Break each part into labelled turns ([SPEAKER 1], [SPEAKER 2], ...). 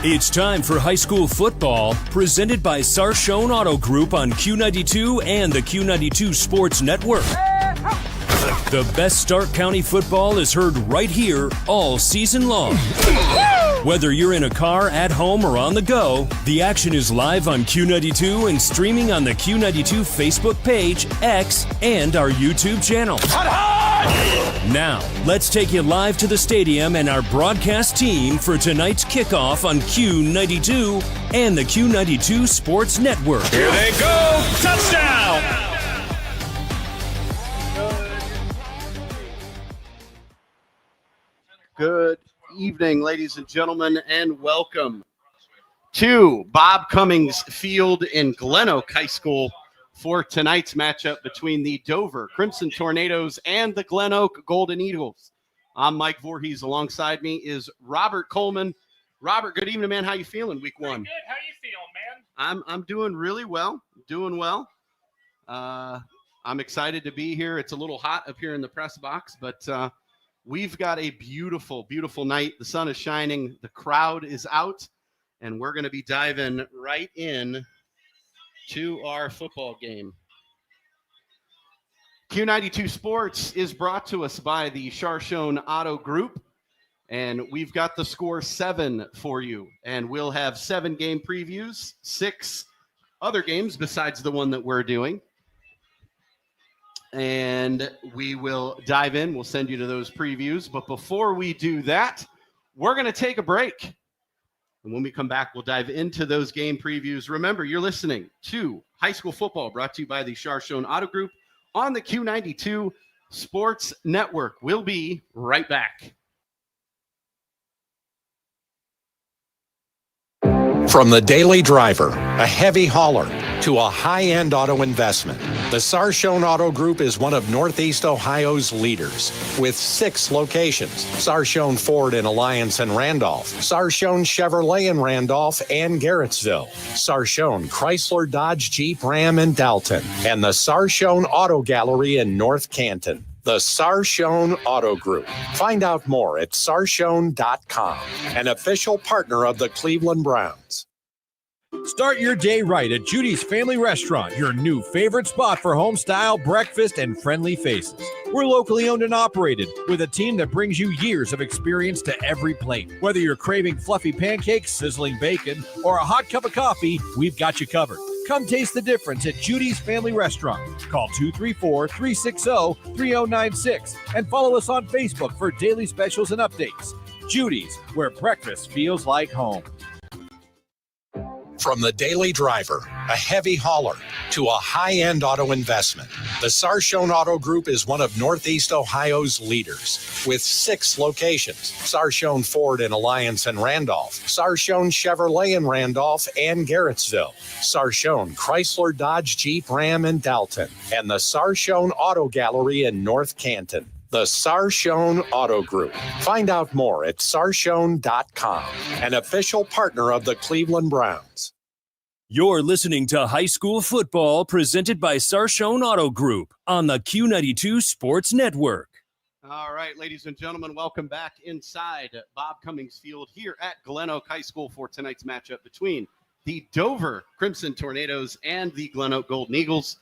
[SPEAKER 1] It's time for high school football, presented by Chardon Auto Group on Q92 and the Q92 Sports Network. The best Stark County football is heard right here all season long. Whether you're in a car, at home, or on the go, the action is live on Q92 and streaming on the Q92 Facebook page, X, and our YouTube channel. Now, let's take you live to the stadium and our broadcast team for tonight's kickoff on Q92 and the Q92 Sports Network.
[SPEAKER 2] Here they go! Touchdown!
[SPEAKER 3] Good evening, ladies and gentlemen, and welcome to Bob Cummings Field in GlenOak High School for tonight's matchup between the Dover Crimson Tornadoes and the GlenOak Golden Eagles. I'm Mike Voorhees. Alongside me is Robert Coleman. Robert, good evening, man. How you feeling week one?
[SPEAKER 4] Good. How you feeling, man?
[SPEAKER 3] I'm doing really well. I'm excited to be here. It's a little hot up here in the press box, but we've got a beautiful, beautiful night. The sun is shining. The crowd is out, and we're going to be diving right in to our football game. Q92 Sports is brought to us by the Chardon Auto Group, and we've got the score 7 for you, and we'll have 7 game previews, 6 other games besides the one that we're doing. And we will dive in. We'll send you to those previews. But before we do that, we're going to take a break. And when we come back, we'll dive into those game previews. Remember, you're listening to High School Football, brought to you by the Chardon Auto Group on the Q92 Sports Network. We'll be right back.
[SPEAKER 5] From the daily driver, a heavy hauler, to a high-end auto investment, the Chardon Auto Group is one of Northeast Ohio's leaders. With 6 locations: Chardon Ford in Alliance and Randolph, Chardon Chevrolet in Randolph and Garrettsville, Chardon Chrysler Dodge Jeep Ram in Dalton, and the Chardon Auto Gallery in North Canton. The Chardon Auto Group. Find out more at chardon.com, an official partner of the Cleveland Browns.
[SPEAKER 6] Start your day right at Judy's Family Restaurant, your new favorite spot for home-style breakfast and friendly faces. We're locally owned and operated with a team that brings you years of experience to every plate. Whether you're craving fluffy pancakes, sizzling bacon, or a hot cup of coffee, we've got you covered. Come taste the difference at Judy's Family Restaurant. Call 234-360-3096 and follow us on Facebook for daily specials and updates. Judy's, where breakfast feels like home.
[SPEAKER 5] From the daily driver, a heavy hauler, to a high-end auto investment, the Chardon Auto Group is one of Northeast Ohio's leaders. With 6 locations: Chardon Ford in Alliance and Randolph, Chardon Chevrolet in Randolph and Garrettsville, Chardon Chrysler Dodge Jeep Ram in Dalton, and the Chardon Auto Gallery in North Canton. The Chardon Auto Group. Find out more at chardon.com, an official partner of the Cleveland Browns.
[SPEAKER 1] You're listening to High School Football, presented by Chardon Auto Group on the Q92 Sports Network.
[SPEAKER 3] All right, ladies and gentlemen, welcome back inside Bob Cummings Field here at GlenOak High School for tonight's matchup between the Dover Crimson Tornadoes and the GlenOak Golden Eagles.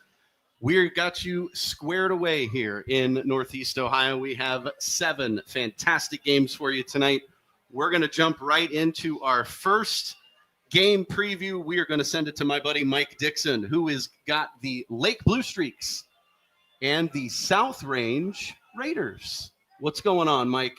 [SPEAKER 3] We've got you squared away here in Northeast Ohio. We have 7 fantastic games for you tonight. We're going to jump right into our first game preview. We are going to send it to my buddy Mike Dixon, who has got the Lake Blue Streaks and the South Range Raiders. What's going on, Mike?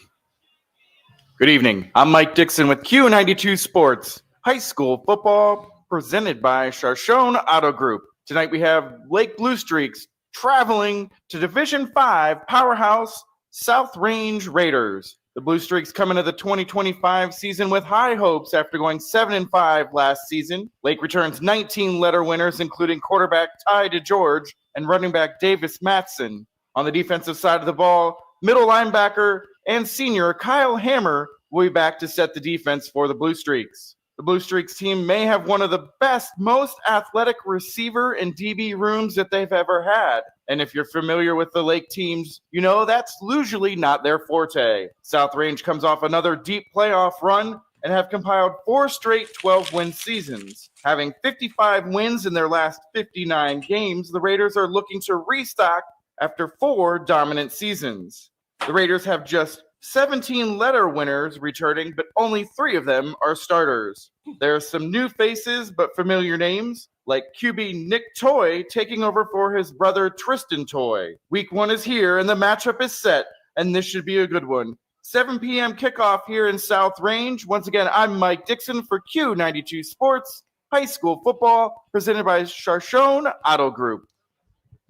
[SPEAKER 7] Good evening. I'm Mike Dixon with Q92 Sports, high school football presented by Chardon Auto Group. Tonight we have Lake Blue Streaks traveling to Division 5 powerhouse South Range Raiders. The Blue Streaks come into the 2025 season with high hopes after going 7-5 last season. Lake returns 19 letter winners, including quarterback Ty DeGeorge and running back Davis Matson. On the defensive side of the ball, middle linebacker and senior Kyle Hammer will be back to set the defense for the Blue Streaks. The Blue Streaks team may have one of the best, most athletic receiver and DB rooms that they've ever had. And if you're familiar with the Lake teams, you know that's usually not their forte. South Range comes off another deep playoff run and have compiled 4 straight 12-win seasons. Having 55 wins in their last 59 games, the Raiders are looking to restock after 4 dominant seasons. The Raiders have just 17 letter winners returning, but only 3 of them are starters. There are some new faces, but familiar names, like QB Nick Toy taking over for his brother Tristan Toy. Week 1 is here, and the matchup is set, and this should be a good one. 7 p.m. kickoff here in South Range. Once again, I'm Mike Dixon for Q92 Sports, high school football, presented by Chardon Auto Group.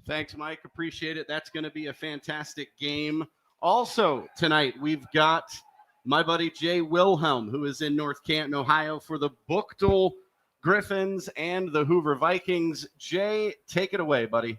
[SPEAKER 3] Thanks, Mike. Appreciate it. That's going to be a fantastic game. Also, tonight, we've got my buddy Jay Wilhelm, who is in North Canton, Ohio, for the Buchtel Griffins and the Hoover Vikings. Jay, take it away, buddy.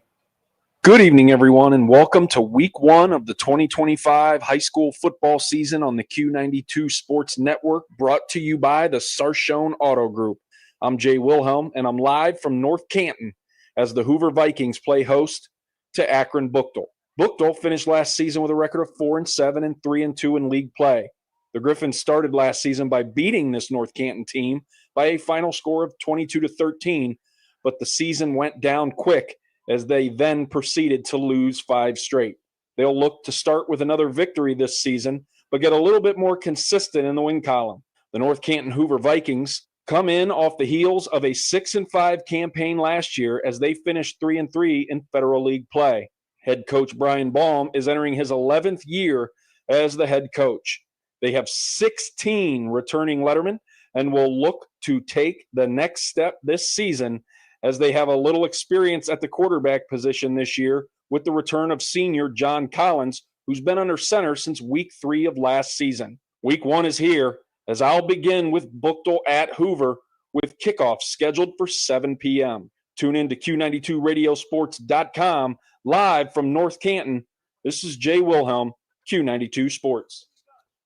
[SPEAKER 8] Good evening, everyone, and welcome to Week 1 of the 2025 high school football season on the Q92 Sports Network, brought to you by the Chardon Auto Group. I'm Jay Wilhelm, and I'm live from North Canton as the Hoover Vikings play host to Akron Buchtel. Buchtel finished last season with a record of 4-7 and 3-2 in league play. The Griffins started last season by beating this North Canton team by a final score of 22-13, but the season went down quick as they then proceeded to lose 5 straight. They'll look to start with another victory this season, but get a little bit more consistent in the win column. The North Canton Hoover Vikings come in off the heels of a 6-5 campaign last year as they finished 3-3 in Federal League play. Head coach Brian Baum is entering his 11th year as the head coach. They have 16 returning lettermen and will look to take the next step this season as they have a little experience at the quarterback position this year with the return of senior John Collins, who's been under center since Week 3 of last season. Week 1 is here, as I'll begin with Buchtel at Hoover with kickoff scheduled for 7 p.m. Tune in to Q92radiosports.com live from North Canton. This is Jay Wilhelm, Q92 Sports.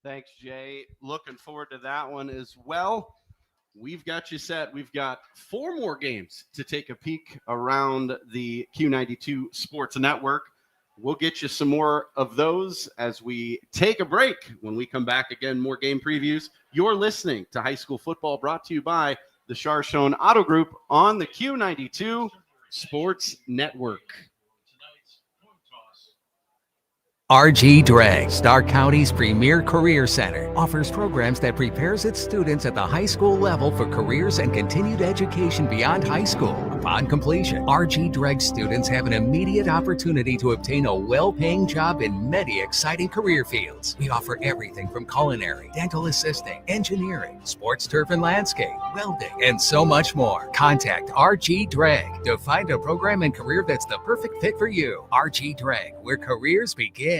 [SPEAKER 3] Thanks, Jay. Looking forward to that one as well. We've got you set. We've got 4 more games to take a peek around the Q92 Sports Network. We'll get you some more of those as we take a break. When we come back again, more game previews. You're listening to High School Football, brought to you by the Chardon Auto Group on the Q92 Sports Network.
[SPEAKER 9] RG Drag, Stark County's premier career center, offers programs that prepares its students at the high school level for careers and continued education beyond high school. Upon completion, RG Drag students have an immediate opportunity to obtain a well-paying job in many exciting career fields. We offer everything from culinary, dental assisting, engineering, sports turf and landscape, welding, and so much more. Contact RG Drag to find a program and career that's the perfect fit for you. RG Drag, where careers begin.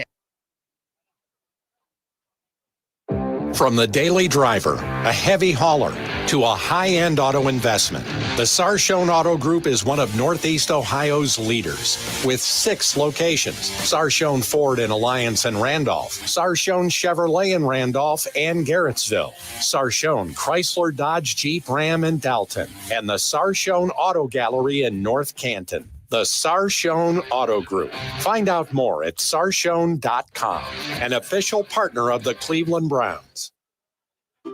[SPEAKER 5] From the daily driver, a heavy hauler, to a high-end auto investment, the Chardon Auto Group is one of Northeast Ohio's leaders. With 6 locations: Chardon Ford in Alliance and Randolph, Chardon Chevrolet in Randolph and Garrettsville, Chardon Chrysler Dodge Jeep Ram in Dalton, and the Chardon Auto Gallery in North Canton. The Chardon Auto Group. Find out more at chardon.com, an official partner of the Cleveland Browns.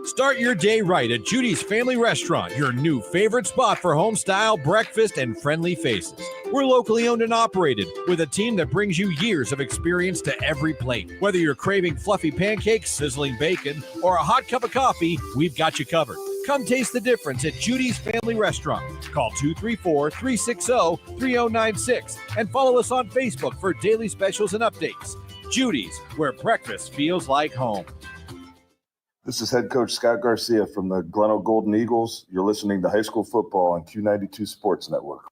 [SPEAKER 6] Start your day right at Judy's Family Restaurant, your new favorite spot for home-style breakfast and friendly faces. We're locally owned and operated with a team that brings you years of experience to every plate. Whether you're craving fluffy pancakes, sizzling bacon, or a hot cup of coffee, we've got you covered. Come taste the difference at Judy's Family Restaurant. Call 234-360-3096 and follow us on Facebook for daily specials and updates. Judy's, where breakfast feels like home.
[SPEAKER 10] This is head coach Scott Garcia from the GlenOak Golden Eagles. You're listening to High School Football on Q92 Sports Network.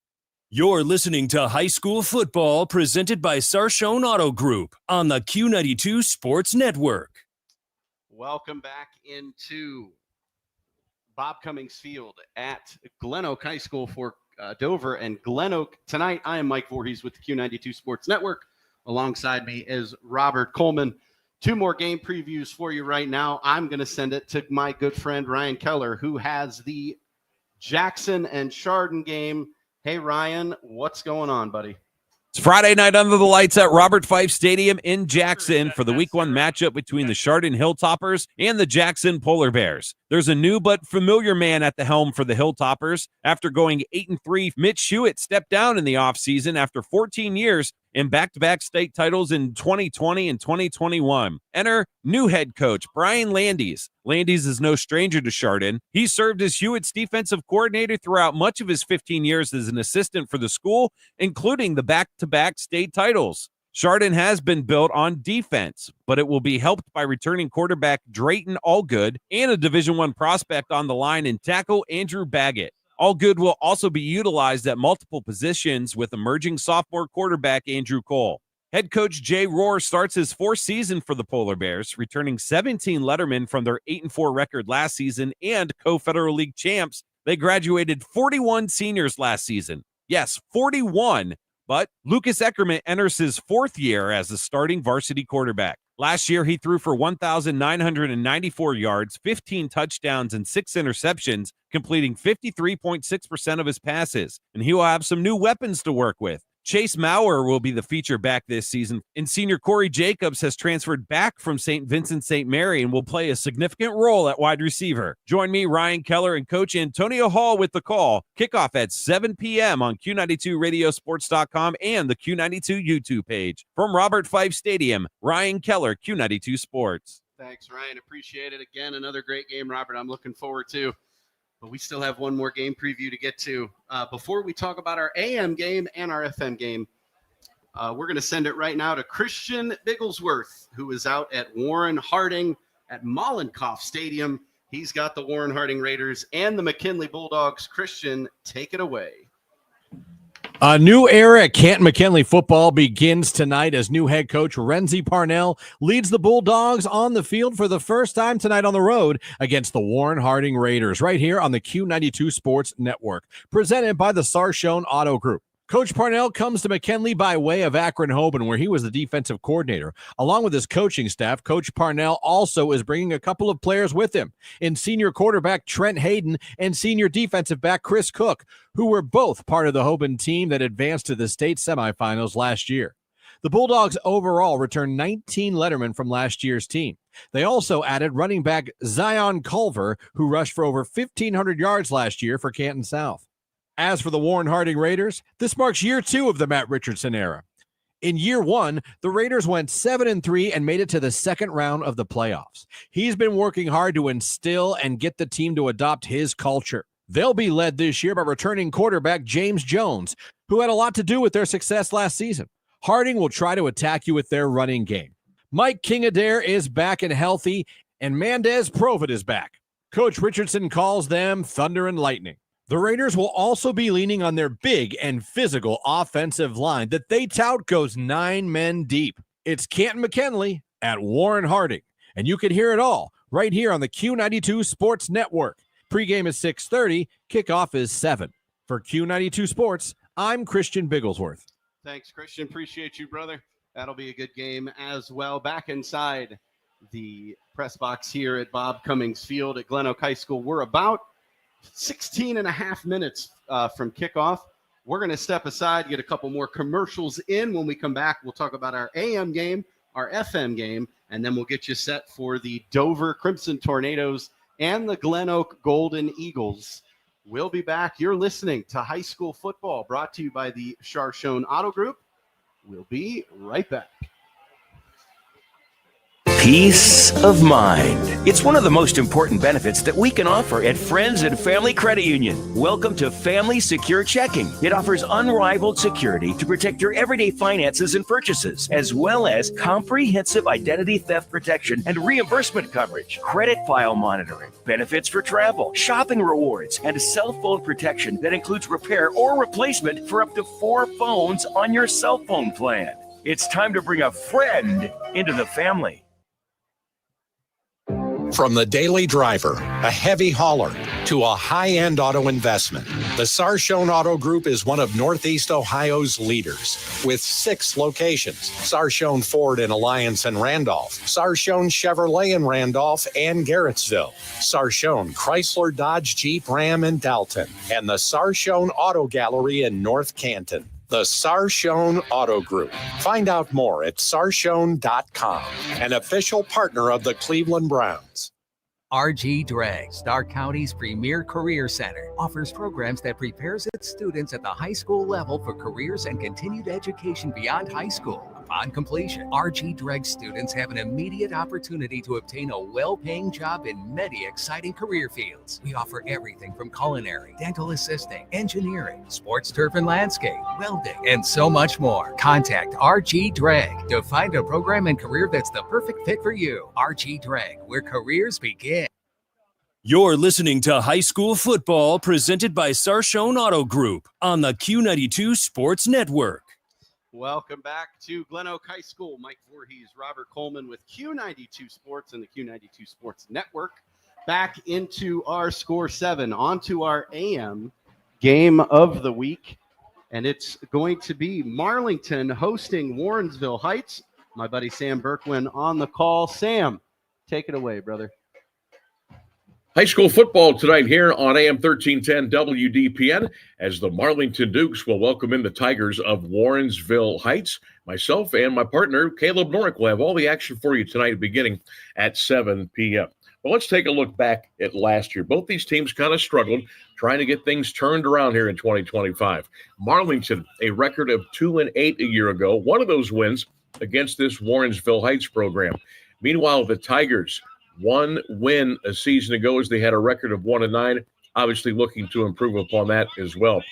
[SPEAKER 1] You're listening to High School Football, presented by Chardon Auto Group on the Q92 Sports Network.
[SPEAKER 3] Welcome back into Bob Cummings Field at GlenOak High School for Dover and GlenOak. Tonight, I am Mike Voorhees with the Q92 Sports Network. Alongside me is Robert Coleman. 2 more game previews for you right now. I'm going to send it to my good friend Ryan Keller, who has the Jackson and Chardon game. Hey, Ryan, what's going on, buddy?
[SPEAKER 6] It's Friday night under the lights at Robert Fife Stadium in Jackson for the Week 1 matchup between the Chardon Hilltoppers and the Jackson Polar Bears. There's a new but familiar man at the helm for the Hilltoppers. After going 8-3, Mitch Hewitt stepped down in the offseason after 14 years and back-to-back state titles in 2020 and 2021. Enter new head coach Brian Landes. Landes is no stranger to Chardon. He served as Hewitt's defensive coordinator throughout much of his 15 years as an assistant for the school, including the back-to-back state titles. Chardon has been built on defense, but it will be helped by returning quarterback Drayton Allgood and a Division I prospect on the line in tackle Andrew Baggett. Allgood will also be utilized at multiple positions with emerging sophomore quarterback Andrew Cole. Head coach Jay Rohr starts his fourth season for the Polar Bears, returning 17 lettermen from their 8-4 record last season and co-Federal League champs. They graduated 41 seniors last season. Yes, 41, but Lucas Eckerman enters his fourth year as the starting varsity quarterback. Last year, he threw for 1,994 yards, 15 touchdowns, and 6 interceptions, completing 53.6% of his passes. And he will have some new weapons to work with. Chase Maurer will be the feature back this season, and senior Corey Jacobs has transferred back from St. Vincent St. Mary and will play a significant role at wide receiver. Join me, Ryan Keller, and Coach Antonio Hall with the call. Kickoff at 7 p.m. on Q92radiosports.com and the Q92 YouTube page. From Robert Fife Stadium, Ryan Keller, Q92 Sports.
[SPEAKER 3] Thanks, Ryan. Appreciate it. Again, another great game, Robert. I'm looking forward to. But we still have one more game preview to get to. Before we talk about our AM game and our FM game, we're going to send it right now to Christian Bigglesworth, who is out at Warren Harding at Mollenkoff Stadium. He's got the Warren Harding Raiders and the McKinley Bulldogs. Christian, take it away.
[SPEAKER 6] A new era at Canton McKinley football begins tonight as new head coach Renzi Parnell leads the Bulldogs on the field for the first time tonight on the road against the Warren Harding Raiders right here on the Q92 Sports Network, presented by the Sarshone Auto Group. Coach Parnell comes to McKinley by way of Akron-Hoban, where he was the defensive coordinator. Along with his coaching staff, Coach Parnell also is bringing a couple of players with him in senior quarterback Trent Hayden and senior defensive back Chris Cook, who were both part of the Hoban team that advanced to the state semifinals last year. The Bulldogs overall returned 19 lettermen from last year's team. They also added running back Zion Culver, who rushed for over 1,500 yards last year for Canton South. As for the Warren Harding Raiders, this marks year 2 of the Matt Richardson era. In year 1, the Raiders went 7-3 and made it to the second round of the playoffs. He's been working hard to instill and get the team to adopt his culture. They'll be led this year by returning quarterback James Jones, who had a lot to do with their success last season. Harding will try to attack you with their running game. Mike King-Adair is back and healthy, and Mendez Provid is back. Coach Richardson calls them Thunder and Lightning. The Raiders will also be leaning on their big and physical offensive line that they tout goes 9 men deep. It's Canton McKinley at Warren Harding, and you can hear it all right here on the Q92 Sports Network. Pregame is 6:30, kickoff is 7. For Q92 Sports, I'm Christian Bigglesworth.
[SPEAKER 3] Thanks, Christian. Appreciate you, brother. That'll be a good game as well. Back inside the press box here at Bob Cummings Field at GlenOak High School. We're about 16 and a half minutes from kickoff. We're going to step aside, get a couple more commercials in. When we come back, we'll talk about our AM game, our FM game, and then we'll get you set for the Dover Crimson Tornadoes and the GlenOak Golden Eagles. We'll be back. You're listening to High School Football, brought to you by the Sarshone Auto Group. We'll be right back.
[SPEAKER 11] Peace of mind. It's one of the most important benefits that we can offer at Friends and Family Credit Union. Welcome to Family Secure Checking. It offers unrivaled security to protect your everyday finances and purchases, as well as comprehensive identity theft protection and reimbursement coverage, credit file monitoring, benefits for travel, shopping rewards, and cell phone protection that includes repair or replacement for up to 4 phones on your cell phone plan. It's time to bring a friend into the family.
[SPEAKER 5] From the daily driver, a heavy hauler, to a high-end auto investment, the Sarshone Auto Group is one of Northeast Ohio's leaders. With 6 locations: Sarshone Ford in Alliance and Randolph, Sarshone Chevrolet in Randolph and Garrettsville, Sarshone Chrysler Dodge Jeep Ram in Dalton, and the Sarshone Auto Gallery in North Canton. The Sarshone Auto Group. Find out more at sarshone.com, an official partner of the Cleveland Browns.
[SPEAKER 9] RG Drag, Stark County's premier career center, offers programs that prepares its students at the high school level for careers and continued education beyond high school. Upon completion, RG Drag students have an immediate opportunity to obtain a well-paying job in many exciting career fields. We offer everything from culinary, dental assisting, engineering, sports turf and landscape, welding, and so much more. Contact RG Drag to find a program and career that's the perfect fit for you. RG Drag, where careers begin.
[SPEAKER 1] You're listening to High School Football presented by Sarshone Auto Group on the Q92 Sports Network.
[SPEAKER 3] Welcome back to GlenOak High School. Mike Voorhees, Robert Coleman with Q92 Sports and the Q92 Sports Network. Back into our Score 7, onto our AM game of the week. And it's going to be Marlington hosting Warrensville Heights. My buddy Sam Berkwin on the call. Sam, take it away, brother.
[SPEAKER 12] High school football tonight here on AM 1310 WDPN as the Marlington Dukes will welcome in the Tigers of Warrensville Heights. Myself and my partner, Caleb Norick, will have all the action for you tonight beginning at 7 p.m. Well, let's take a look back at last year. Both these teams kind of struggled trying to get things turned around here in 2025. Marlington, a record of 2-8 a year ago. One of those wins against this Warrensville Heights program. Meanwhile, the Tigers, one win a season ago as they had a record of 1-9, obviously looking to improve upon that as well.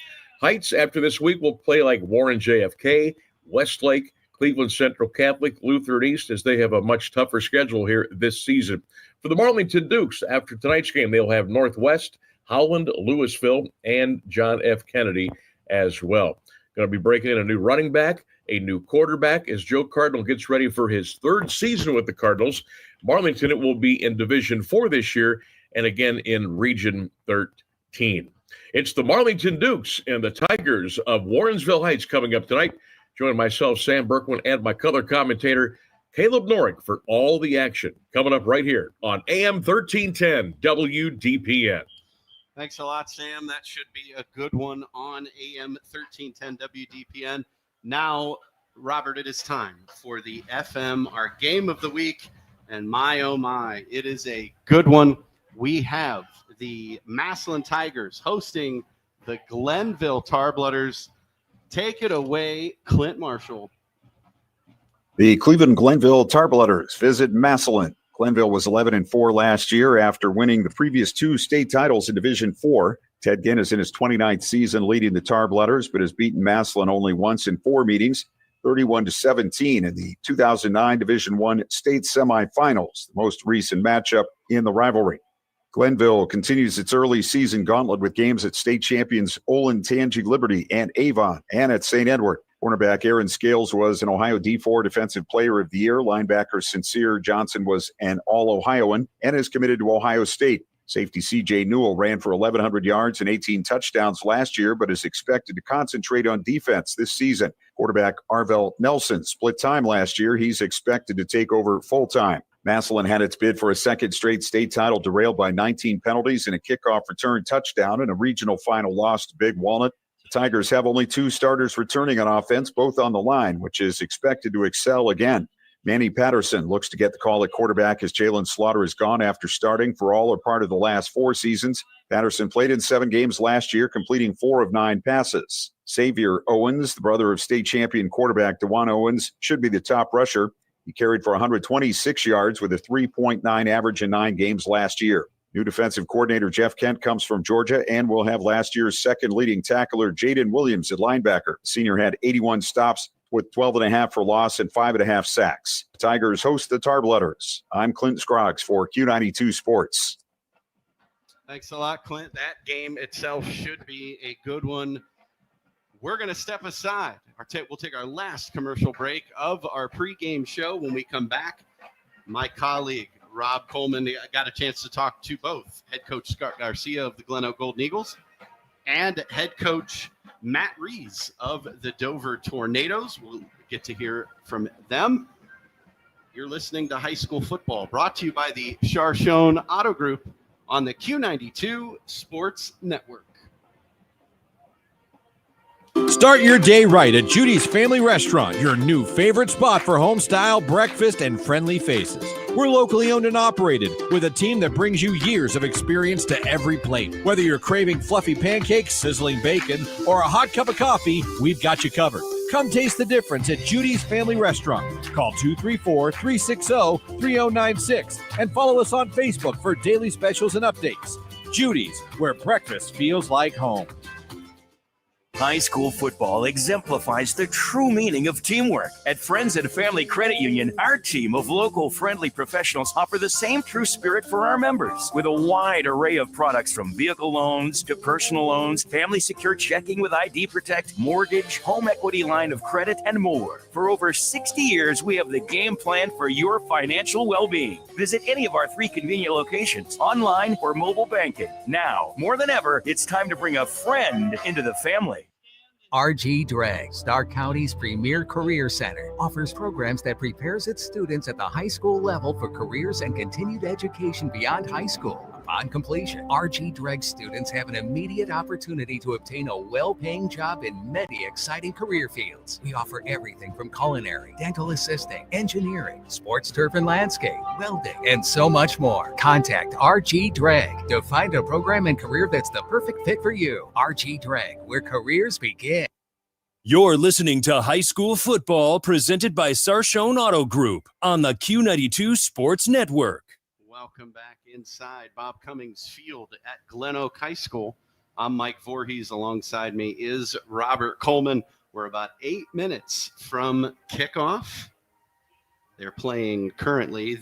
[SPEAKER 12] Heights, after this week, will play like Warren JFK, Westlake, Cleveland Central Catholic, Lutheran East, as they have a much tougher schedule here this season. For the Marlington Dukes, after tonight's game, they'll have Northwest, Howland, Louisville, and John F. Kennedy as well. Going to be breaking in a new running back, a new quarterback as Joe Cardinal gets ready for his third season with the Cardinals. Marlington, it will be in Division 4 this year and again in Region 13. It's the Marlington Dukes and the Tigers of Warrensville Heights coming up tonight. Joining myself, Sam Berkwin, and my color commentator, Caleb Norick, for all the action coming up right here on AM 1310 WDPN.
[SPEAKER 3] Thanks a lot, Sam. That should be a good one on AM 1310 WDPN. Now, Robert, it is time for the FM, our game of the week. And my, oh my, it is a good one. We have the Massillon Tigers hosting the Glenville Tarblooders. Take it away, Clint Marshall.
[SPEAKER 13] The Cleveland Glenville Tarblooders visit Massillon. Glenville was 11-4 last year after winning the previous two state titles in Division 4. Ted Ginn is in his 29th season leading the Tarblooders, but has beaten Massillon only once in 4 meetings, 31-17 in the 2009 Division I state semifinals, the most recent matchup in the rivalry. Glenville continues its early season gauntlet with games at state champions Olin-Tangi Liberty and Avon, and at St. Edward. Cornerback Aaron Scales was an Ohio D4 Defensive Player of the Year. Linebacker Sincere Johnson was an All-Ohioan and is committed to Ohio State. Safety C.J. Newell ran for 1,100 yards and 18 touchdowns last year, but is expected to concentrate on defense this season. Quarterback Arvell Nelson split time last year. He's expected to take over full-time. Massillon had its bid for a second straight state title derailed by 19 penalties and a kickoff return touchdown in a regional final loss to Big Walnut. The Tigers have only 2 starters returning on offense, both on the line, which is expected to excel again. Manny Patterson looks to get the call at quarterback as Jalen Slaughter is gone after starting for all or part of the last 4 seasons. Patterson played in 7 games last year, completing 4 of 9 passes. Xavier Owens, the brother of state champion quarterback DeJuan Owens, should be the top rusher. He carried for 126 yards with a 3.9 average in 9 games last year. New defensive coordinator Jeff Kent comes from Georgia and will have last year's second leading tackler Jaden Williams at linebacker. The senior had 81 stops with 12.5 for loss and 5.5 sacks. The Tigers host the Tarblooders. I'm Clint Scroggs for Q92 Sports.
[SPEAKER 3] Thanks a lot, Clint. That game itself should be a good one. We're going to step aside. We'll take our last commercial break of our pregame show. When we come back, my colleague, Rob Coleman, got a chance to talk to both head coach Scott Garcia of the GlenOak Golden Eagles and head coach Matt Rees of the Dover Tornadoes. We'll get to hear from them. You're listening to High School Football, brought to you by the Sarshone Auto Group on the Q92 Sports Network.
[SPEAKER 6] Start your day right at Judy's Family Restaurant, your new favorite spot for home-style breakfast and friendly faces. We're locally owned and operated with a team that brings you years of experience to every plate. Whether you're craving fluffy pancakes, sizzling bacon, or a hot cup of coffee, we've got you covered. Come taste the difference at Judy's Family Restaurant. Call 234-360-3096 and follow us on Facebook for daily specials and updates. Judy's, where breakfast feels like home.
[SPEAKER 11] High school football exemplifies the true meaning of teamwork. At Friends and Family Credit Union, our team of local friendly professionals offer the same true spirit for our members. With a wide array of products from vehicle loans to personal loans, family secure checking with ID Protect, mortgage, home equity line of credit, and more. For over 60 years, we have the game plan for your financial well-being. Visit any of our 3 convenient locations, online or mobile banking. Now, more than ever, it's time to bring a friend into the family.
[SPEAKER 9] RG Drag, Stark County's premier career center, offers programs that prepares its students at the high school level for careers and continued education beyond high school. Upon completion, RG Drag students have an immediate opportunity to obtain a well-paying job in many exciting career fields. We offer everything from culinary, dental assisting, engineering, sports turf and landscape, welding, and so much more. Contact RG Drag to find a program and career that's the perfect fit for you. RG Drag, where careers begin.
[SPEAKER 1] You're listening to High School Football presented by Sarshone Auto Group on the Q92 Sports Network.
[SPEAKER 3] Welcome back inside Bob Cummings Field at GlenOak High School. I'm Mike Voorhees. Alongside me is Robert Coleman. We're about 8 minutes from kickoff. They're playing currently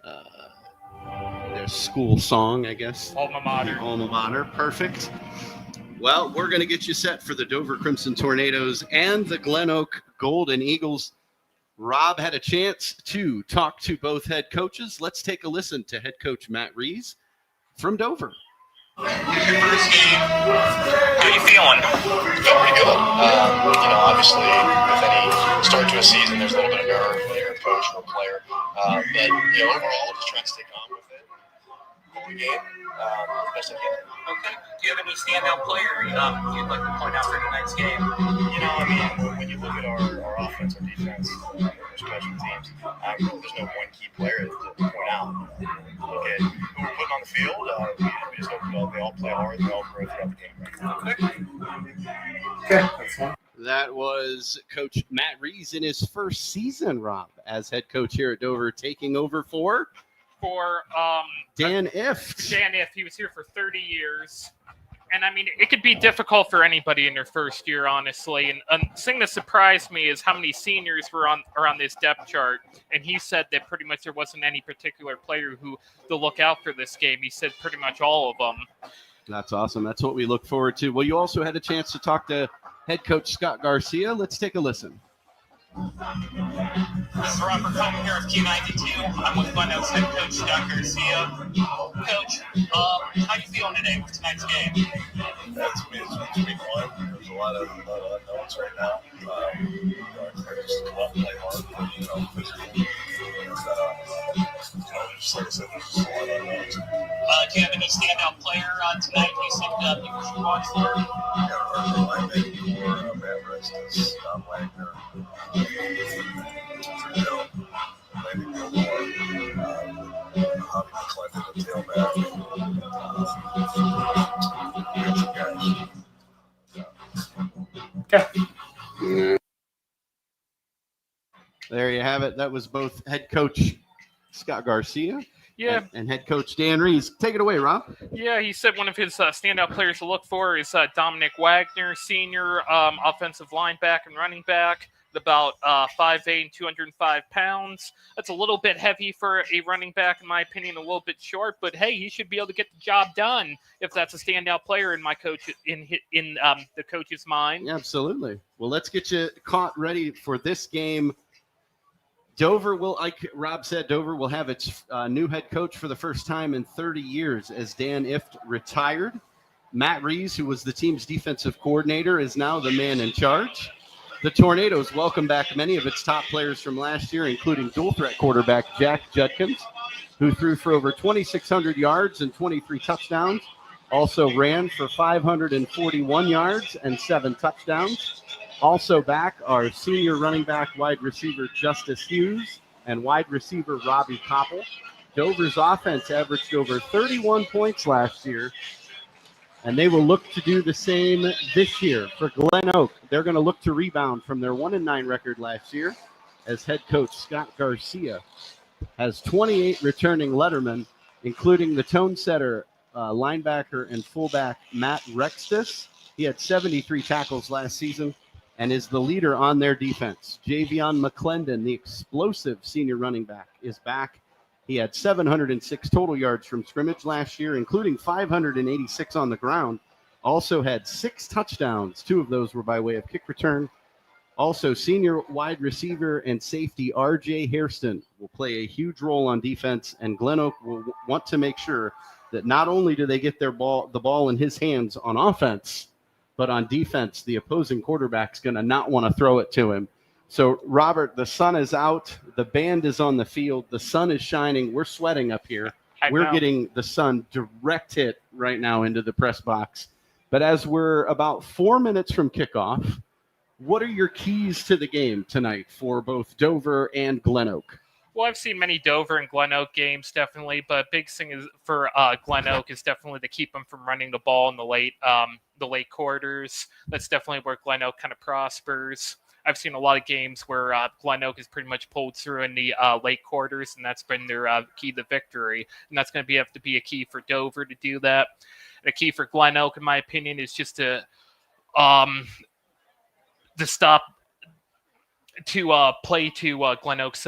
[SPEAKER 3] their school song, I guess.
[SPEAKER 4] Alma mater.
[SPEAKER 3] Alma mater. Perfect. Well, we're going to get you set for the Dover Crimson Tornadoes and the GlenOak Golden Eagles. Rob had a chance to talk to both head coaches. Let's take a listen to head coach Matt Rees from Dover.
[SPEAKER 14] Your first game, how are you feeling? Feel pretty good. Obviously, with any start to a season, there's a little bit of nerve when you're a coach or a player. But overall, just trying to stay calm with it. Whole game, best I can. Okay. Do you have any standout player you'd like to point out for tonight's game? When you look at our offense, our defense, our special teams, there's no one key player to point out. Look at who we're putting on the field. We just hope they all play hard. They all grow throughout the game. Okay. That's fine.
[SPEAKER 3] That was Coach Matt Rees in his first season, Rob, as head coach here at Dover, taking over for Dan Ift.
[SPEAKER 4] Dan Ift. He was here for 30 years. And, it could be difficult for anybody in their first year, honestly. And the thing that surprised me is how many seniors were on this depth chart. And he said that pretty much there wasn't any particular player who to look out for this game. He said pretty much all of them.
[SPEAKER 3] That's awesome. That's what we look forward to. Well, you also had a chance to talk to head coach Scott Garcia. Let's take a listen.
[SPEAKER 14] This is Robert Coleman here of Q92. I'm with GlenOak's head coach, Scott Garcia. Coach, how are you feeling today with tonight's game?
[SPEAKER 10] It's week one. There's a lot of unknowns right now. Just go out and play hard, physically. Just like I said, there's just a lot of unknowns.
[SPEAKER 14] Do you have any standout player tonight you said people should watch for?
[SPEAKER 10] I think Matt Rest is Wagner.
[SPEAKER 3] There you have it. That was both head coach Scott Garcia and head coach Dan Rees. Take it away, Rob.
[SPEAKER 4] Yeah, he said one of his standout players to look for is Dominic Wagner, senior offensive linebacker and running back. About 5'8" and 205 pounds. That's a little bit heavy for a running back, in my opinion, a little bit short. But hey, he should be able to get the job done if that's a standout player in my coach in the coach's mind.
[SPEAKER 3] Yeah, absolutely. Well, let's get you caught ready for this game. Dover will, like Rob said, Dover will have its new head coach for the first time in 30 years as Dan Ift retired. Matt Rees, who was the team's defensive coordinator, is now the man in charge. The Tornadoes welcome back many of its top players from last year, including dual-threat quarterback Jack Judkins, who threw for over 2,600 yards and 23 touchdowns, Also ran for 541 yards and 7 touchdowns. Also back are senior running back wide receiver Justice Hughes and wide receiver Robbie Koppel. Dover's offense averaged over 31 points last year, and they will look to do the same this year. For GlenOak, they're going to look to rebound from their 1-9 record last year, as head coach Scott Garcia has 28 returning lettermen, including the tone setter, linebacker and fullback Matt Rextus. He had 73 tackles last season and is the leader on their defense. Javion McClendon, the explosive senior running back, is back. He had 706 total yards from scrimmage last year, including 586 on the ground. Also had 6 touchdowns. 2 of those were by way of kick return. Also, senior wide receiver and safety R.J. Hairston will play a huge role on defense, and GlenOak will want to make sure that not only do they get the ball in his hands on offense, but on defense, the opposing quarterback's going to not want to throw it to him. So, Robert, the sun is out. The band is on the field. The sun is shining. We're sweating up here. We're getting the sun direct hit right now into the press box. But as we're about 4 minutes from kickoff, what are your keys to the game tonight for both Dover and GlenOak?
[SPEAKER 4] Well, I've seen many Dover and GlenOak games, definitely, but big thing is for GlenOak is definitely to keep them from running the ball in the late quarters. That's definitely where GlenOak kind of prospers. I've seen a lot of games where GlenOak has pretty much pulled through in the late quarters, and that's been their key to victory. And that's going to have to be a key for Dover to do that. And a key for GlenOak, in my opinion, is just to stop to play to GlenOak's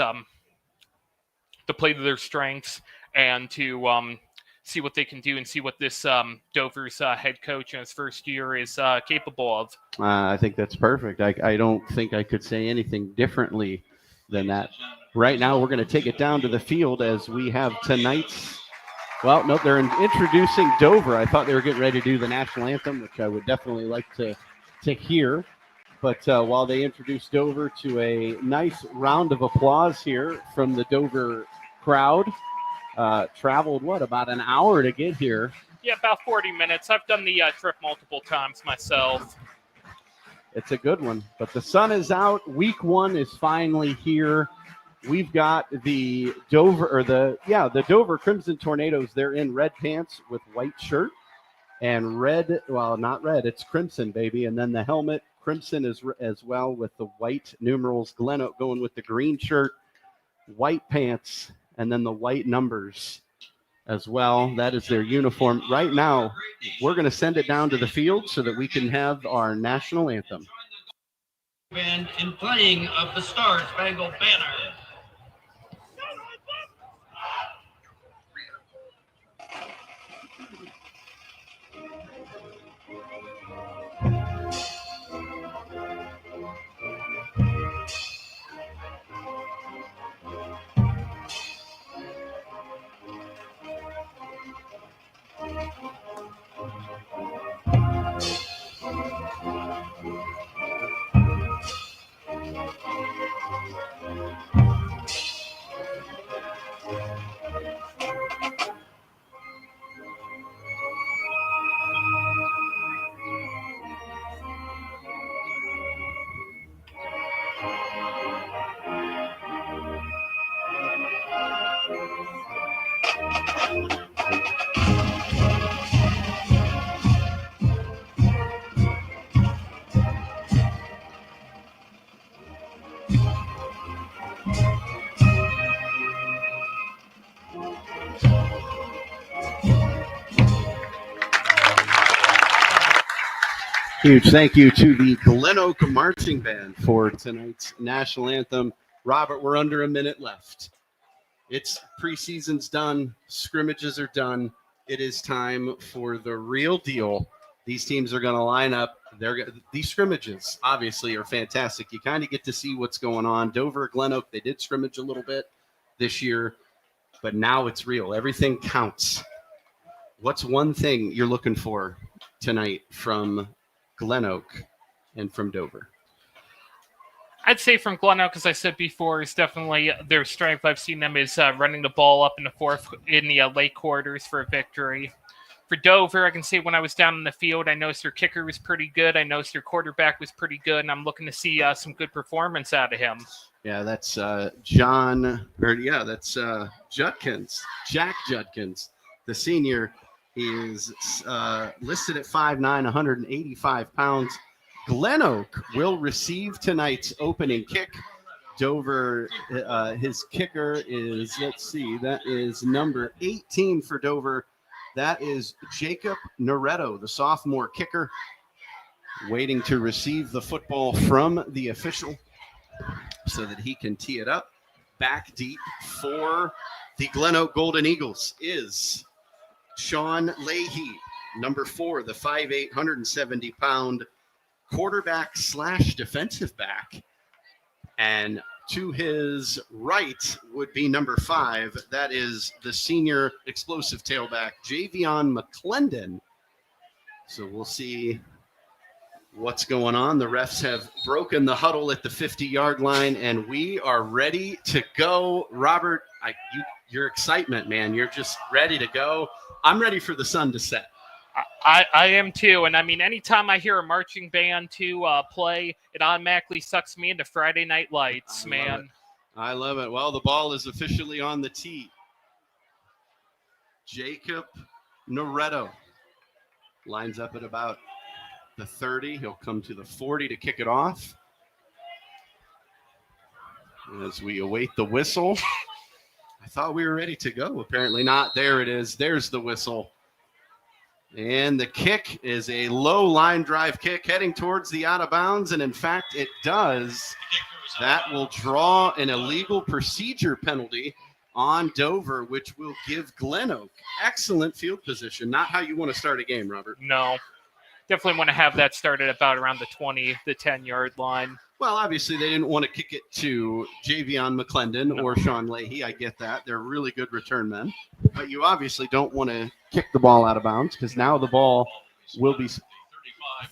[SPEAKER 4] to play to their strengths and to see what they can do and see what this Dover's head coach in his first year is capable of.
[SPEAKER 3] I think that's perfect. I don't think I could say anything differently than that. Right now, we're going to take it down to the field as we have tonight's. Well, no, they're introducing Dover. I thought they were getting ready to do the national anthem, which I would definitely like to hear. But while they introduce Dover to a nice round of applause here from the Dover crowd, traveled, about an hour to get here?
[SPEAKER 4] Yeah, about 40 minutes. I've done the trip multiple times myself.
[SPEAKER 3] It's a good one. But the sun is out. Week 1 is finally here. We've got the Dover Crimson Tornadoes. They're in red pants with white shirt and red. Well, not red. It's crimson, baby. And then the helmet, crimson as well with the white numerals. GlenOak going with the green shirt, white pants, and then the white numbers as well. That is their uniform. Right now, we're going to send it down to the field so that we can have our national anthem.
[SPEAKER 15] Band in playing of the Star Spangled Banner.
[SPEAKER 3] Huge thank you to the GlenOak Marching Band for tonight's national anthem. Robert, we're under a minute left. It's preseason's done. Scrimmages are done. It is time for the real deal. These teams are going to line up. These scrimmages, obviously, are fantastic. You kind of get to see what's going on. Dover, GlenOak, they did scrimmage a little bit this year, but now it's real. Everything counts. What's one thing you're looking for tonight from GlenOak and from Dover?
[SPEAKER 4] I'd say from GlenOak, as I said before, is definitely their strength. I've seen them is running the ball up in the late quarters for a victory. For Dover, I can say when I was down in the field, I noticed their kicker was pretty good. I noticed their quarterback was pretty good, and I'm looking to see some good performance out of him.
[SPEAKER 3] Yeah, that's Judkins, Jack Judkins. The senior is listed at 5'9", 185 pounds. GlenOak will receive tonight's opening kick. Dover, his kicker is, that is number 18 for Dover. That is Jacob Noretto, the sophomore kicker, waiting to receive the football from the official so that he can tee it up. Back deep for the GlenOak Golden Eagles is Sean Leahy, number 4, the 5'8", 170-pound quarterback / defensive back. And to his right would be number 5. That is the senior explosive tailback, Javion McClendon. So we'll see what's going on. The refs have broken the huddle at the 50-yard line, and we are ready to go. Robert, your excitement, man, you're just ready to go. I'm ready for the sun to set.
[SPEAKER 4] I am too, and I mean, anytime I hear a marching band to play, it automatically sucks me into Friday Night Lights, man.
[SPEAKER 3] I love it. Well, the ball is officially on the tee. Jacob Noretto lines up at about the 30. He'll come to the 40 to kick it off. As we await the whistle. I thought we were ready to go. Apparently not. There it is. There's the whistle. And the kick is a low line drive kick heading towards the out of bounds. And in fact, it does. That will draw an illegal procedure penalty on Dover, which will give GlenOak excellent field position. Not how you want to start a game, Robert.
[SPEAKER 4] No. Definitely want to have that started about around the 20, the 10-yard line.
[SPEAKER 3] Well, obviously, they didn't want to kick it to Javion McClendon or Sean Leahy. I get that. They're really good return men. But you obviously don't want to kick the ball out of bounds because now the ball will be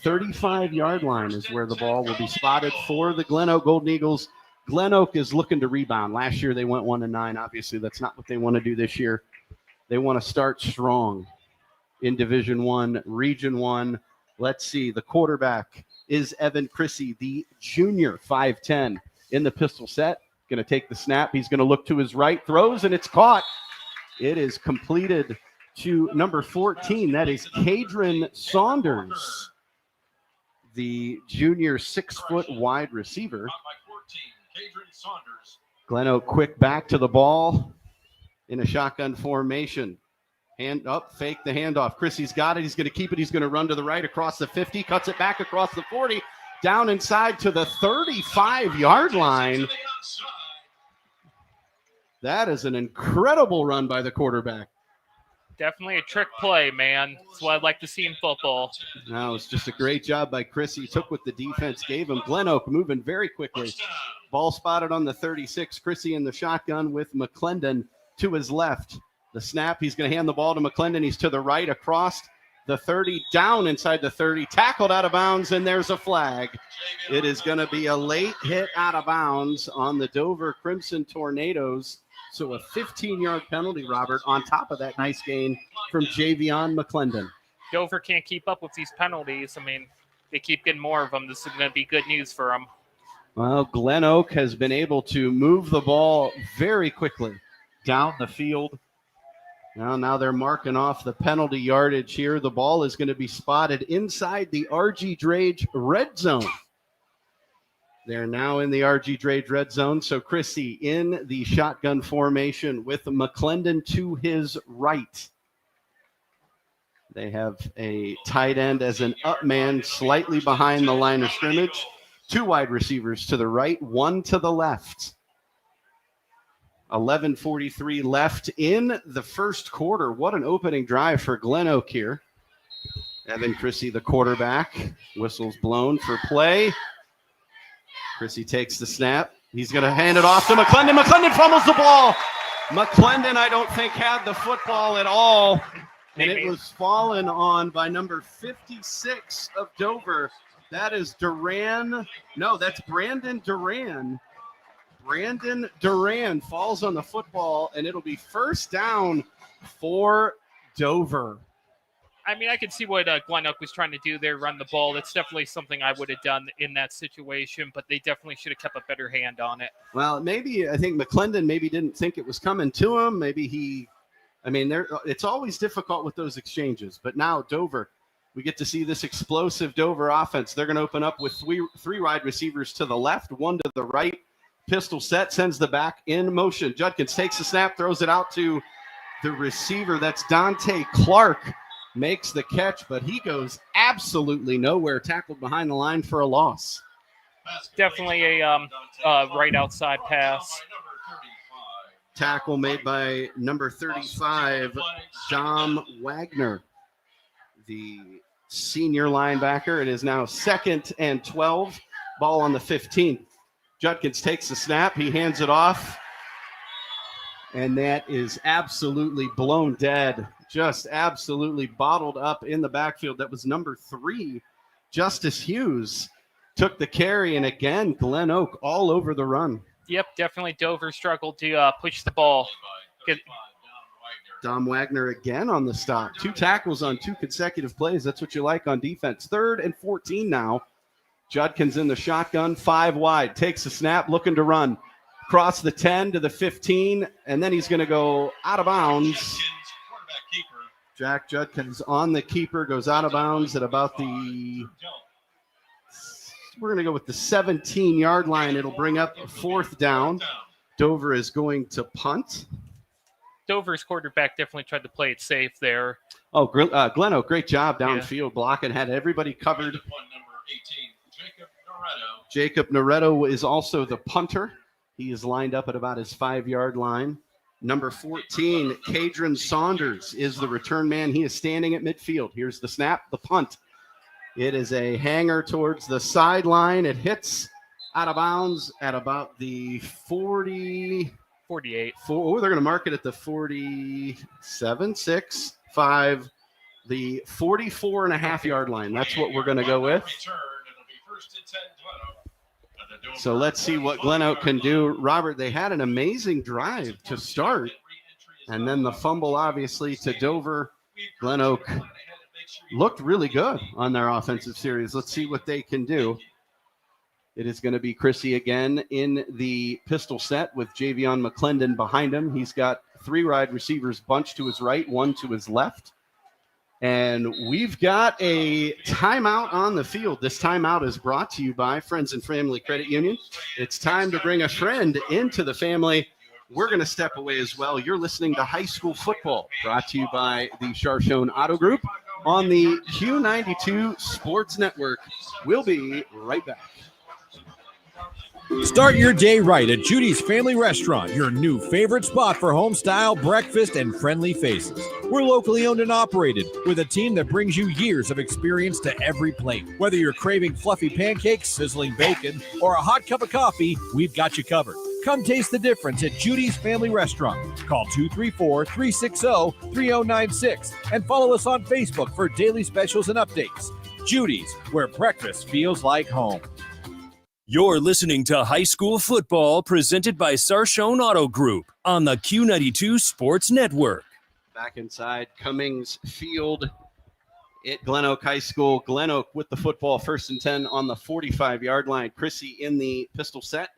[SPEAKER 3] 35-yard line is where the ball will be spotted for the GlenOak Golden Eagles. GlenOak is looking to rebound. Last year, they went 1-9. Obviously, that's not what they want to do this year. They want to start strong in Division I, Region I. Let's see. The quarterback is Evan Chrissy, the junior, 5'10", in the pistol set. Going to take the snap. He's going to look to his right, throws, and it's caught. It is completed to number 14. That is Kadron Saunders, the junior 6-foot wide receiver. GlenOak quick back to the ball in a shotgun formation. Hand up, fake the handoff. Chrissy's got it. He's going to keep it. He's going to run to the right across the 50, cuts it back across the 40, down inside to the 35-yard line. That is an incredible run by the quarterback.
[SPEAKER 4] Definitely a trick play, man. That's what I'd like to see in football.
[SPEAKER 3] No, it's just a great job by Chrissy. Took what the defense gave him. GlenOak moving very quickly. Ball spotted on the 36. Chrissy in the shotgun with McClendon to his left. The snap, he's going to hand the ball to McClendon. He's to the right across the 30, down inside the 30, tackled out of bounds, and there's a flag. It is going to be a late hit out of bounds on the Dover Crimson Tornadoes. So a 15-yard penalty, Robert, on top of that nice gain from Javion McClendon.
[SPEAKER 4] Dover can't keep up with these penalties. I mean, they keep getting more of them. This is going to be good news for them.
[SPEAKER 3] Well, GlenOak has been able to move the ball very quickly down the field. Now they're marking off the penalty yardage here. The ball is going to be spotted inside the RG Drage red zone. They're now in the RG Drage red zone. So Chrissy in the shotgun formation with McClendon to his right. They have a tight end as an up man slightly behind the line of scrimmage. 2 wide receivers to the right, 1 to the left. 11:43 left in the first quarter. What an opening drive for GlenOak here. Evan Chrissy, the quarterback. Whistle's blown for play. Chrissy takes the snap. He's going to hand it off to McClendon. McClendon fumbles the ball. McClendon, I don't think, had the football at all. And it was fallen on by number 56 of Dover. That is Duran. No, that's Brandon Duran. Brandon Duran falls on the football, and it'll be first down for Dover.
[SPEAKER 4] I mean, I can see what GlenOak was trying to do there, run the ball. That's definitely something I would have done in that situation, but they definitely should have kept a better hand on it.
[SPEAKER 3] Well, I think McClendon maybe didn't think it was coming to him. It's always difficult with those exchanges. But now Dover, we get to see this explosive Dover offense. They're going to open up with three wide receivers to the left, one to the right. Pistol set, sends the back in motion. Judkins takes the snap, throws it out to the receiver. That's Dante Clark. Makes the catch, but he goes absolutely nowhere, tackled behind the line for a loss.
[SPEAKER 4] Definitely a right outside pass.
[SPEAKER 3] Tackle made by number 35, Dom Wagner, the senior linebacker. It is now 2nd and 12, ball on the 15th. Judkins takes the snap, he hands it off, and that is absolutely blown dead. Just absolutely bottled up in the backfield. That was number 3, Justice Hughes, took the carry, and again, GlenOak all over the run.
[SPEAKER 4] Yep, definitely Dover struggled to push the ball.
[SPEAKER 3] Dom Wagner again on the stop. 2 tackles on 2 consecutive plays. That's what you like on defense. 3rd and 14 now. Judkins in the shotgun, 5 wide. Takes the snap, looking to run. Across the 10 to the 15, and then he's going to go out of bounds. Jack Judkins on the keeper, goes out of bounds at about we're going to go with the 17-yard line. It'll bring up a 4th down. Dover is going to punt.
[SPEAKER 4] Dover's quarterback definitely tried to play it safe there.
[SPEAKER 3] Oh, GlenOak, great job downfield blocking, had everybody covered. Jacob Noretto is also the punter. He is lined up at about his 5-yard line. Number 14, Kadron Saunders is the return man. He is standing at midfield. Here's the snap, the punt. It is a hanger towards the sideline. It hits out of bounds at about the 48. They're going to mark it at the 47, 6, 5, the 44.5-yard line. That's what we're going to go with. So let's see what GlenOak can do. Robert, they had an amazing drive to start, and then the fumble, obviously, to Dover. GlenOak looked really good on their offensive series. Let's see what they can do. It is going to be Chrissy again in the pistol set with Javion McClendon behind him. He's got 3 wide receivers bunched to his right, 1 to his left. And we've got a timeout on the field. This timeout is brought to you by Friends and Family Credit Union. It's time to bring a friend into the family. We're going to step away as well. You're listening to High School Football, brought to you by the Chardon Auto Group on the Q92 Sports Network. We'll be right back.
[SPEAKER 6] Start your day right at Judy's Family Restaurant, your new favorite spot for home-style breakfast and friendly faces. We're locally owned and operated with a team that brings you years of experience to every plate. Whether you're craving fluffy pancakes, sizzling bacon, or a hot cup of coffee, we've got you covered. Come taste the difference at Judy's Family Restaurant. Call 234-360-3096 and follow us on Facebook for daily specials and updates. Judy's, where breakfast feels like home.
[SPEAKER 1] You're listening to High School Football presented by Sarshone Auto Group on the Q92 Sports Network.
[SPEAKER 3] Back inside Cummings Field at GlenOak High School. GlenOak with the football, 1st and 10 on the 45-yard line. Chrissy in the pistol set.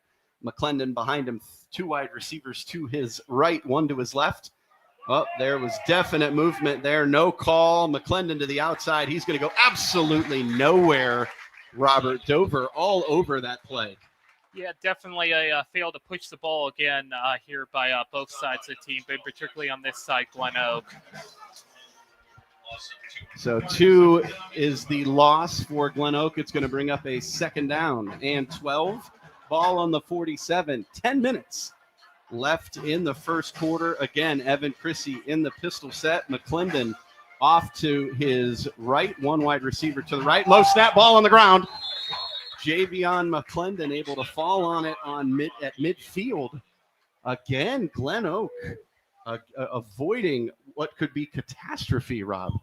[SPEAKER 3] McClendon behind him, 2 wide receivers to his right, 1 to his left. Oh, there was definite movement there. No call. McClendon to the outside. He's going to go absolutely nowhere. Robert, Dover all over that play.
[SPEAKER 4] Yeah, definitely a fail to push the ball again here by both sides of the team, but particularly on this side, GlenOak.
[SPEAKER 3] So 2 is the loss for GlenOak. It's going to bring up a 2nd down and 12. Ball on the 47. 10 minutes left in the first quarter. Again, Evan Chrissy in the pistol set. McClendon off to his right, 1 wide receiver to the right. Low snap, ball on the ground. Javion McClendon able to fall on it at midfield. Again, GlenOak avoiding what could be catastrophe, Rob.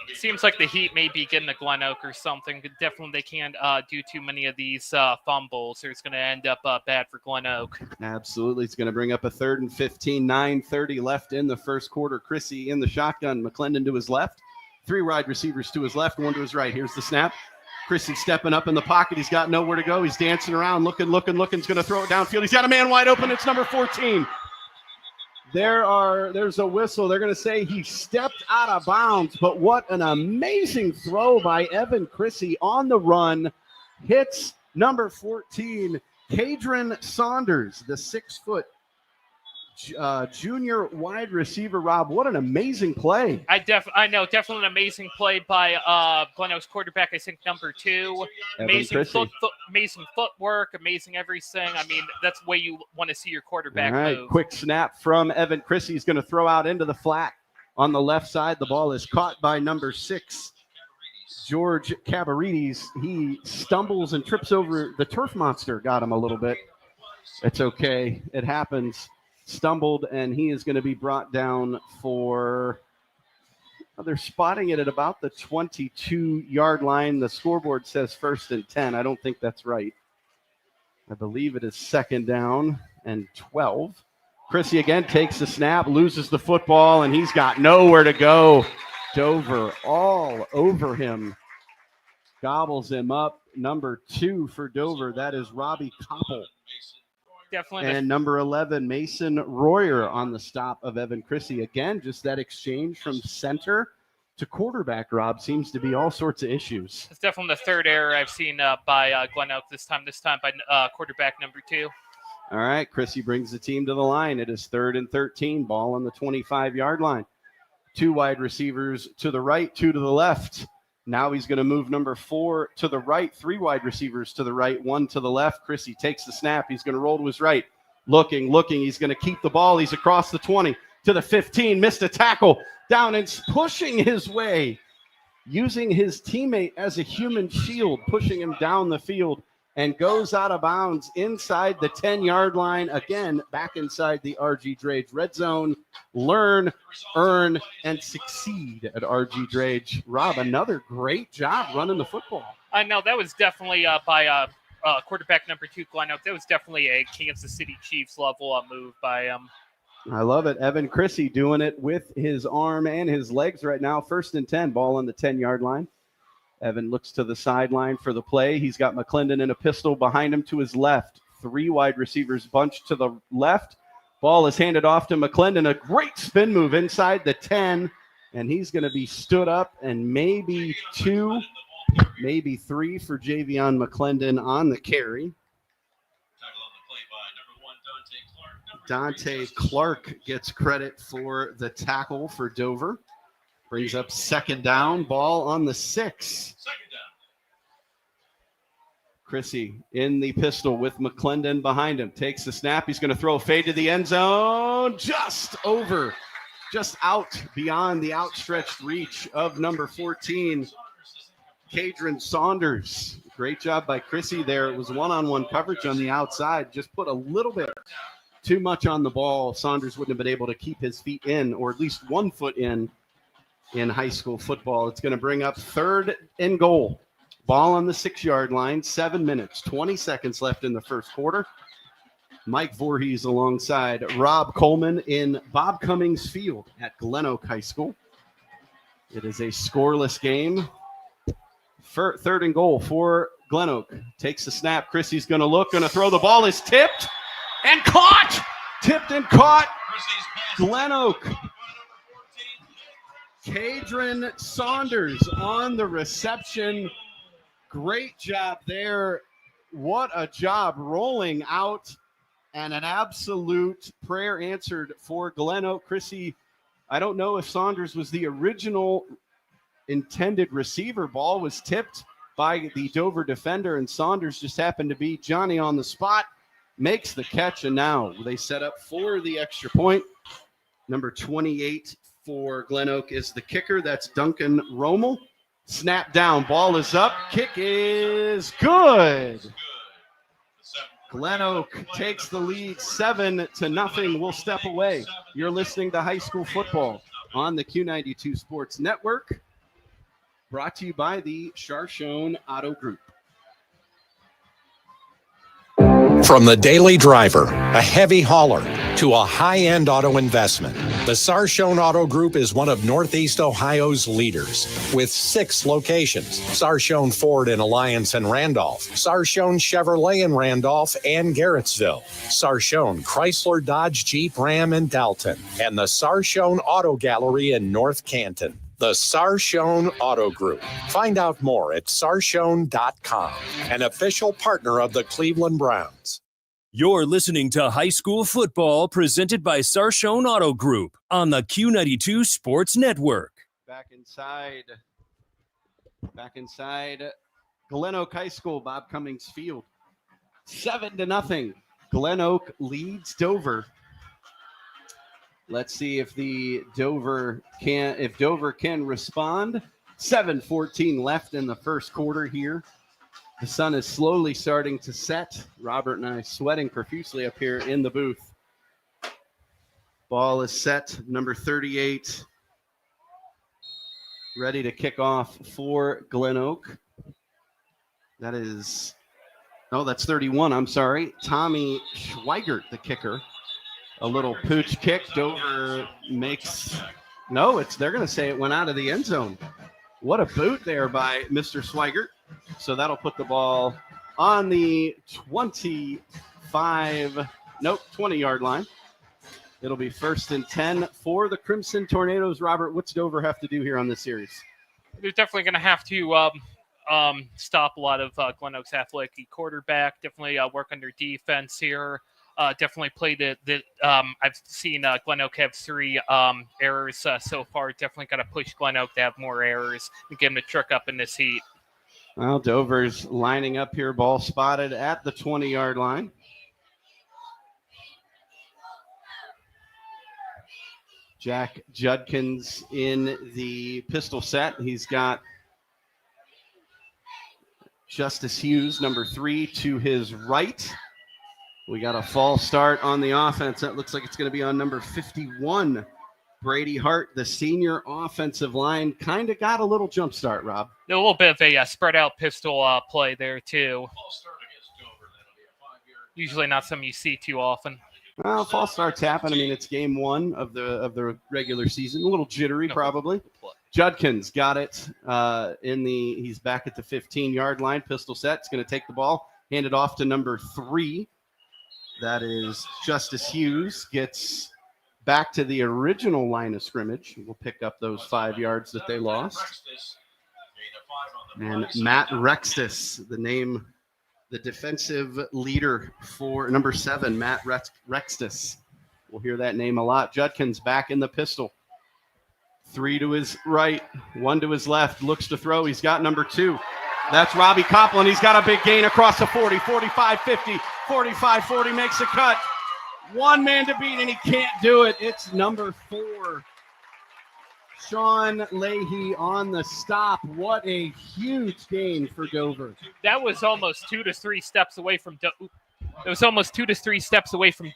[SPEAKER 4] It seems like the heat may be getting to GlenOak or something. Definitely they can't do too many of these fumbles, or it's going to end up bad for GlenOak.
[SPEAKER 3] Absolutely. It's going to bring up a 3rd and 15, 9:30 left in the first quarter. Chrissy in the shotgun, McClendon to his left. Three wide receivers to his left, one to his right. Here's the snap. Chrissy stepping up in the pocket. He's got nowhere to go. He's dancing around, looking. He's going to throw it downfield. He's got a man wide open. It's number 14. There's a whistle. They're going to say he stepped out of bounds, but what an amazing throw by Evan Chrissy on the run. Hits number 14, Chardon Saunders, the 6-foot junior wide receiver. Rob, what an amazing play.
[SPEAKER 4] I know, definitely an amazing play by GlenOak's quarterback, I think number 2. Amazing amazing footwork, amazing everything. I mean, that's the way you want to see your quarterback
[SPEAKER 3] All right,
[SPEAKER 4] move.
[SPEAKER 3] Quick snap from Evan Chrissy. He's going to throw out into the flat on the left side. The ball is caught by number 6, George Cabarides. He stumbles and trips over the turf monster. Got him a little bit. It's okay. It happens. Stumbled, and he is going to be brought down for, they're spotting it at about the 22-yard line. The scoreboard says 1st and 10. I don't think that's right. I believe it is 2nd down and 12. Chrissy again takes the snap, loses the football, and he's got nowhere to go. Dover all over him. Gobbles him up. Number 2 for Dover, that is Robbie Koppel.
[SPEAKER 4] Definitely.
[SPEAKER 3] And number 11, Mason Royer on the stop of Evan Chrissy. Again, just that exchange from center to quarterback, Rob, seems to be all sorts of issues.
[SPEAKER 4] It's definitely the 3rd error I've seen by GlenOak this time by quarterback number 2.
[SPEAKER 3] All right, Chrissy brings the team to the line. It is 3rd and 13, ball on the 25-yard line. 2 wide receivers to the right, 2 to the left. Now he's going to move number 4 to the right, 3 wide receivers to the right, 1 to the left. Chrissy takes the snap. He's going to roll to his right. Looking. He's going to keep the ball. He's across the 20 to the 15. Missed a tackle. Down and pushing his way, using his teammate as a human shield, pushing him down the field, and goes out of bounds inside the 10-yard line. Again, back inside the RG Drage red zone. Learn, earn, and succeed at RG Drage. Rob, another great job running the football.
[SPEAKER 4] I know, that was definitely by quarterback number 2, GlenOak. That was definitely a Kansas City Chiefs level move by him.
[SPEAKER 3] I love it. Evan Chrissy doing it with his arm and his legs right now. 1st and 10, ball on the 10-yard line. Evan looks to the sideline for the play. He's got McClendon in a pistol behind him to his left. 3 wide receivers bunched to the left. Ball is handed off to McClendon. A great spin move inside the 10, and he's going to be stood up, and maybe 2, maybe 3 for Javion McClendon on the carry. Dante Clark gets credit for the tackle for Dover. Brings up 2nd down, ball on the 6. Chrissy in the pistol with McClendon behind him. Takes the snap. He's going to throw a fade to the end zone. Just out beyond the outstretched reach of number 14, Chardon Saunders. Great job by Chrissy there. It was one-on-one coverage on the outside. Just put a little bit too much on the ball. Saunders wouldn't have been able to keep his feet in, or at least 1 foot in high school football. It's going to bring up 3rd and goal. Ball on the 6-yard line, 7 minutes, 20 seconds left in the first quarter. Mike Voorhees alongside Rob Coleman in Bob Cummings Field at GlenOak High School. It is a scoreless game. 3rd and goal for GlenOak. Takes the snap. Chrissy's going to look, going to throw. The ball is tipped and caught. Tipped and caught. GlenOak. Chardon Saunders on the reception. Great job there. What a job rolling out, and an absolute prayer answered for GlenOak. Chrissy, I don't know if Saunders was the original intended receiver. Ball was tipped by the Dover defender, and Saunders just happened to be Johnny on the spot, makes the catch, and now they set up for the extra point. Number 28 for GlenOak is the kicker. That's Duncan Rommel. Snap down. Ball is up. Kick is good. GlenOak takes the lead 7-0. We'll step away. You're listening to high school football on the Q92 Sports Network. Brought to you by the Chardon Auto Group.
[SPEAKER 5] From the daily driver, a heavy hauler, to a high-end auto investment. The Sarshone Auto Group is one of Northeast Ohio's leaders with 6 locations: Sarshone Ford in Alliance and Randolph, Sarshone Chevrolet in Randolph and Garrettsville, Sarshone Chrysler Dodge Jeep Ram in Dalton, and the Sarshone Auto Gallery in North Canton. The Sarshone Auto Group. Find out more at sarshone.com, an official partner of the Cleveland Browns.
[SPEAKER 1] You're listening to High School Football presented by Sarshone Auto Group on the Q92 Sports Network.
[SPEAKER 3] Back inside GlenOak High School, Bob Cummings Field. 7-0. GlenOak leads Dover. Let's see if Dover can respond. 7:14 left in the first quarter here. The sun is slowly starting to set. Robert and I sweating profusely up here in the booth. Ball is set. Number 38 ready to kick off for GlenOak. That's 31. I'm sorry. Tommy Schweigert, the kicker. A little pooch kick. Dover makes they're going to say it went out of the end zone. What a boot there by Mr. Schweigert. So that'll put the ball on the 20-yard line. It'll be 1st and 10 for the Crimson Tornadoes. Robert, what's Dover have to do here on this series?
[SPEAKER 4] They're definitely going to have to stop a lot of GlenOak's athletic quarterback. Definitely work on their defense here. Definitely played it. I've seen GlenOak have 3 errors so far. Definitely got to push GlenOak to have more errors and get them to trick up in this heat.
[SPEAKER 3] Well, Dover's lining up here. Ball spotted at the 20-yard line. Jack Judkins in the pistol set. He's got Justice Hughes, number 3, to his right. We got a false start on the offense. That looks like it's going to be on number 51. Brady Hart, the senior offensive line, kind of got a little jump start, Rob.
[SPEAKER 4] A little bit of a spread out pistol play there, too. Usually not something you see too often.
[SPEAKER 3] Well, false starts happen. I mean, it's game 1 of the regular season. A little jittery, probably. Judkins got it he's back at the 15-yard line. Pistol set. It's going to take the ball, hand it off to number 3. That is Justice Hughes. Gets back to the original line of scrimmage. We'll pick up those 5 yards that they lost. And Matt Rextis, the defensive leader for number 7, Matt Rextis. We'll hear that name a lot. Judkins back in the pistol. 3 to his right, 1 to his left. Looks to throw. He's got number 2. That's Robbie Copland. He's got a big gain across the 40, 45, 50, 45, 40, makes a cut. One man to beat, and he can't do it. It's number 4, Sean Leahy on the stop. What a huge gain for Dover.
[SPEAKER 4] That was almost 2 to 3 steps away from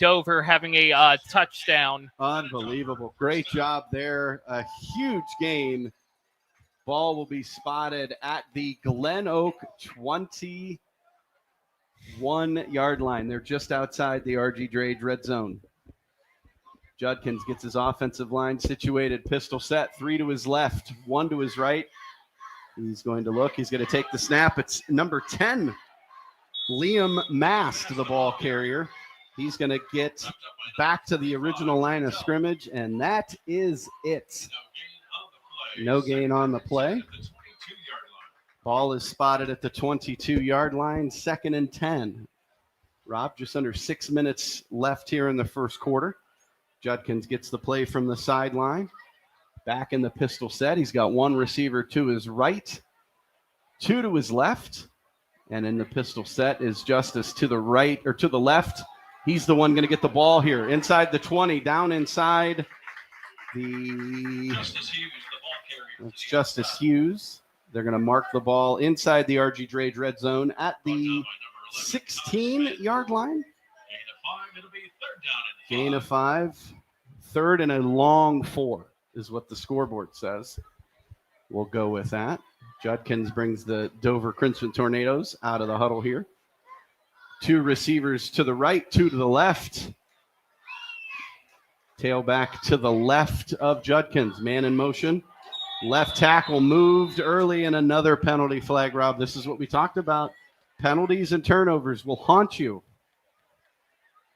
[SPEAKER 4] Dover having a touchdown.
[SPEAKER 3] Unbelievable. Great job there. A huge gain. Ball will be spotted at the GlenOak 21-yard line. They're just outside the RG Drage red zone. Judkins gets his offensive line situated. Pistol set. 3 to his left, 1 to his right. He's going to look. He's going to take the snap. It's number 10, Liam Mast, the ball carrier. He's going to get back to the original line of scrimmage, and that is it. No gain on the play. Ball is spotted at the 22-yard line, 2nd and 10. Rob, just under 6 minutes left here in the first quarter. Judkins gets the play from the sideline. Back in the pistol set. He's got 1 receiver to his right, 2 to his left. And in the pistol set is Justice to the right or to the left. He's the one going to get the ball here inside the 20, down inside It's Justice Hughes. They're going to mark the ball inside the RG Drage red zone at the 16-yard line. Gain of 5. 3rd and a long 4 is what the scoreboard says. We'll go with that. Judkins brings the Dover Crimson Tornadoes out of the huddle here. 2 receivers to the right, 2 to the left. Tailback to the left of Judkins. Man in motion. Left tackle moved early, and another penalty flag, Rob. This is what we talked about. Penalties and turnovers will haunt you.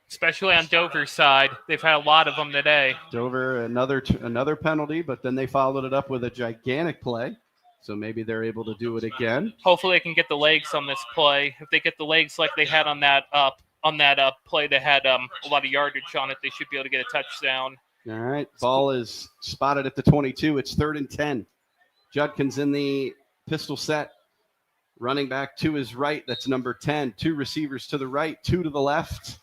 [SPEAKER 4] Especially on Dover's side. They've had a lot of them today.
[SPEAKER 3] Dover, another penalty, but then they followed it up with a gigantic play. So maybe they're able to do it again.
[SPEAKER 4] Hopefully they can get the legs on this play. If they get the legs like they had on that play that had a lot of yardage on it, they should be able to get a touchdown.
[SPEAKER 3] All right, ball is spotted at the 22. It's 3rd and 10. Judkins in the pistol set. Running back to his right, that's number 10. 2 receivers to the right, 2 to the left.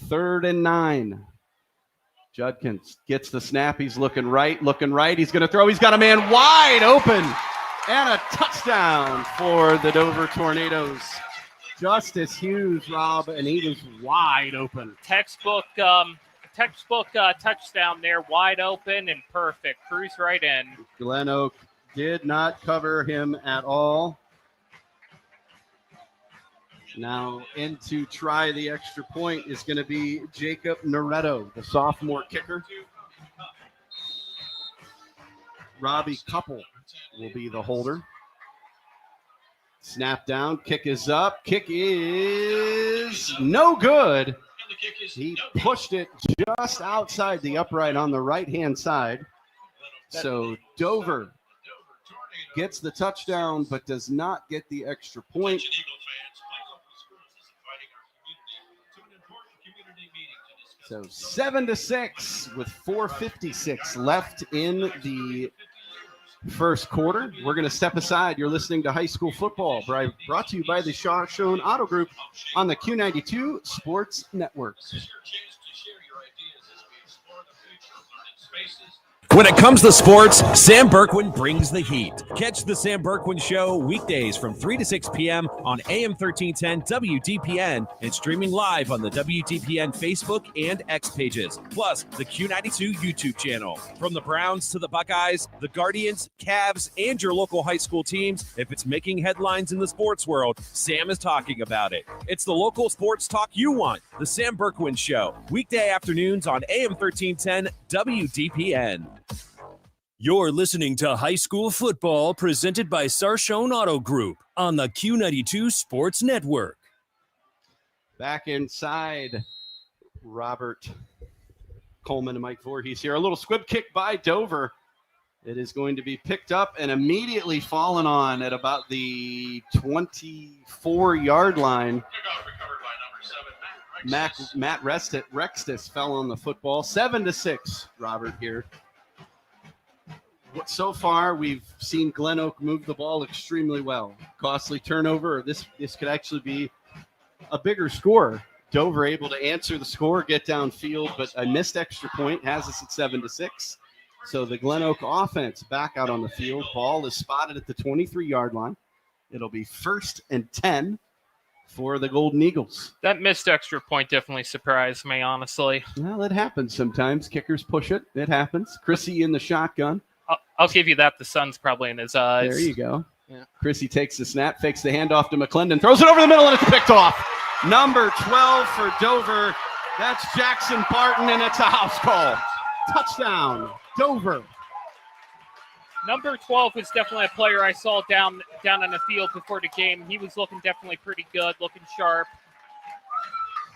[SPEAKER 3] 3rd and 9. Judkins gets the snap. He's looking right. He's going to throw. He's got a man wide open. And a touchdown for the Dover Tornadoes. Justice Hughes, Rob, and he was wide open.
[SPEAKER 4] Textbook touchdown there, wide open and perfect. Cruise right in.
[SPEAKER 3] GlenOak did not cover him at all. Now in to try the extra point is going to be Jacob Noretto, the sophomore kicker. Robbie Couple will be the holder. Snap down, kick is up. Kick is no good. He pushed it just outside the upright on the right-hand side. So Dover gets the touchdown but does not get the extra point. So 7-6 with 4:56 left in the first quarter. We're going to step aside. You're listening to High School Football, brought to you by the Chardon Auto Group on the Q92 Sports Network.
[SPEAKER 6] When it comes to sports, Sam Berkwin brings the heat. Catch the Sam Berkwin Show weekdays from 3 to 6 p.m. on AM 1310 WDPN and streaming live on the WDPN Facebook and X pages, plus the Q92 YouTube channel. From the Browns to the Buckeyes, the Guardians, Cavs, and your local high school teams, if it's making headlines in the sports world, Sam is talking about it. It's the local sports talk you want. The Sam Berkwin Show, weekday afternoons on AM 1310 WDPN.
[SPEAKER 1] You're listening to High School Football presented by Sarshone Auto Group on the Q92 Sports Network.
[SPEAKER 3] Back inside, Robert Coleman and Mike Voorhees here. A little squib kick by Dover. It is going to be picked up and immediately fallen on at about the 24-yard line. Matt Rextis fell on the football. 7-6, Robert, here. So far, we've seen GlenOak move the ball extremely well. Costly turnover. This could actually be a bigger score. Dover able to answer the score, get downfield, but a missed extra point has us at 7-6. So the GlenOak offense back out on the field. Ball is spotted at the 23-yard line. It'll be 1st and 10 for the Golden Eagles.
[SPEAKER 4] That missed extra point definitely surprised me, honestly.
[SPEAKER 3] Well, it happens sometimes. Kickers push it. It happens. Chrissy in the shotgun.
[SPEAKER 4] I'll give you that. The sun's probably in his eyes.
[SPEAKER 3] There you go.
[SPEAKER 4] Yeah.
[SPEAKER 3] Chrissy takes the snap, fakes the handoff to McClendon, throws it over the middle, and it's picked off. Number 12 for Dover. That's Jackson Barton, and it's a house call. Touchdown, Dover.
[SPEAKER 4] Number 12 was definitely a player I saw down on the field before the game. He was looking definitely pretty good, looking sharp.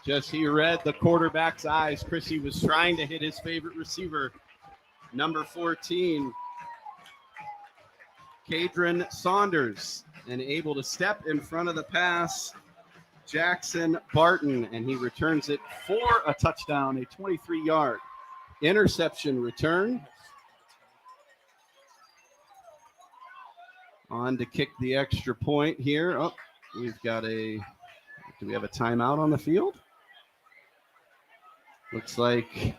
[SPEAKER 3] Just he read the quarterback's eyes. Chrissy was trying to hit his favorite receiver. Number 14, Cadron Saunders, and able to step in front of the pass, Jackson Barton, and he returns it for a touchdown, a 23-yard interception return. On to kick the extra point here. Oh, we've got do we have a timeout on the field? Looks like,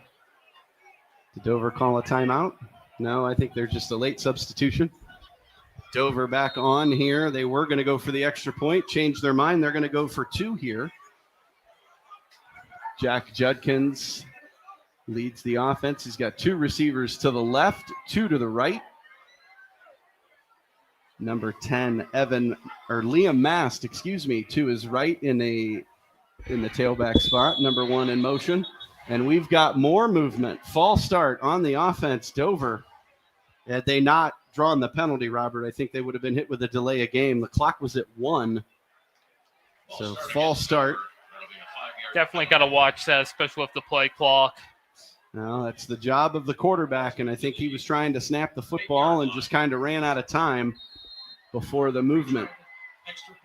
[SPEAKER 3] did Dover call a timeout? No, I think they're just a late substitution. Dover back on here. They were going to go for the extra point, changed their mind. They're going to go for 2 here. Jack Judkins leads the offense. He's got 2 receivers to the left, 2 to the right. Number 10, Liam Mast, to his right in the tailback spot. Number 1 in motion. And we've got more movement. False start on the offense. Dover, had they not drawn the penalty, Robert, I think they would have been hit with a delay of game. The clock was at 1. So false start.
[SPEAKER 4] Definitely got to watch that, especially with the play clock.
[SPEAKER 3] No, that's the job of the quarterback, and I think he was trying to snap the football and just kind of ran out of time before the movement.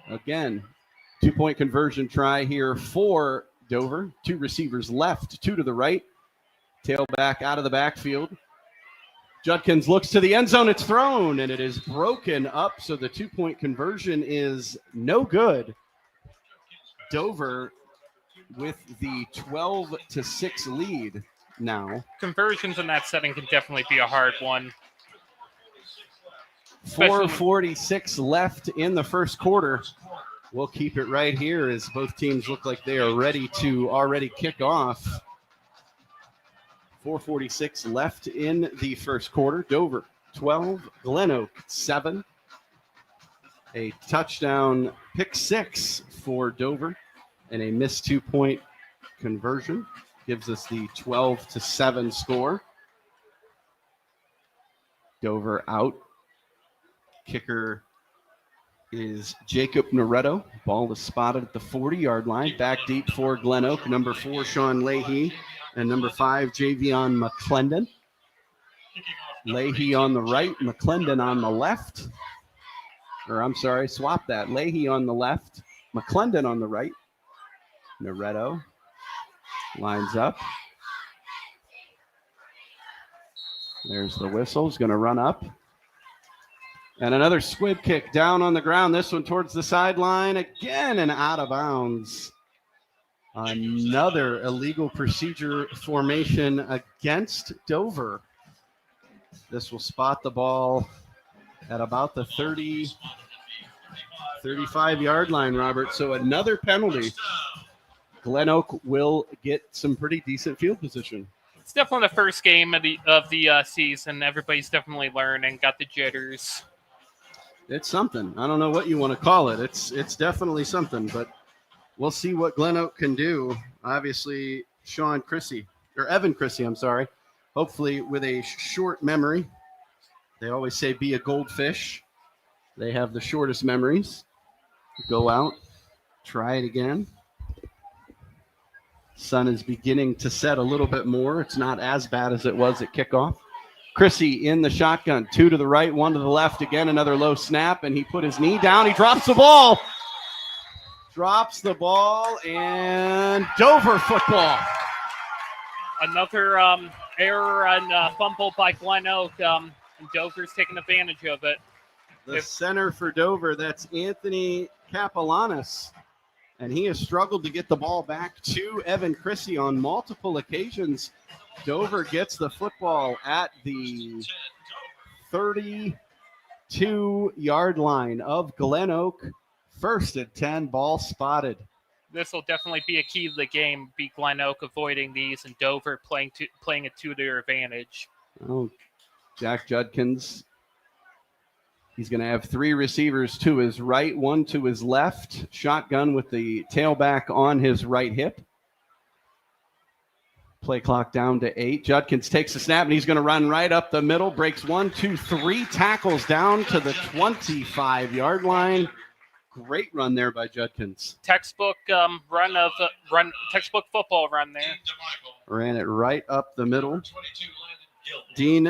[SPEAKER 3] Again, 2-point conversion try here for Dover. 2 receivers left, 2 to the right. Tailback out of the backfield. Judkins looks to the end zone. It's thrown, and it is broken up, so the 2-point conversion is no good. Dover with the 12-6 lead now.
[SPEAKER 4] Conversions in that setting can definitely be a hard one.
[SPEAKER 3] 4:46 left in the first quarter. We'll keep it right here as both teams look like they are ready to already kick off. 4:46 left in the first quarter. Dover 12, GlenOak 7. A touchdown pick 6 for Dover and a missed 2-point conversion gives us the 12-7 score. Dover out. Kicker is Jacob Noretto. Ball is spotted at the 40-yard line. Back deep for GlenOak. Number 4, Sean Leahy. And number 5, Javion McClendon. Leahy on the right, McClendon on the left. Or I'm sorry, swap that. Leahy on the left, McClendon on the right. Noretto lines up. There's the whistle. He's going to run up. And another squib kick down on the ground. This one towards the sideline again and out of bounds. Another illegal procedure formation against Dover. This will spot the ball at about the 35-yard line, Robert. So another penalty. GlenOak will get some pretty decent field position.
[SPEAKER 4] It's definitely the first game of the season. Everybody's definitely learning, got the jitters.
[SPEAKER 3] It's something. I don't know what you want to call it. It's definitely something, but we'll see what GlenOak can do. Obviously, Evan Chrissy, I'm sorry. Hopefully with a short memory. They always say be a goldfish. They have the shortest memories. Go out, try it again. Sun is beginning to set a little bit more. It's not as bad as it was at kickoff. Chrissy in the shotgun, 2 to the right, 1 to the left. Again, another low snap, and he put his knee down. He drops the ball. And Dover football.
[SPEAKER 4] Another error and fumble by GlenOak, and Dover's taking advantage of it.
[SPEAKER 3] The center for Dover, that's Anthony Kapellanis. And he has struggled to get the ball back to Evan Chrissy on multiple occasions. Dover gets the football at the 32-yard line of GlenOak. First and 10, ball spotted.
[SPEAKER 4] This will definitely be a key to the game, be GlenOak avoiding these and Dover playing it to their advantage.
[SPEAKER 3] Oh, Jack Judkins. He's going to have 3 receivers to his right, 1 to his left. Shotgun with the tailback on his right hip. Play clock down to 8. Judkins takes the snap, and he's going to run right up the middle. Breaks 1, 2, 3 tackles down to the 25-yard line. Great run there by Judkins.
[SPEAKER 4] Textbook football run there.
[SPEAKER 3] Ran it right up the middle. Dean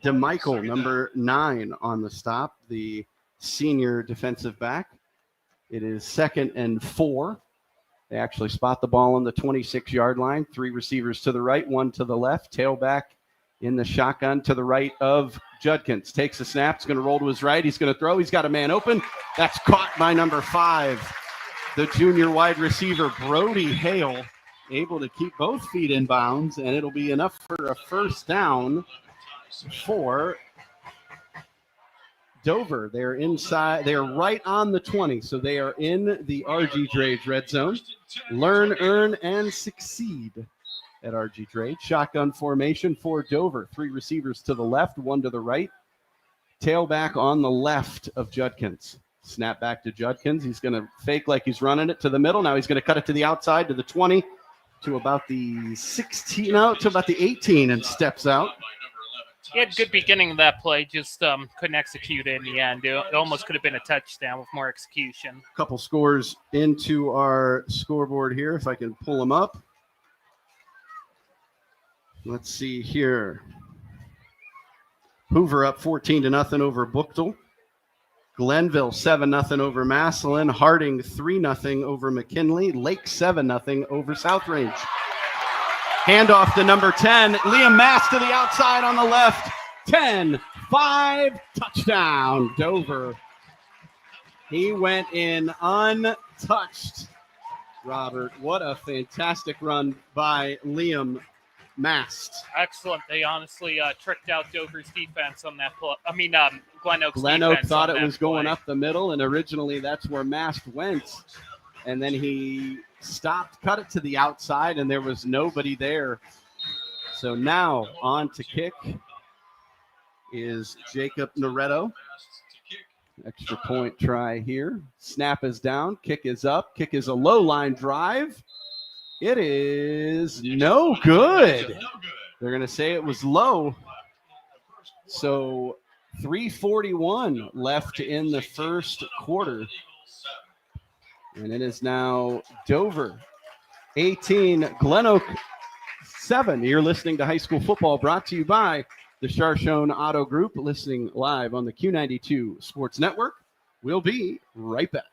[SPEAKER 3] DeMichael, number 9 on the stop, the senior defensive back. It is 2nd and 4. They actually spot the ball on the 26-yard line. 3 receivers to the right, 1 to the left. Tailback in the shotgun to the right of Judkins. Takes the snap. He's going to roll to his right. He's going to throw. He's got a man open. That's caught by number 5, the junior wide receiver, Brody Hale, able to keep both feet in bounds, and it'll be enough for a first down for Dover. They're inside. They're right on the 20, so they are in the RG Drage red zone. Learn, earn, and succeed at RG Drage. Shotgun formation for Dover. 3 receivers to the left, 1 to the right. Tailback on the left of Judkins. Snap back to Judkins. He's going to fake like he's running it to the middle. Now he's going to cut it to the outside to the 20, to about the 16, no, to about the 18 and steps out.
[SPEAKER 4] He had a good beginning of that play, just couldn't execute it in the end. It almost could have been a touchdown with more execution.
[SPEAKER 3] A couple scores into our scoreboard here, if I can pull them up. Let's see here. Hoover up 14-0 over Buchtel. Glenville 7-0 over Massillon. Harding 3-0 over McKinley. Lake 7-0 over South Range. Handoff to number 10. Liam Mass to the outside on the left. 10-5 touchdown. Dover. He went in untouched. Robert, what a fantastic run by Liam Mast.
[SPEAKER 4] Excellent. They honestly tricked out Dover's defense on that play. GlenOak's
[SPEAKER 3] GlenOak
[SPEAKER 4] defense
[SPEAKER 3] thought
[SPEAKER 4] on
[SPEAKER 3] it
[SPEAKER 4] that
[SPEAKER 3] was going
[SPEAKER 4] play.
[SPEAKER 3] up the middle, and originally that's where Mast went. And then he stopped, cut it to the outside, and there was nobody there. So now on to kick is Jacob Noretto. Extra point try here. Snap is down. Kick is up. Kick is a low line drive. It is no good. They're going to say it was low. So 3:41 left in the first quarter. And it is now Dover 18, GlenOak 7. You're listening to High School Football, brought to you by the Chardon Auto Group, listening live on the Q92 Sports Network. We'll be right back.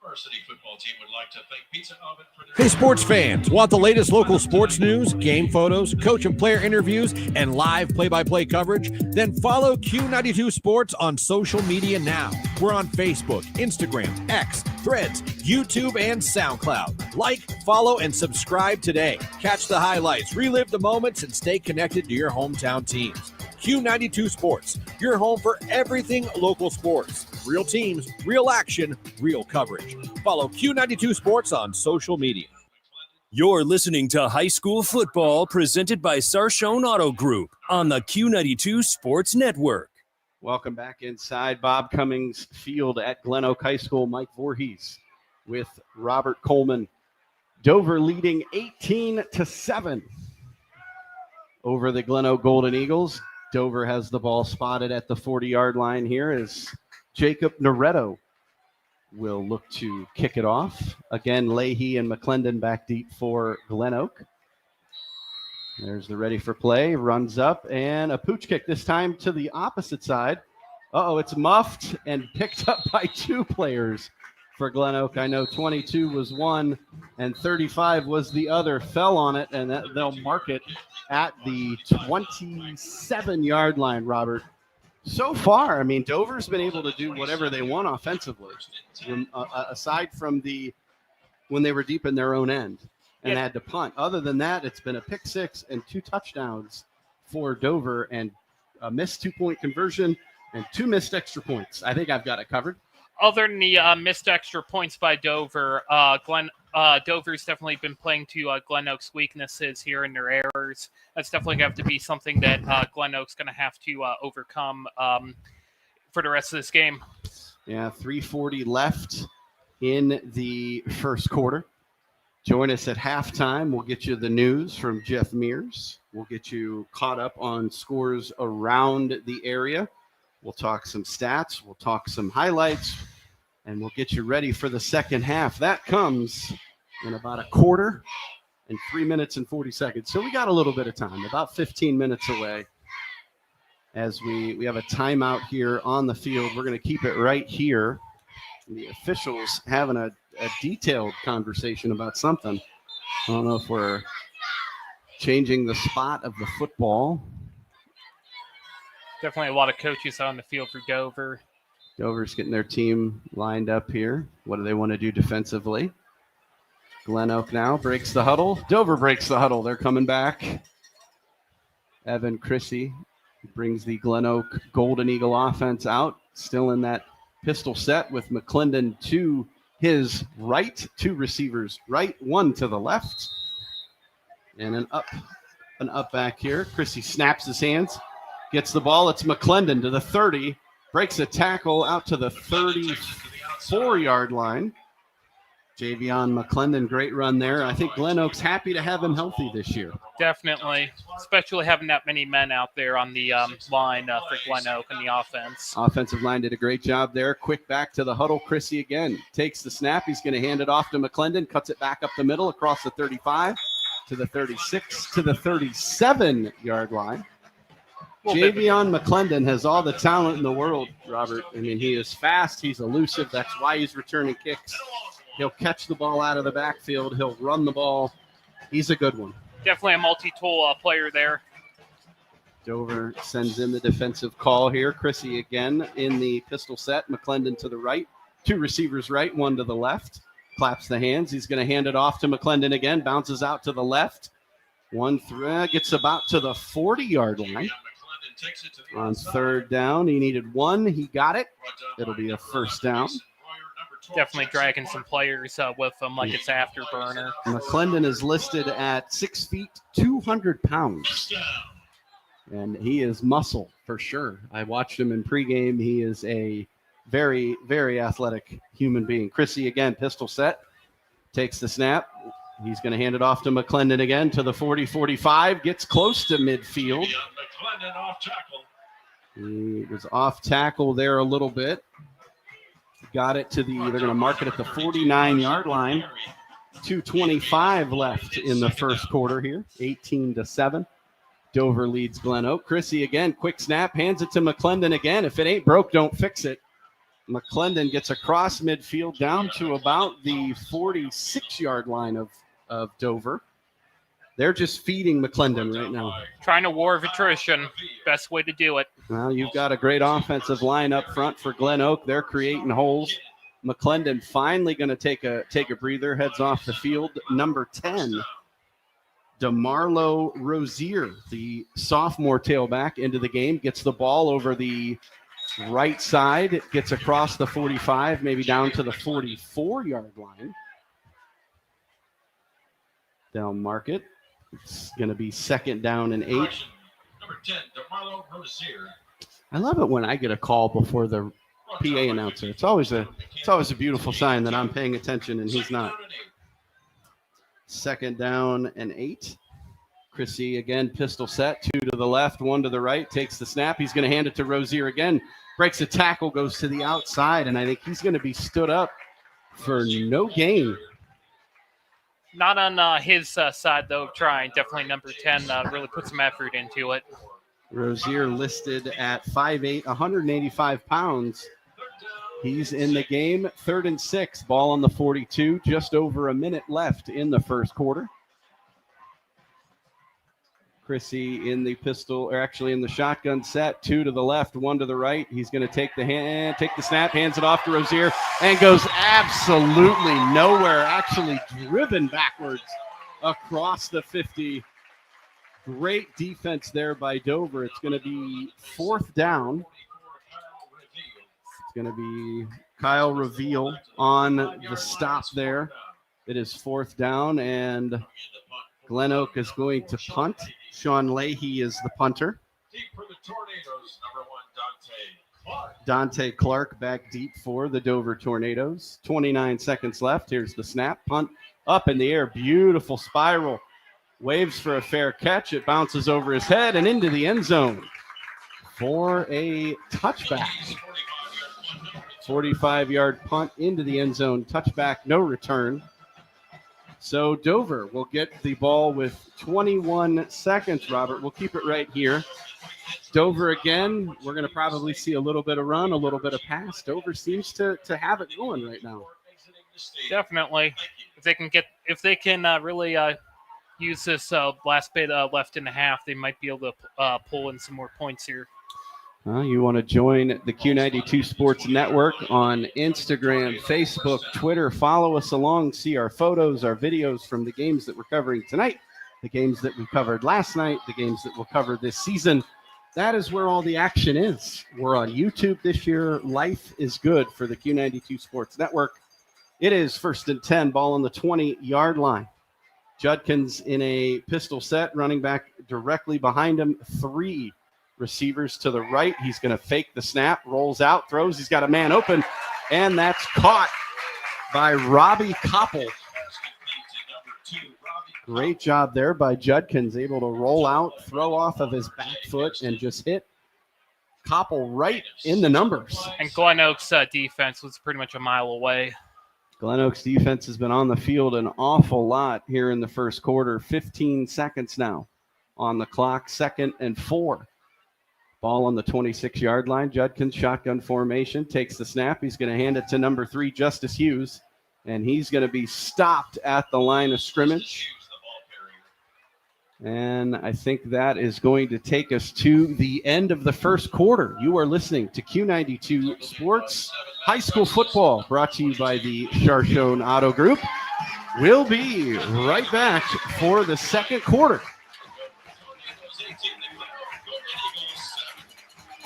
[SPEAKER 10] Varsity football team would like to thank Pizza Oven for their...
[SPEAKER 6] Hey, sports fans, want the latest local sports news, game photos, coach and player interviews, and live play-by-play coverage? Then follow Q92 Sports on social media now. We're on Facebook, Instagram, X, Threads, YouTube, and SoundCloud. Like, follow, and subscribe today. Catch the highlights, relive the moments, and stay connected to your hometown teams. Q92 Sports, your home for everything local sports. Real teams, real action, real coverage. Follow Q92 Sports on social media.
[SPEAKER 1] You're listening to High School Football, presented by Sarshone Auto Group on the Q92 Sports Network.
[SPEAKER 3] Welcome back inside Bob Cummings Field at GlenOak High School. Mike Voorhees with Robert Coleman. Dover leading 18-7 over the GlenOak Golden Eagles. Dover has the ball spotted at the 40-yard line here as Jacob Noretto will look to kick it off. Again, Leahy and McClendon back deep for GlenOak. There's the ready for play, runs up, and a pooch kick, this time to the opposite side. It's muffed and picked up by two players for GlenOak. I know 22 was one and 35 was the other. Fell on it, and they'll mark it at the 27-yard line, Robert. So far, Dover's been able to do whatever they want offensively, aside from when they were deep in their own end and had to punt. Other than that, it's been a pick six and 2 touchdowns for Dover and a missed 2-point conversion and 2 missed extra points. I think I've got it covered.
[SPEAKER 4] Other than the missed extra points by Dover, Dover's definitely been playing to GlenOak's weaknesses here in their errors. That's definitely going to have to be something that GlenOak's going to have to overcome for the rest of this game.
[SPEAKER 3] Yeah, 3:40 left in the first quarter. Join us at halftime. We'll get you the news from Jeff Mears. We'll get you caught up on scores around the area. We'll talk some stats. We'll talk some highlights. And we'll get you ready for the second half. That comes in about a quarter and 3 minutes and 40 seconds. So we got a little bit of time, about 15 minutes away. As we have a timeout here on the field. We're going to keep it right here. The officials having a detailed conversation about something. I don't know if we're changing the spot of the football.
[SPEAKER 4] Definitely a lot of coaches on the field for Dover.
[SPEAKER 3] Dover's getting their team lined up here. What do they want to do defensively? GlenOak now breaks the huddle. Dover breaks the huddle. They're coming back. Evan Chrissy brings the GlenOak Golden Eagle offense out. Still in that pistol set with McClendon to his right. 2 receivers right, 1 to the left. And an up back here. Chrissy snaps his hands. Gets the ball. It's McClendon to the 30. Breaks a tackle out to the 34-yard line. Javion McClendon, great run there. I think GlenOak's happy to have him healthy this year.
[SPEAKER 4] Definitely, especially having that many men out there on the line for GlenOak and the offense.
[SPEAKER 3] Offensive line did a great job there. Quick back to the huddle. Chrissy again takes the snap. He's going to hand it off to McClendon, cuts it back up the middle across the 35 to the 36 to the 37-yard line. Javion McClendon has all the talent in the world, Robert. I mean, he is fast. He's elusive. That's why he's returning kicks. He'll catch the ball out of the backfield. He'll run the ball. He's a good one.
[SPEAKER 4] Definitely a multi-tool player there.
[SPEAKER 3] Dover sends in the defensive call here. Chrissy again in the pistol set. McClendon to the right. 2 receivers right, 1 to the left. Claps the hands. He's going to hand it off to McClendon again. Bounces out to the left. 1 through, gets about to the 40-yard line. On 3rd down, he needed 1. He got it. It'll be a 1st down.
[SPEAKER 4] Definitely dragging some players with him like it's afterburner.
[SPEAKER 3] McClendon is listed at 6 feet, 200 pounds. And he is muscle for sure. I watched him in pregame. He is a very, very athletic human being. Chrissy again, pistol set. Takes the snap. He's going to hand it off to McClendon again to the 40-45. Gets close to midfield. He was off tackle there a little bit. Got it to they're going to mark it at the 49-yard line. 2:25 left in the first quarter here. 18-7. Dover leads GlenOak. Chrissy again, quick snap, hands it to McClendon again. If it ain't broke, don't fix it. McClendon gets across midfield down to about the 46-yard line of Dover. They're just feeding McClendon right now.
[SPEAKER 4] Trying to war of attrition. Best way to do it.
[SPEAKER 3] Well, you've got a great offensive line up front for GlenOak. They're creating holes. McClendon finally going to take a breather, heads off the field. Number 10, DeMarlo Rozier, the sophomore tailback, into the game, gets the ball over the right side. It gets across the 45, maybe down to the 44-yard line. They'll mark it. It's going to be 2nd down and 8.
[SPEAKER 10] Number 10, DeMarlo Rozier.
[SPEAKER 3] I love it when I get a call before the PA announcer. It's always a beautiful sign that I'm paying attention and he's not. 2nd down and 8. Chrissy again, pistol set. 2 to the left, 1 to the right. Takes the snap. He's going to hand it to Rozier again. Breaks a tackle, goes to the outside, and I think he's going to be stood up for no gain.
[SPEAKER 4] Not on his side, though, trying. Definitely number 10 really put some effort into it.
[SPEAKER 3] Rozier listed at 5'8", 185 pounds. He's in the game. 3rd and 6, ball on the 42. Just over a minute left in the first quarter. Chrissy in the in the shotgun set. 2 to the left, 1 to the right. He's going to take the snap, hands it off to Rozier, and goes absolutely nowhere. Actually driven backwards across the 50. Great defense there by Dover. It's going to be 4th down. It's going to be Kyle Reveal on the stop there. It is 4th down, and GlenOak is going to punt. Sean Leahy is the punter.
[SPEAKER 10] Deep for the Tornadoes, number 1,
[SPEAKER 3] Dante Clark back deep for the Dover Tornadoes. 29 seconds left. Here's the snap. Punt up in the air. Beautiful spiral. Waves for a fair catch. It bounces over his head and into the end zone for a touchback. 45-yard punt into the end zone. Touchback, no return. So Dover will get the ball with 21 seconds, Robert. We'll keep it right here. Dover again, we're going to probably see a little bit of run, a little bit of pass. Dover seems to have it going right now.
[SPEAKER 4] Definitely. If they can really use this last bit left in the half, they might be able to pull in some more points here.
[SPEAKER 3] You want to join the Q92 Sports Network on Instagram, Facebook, Twitter. Follow us along, see our photos, our videos from the games that we're covering tonight, the games that we covered last night, the games that we'll cover this season. That is where all the action is. We're on YouTube this year. Life is good for the Q92 Sports Network. It is 1st and 10, ball on the 20-yard line. Judkins in a pistol set, running back directly behind him. 3 receivers to the right. He's going to fake the snap, rolls out, throws. He's got a man open, and that's caught by Robbie Koppel. Great job there by Judkins, able to roll out, throw off of his back foot, and just hit Koppel right in the numbers.
[SPEAKER 4] And GlenOak's defense was pretty much a mile away.
[SPEAKER 3] GlenOak's defense has been on the field an awful lot here in the first quarter. 15 seconds now on the clock, 2nd and 4. Ball on the 26-yard line. Judkins, shotgun formation, takes the snap. He's going to hand it to number 3, Justice Hughes, and he's going to be stopped at the line of scrimmage. And I think that is going to take us to the end of the first quarter. You are listening to Q92 Sports High School Football, brought to you by the Chardon Auto Group. We'll be right back for the second quarter.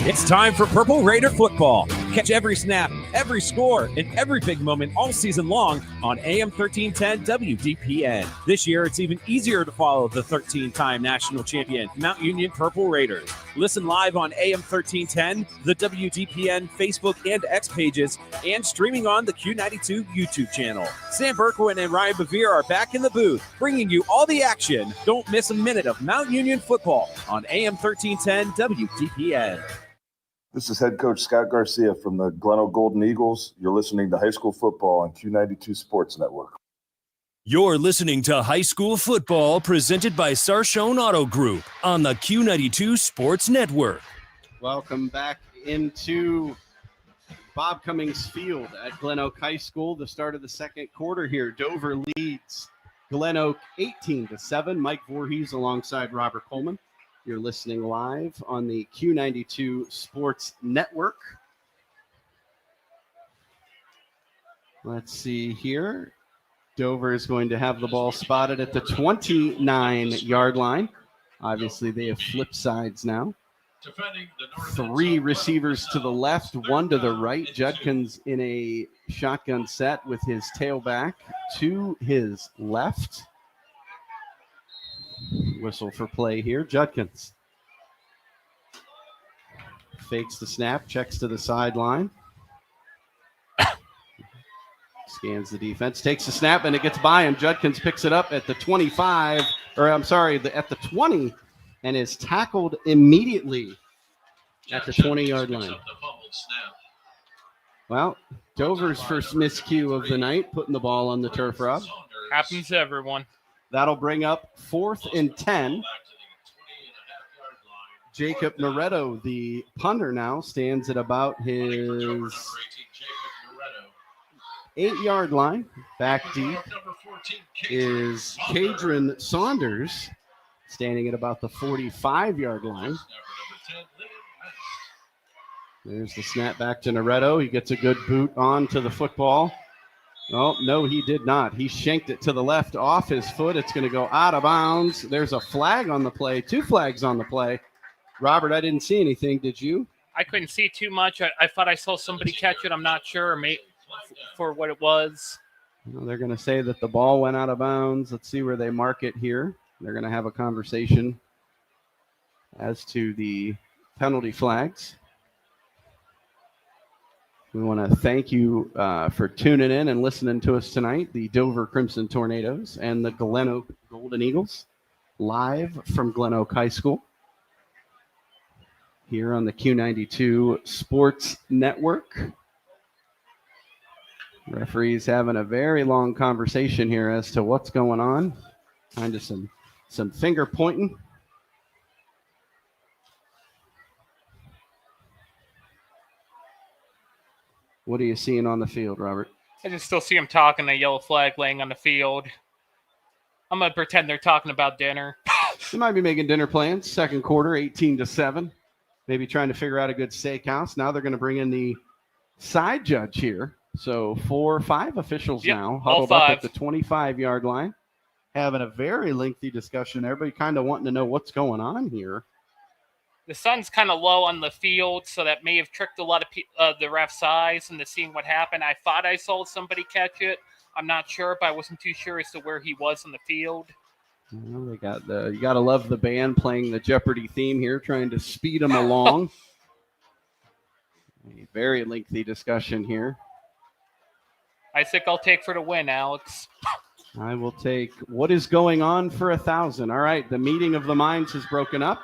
[SPEAKER 6] It's time for Purple Raider football. Catch every snap, every score, and every big moment all season long on AM 1310 WDPN. This year, it's even easier to follow the 13-time national champion, Mount Union Purple Raiders. Listen live on AM 1310, the WDPN Facebook and X pages, and streaming on the Q92 YouTube channel. Sam Berkwin and Ryan Bevere are back in the booth, bringing you all the action. Don't miss a minute of Mount Union football on AM 1310 WDPN.
[SPEAKER 10] This is head coach Scott Garcia from the GlenOak Golden Eagles. You're listening to High School Football on Q92 Sports Network.
[SPEAKER 1] You're listening to High School Football presented by Sarshone Auto Group on the Q92 Sports Network.
[SPEAKER 3] Welcome back into Bob Cummings Field at GlenOak High School. The start of the second quarter here. Dover leads GlenOak 18-7. Mike Voorhees alongside Robert Coleman. You're listening live on the Q92 Sports Network. Let's see here. Dover is going to have the ball spotted at the 29-yard line. Obviously, they have flipped sides now. 3 receivers to the left, 1 to the right. Judkins in a shotgun set with his tailback to his left. Whistle for play here. Judkins fakes the snap, checks to the sideline, scans the defense, takes the snap, and it gets by him. Judkins picks it up at the 25, at the 20, and is tackled immediately at the 20-yard line. Well, Dover's first miscue of the night, putting the ball on the turf, Rob.
[SPEAKER 4] Happens to everyone.
[SPEAKER 3] That'll bring up 4th and 10. Jacob Noretto, the punter now, stands at about his 8-yard line. Back deep is Kadron Saunders, standing at about the 45-yard line. There's the snap back to Noretto. He gets a good boot on to the football. Oh, no, he did not. He shanked it to the left off his foot. It's going to go out of bounds. There's a flag on the play, 2 flags on the play. Robert, I didn't see anything. Did you?
[SPEAKER 4] I couldn't see too much. I thought I saw somebody catch it. I'm not sure for what it was.
[SPEAKER 3] Well, they're going to say that the ball went out of bounds. Let's see where they mark it here. They're going to have a conversation as to the penalty flags. We want to thank you for tuning in and listening to us tonight, the Dover Crimson Tornadoes and the GlenOak Golden Eagles, live from GlenOak High School here on the Q92 Sports Network. Referees having a very long conversation here as to what's going on. Kind of some finger pointing. What are you seeing on the field, Robert?
[SPEAKER 4] I just still see them talking, a yellow flag laying on the field. I'm going to pretend they're talking about dinner.
[SPEAKER 3] They might be making dinner plans. Second quarter, 18-7. Maybe trying to figure out a good steakhouse. Now they're going to bring in the side judge here. So 4 or 5 officials now huddled up at the 25-yard line. Having a very lengthy discussion. Everybody kind of wanting to know what's going on here.
[SPEAKER 4] The sun's kind of low on the field, so that may have tricked a lot of the ref's eyes into seeing what happened. I thought I saw somebody catch it. I'm not sure, but I wasn't too sure as to where he was on the field.
[SPEAKER 3] Well, they got you got to love the band playing the Jeopardy theme here, trying to speed them along. A very lengthy discussion here.
[SPEAKER 4] I think I'll take for the win, Alex.
[SPEAKER 3] I will take what is going on for 1,000. All right, the meeting of the minds has broken up.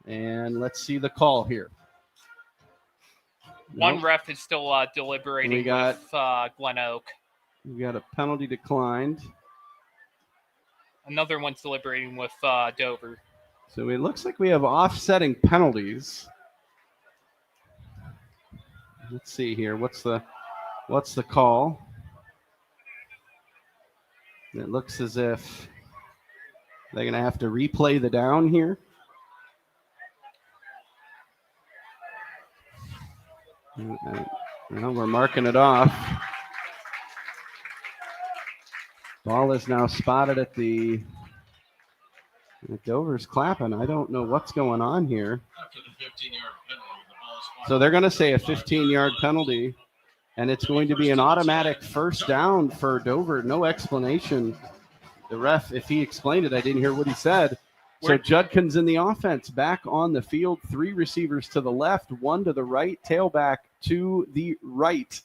[SPEAKER 3] And let's see the call here.
[SPEAKER 4] One ref is still deliberating with GlenOak.
[SPEAKER 3] We got a penalty declined.
[SPEAKER 4] Another one's deliberating with Dover.
[SPEAKER 3] So it looks like we have offsetting penalties. Let's see here. What's the call? It looks as if they're going to have to replay the down here. Well, we're marking it off. Ball is now spotted at the Dover's clapping. I don't know what's going on here. So they're going to say a 15-yard penalty, and it's going to be an automatic first down for Dover. No explanation. The ref, if he explained it, I didn't hear what he said. So Judkins in the offense, back on the field, 3 receivers to the left, 1 to the right, tailback to the right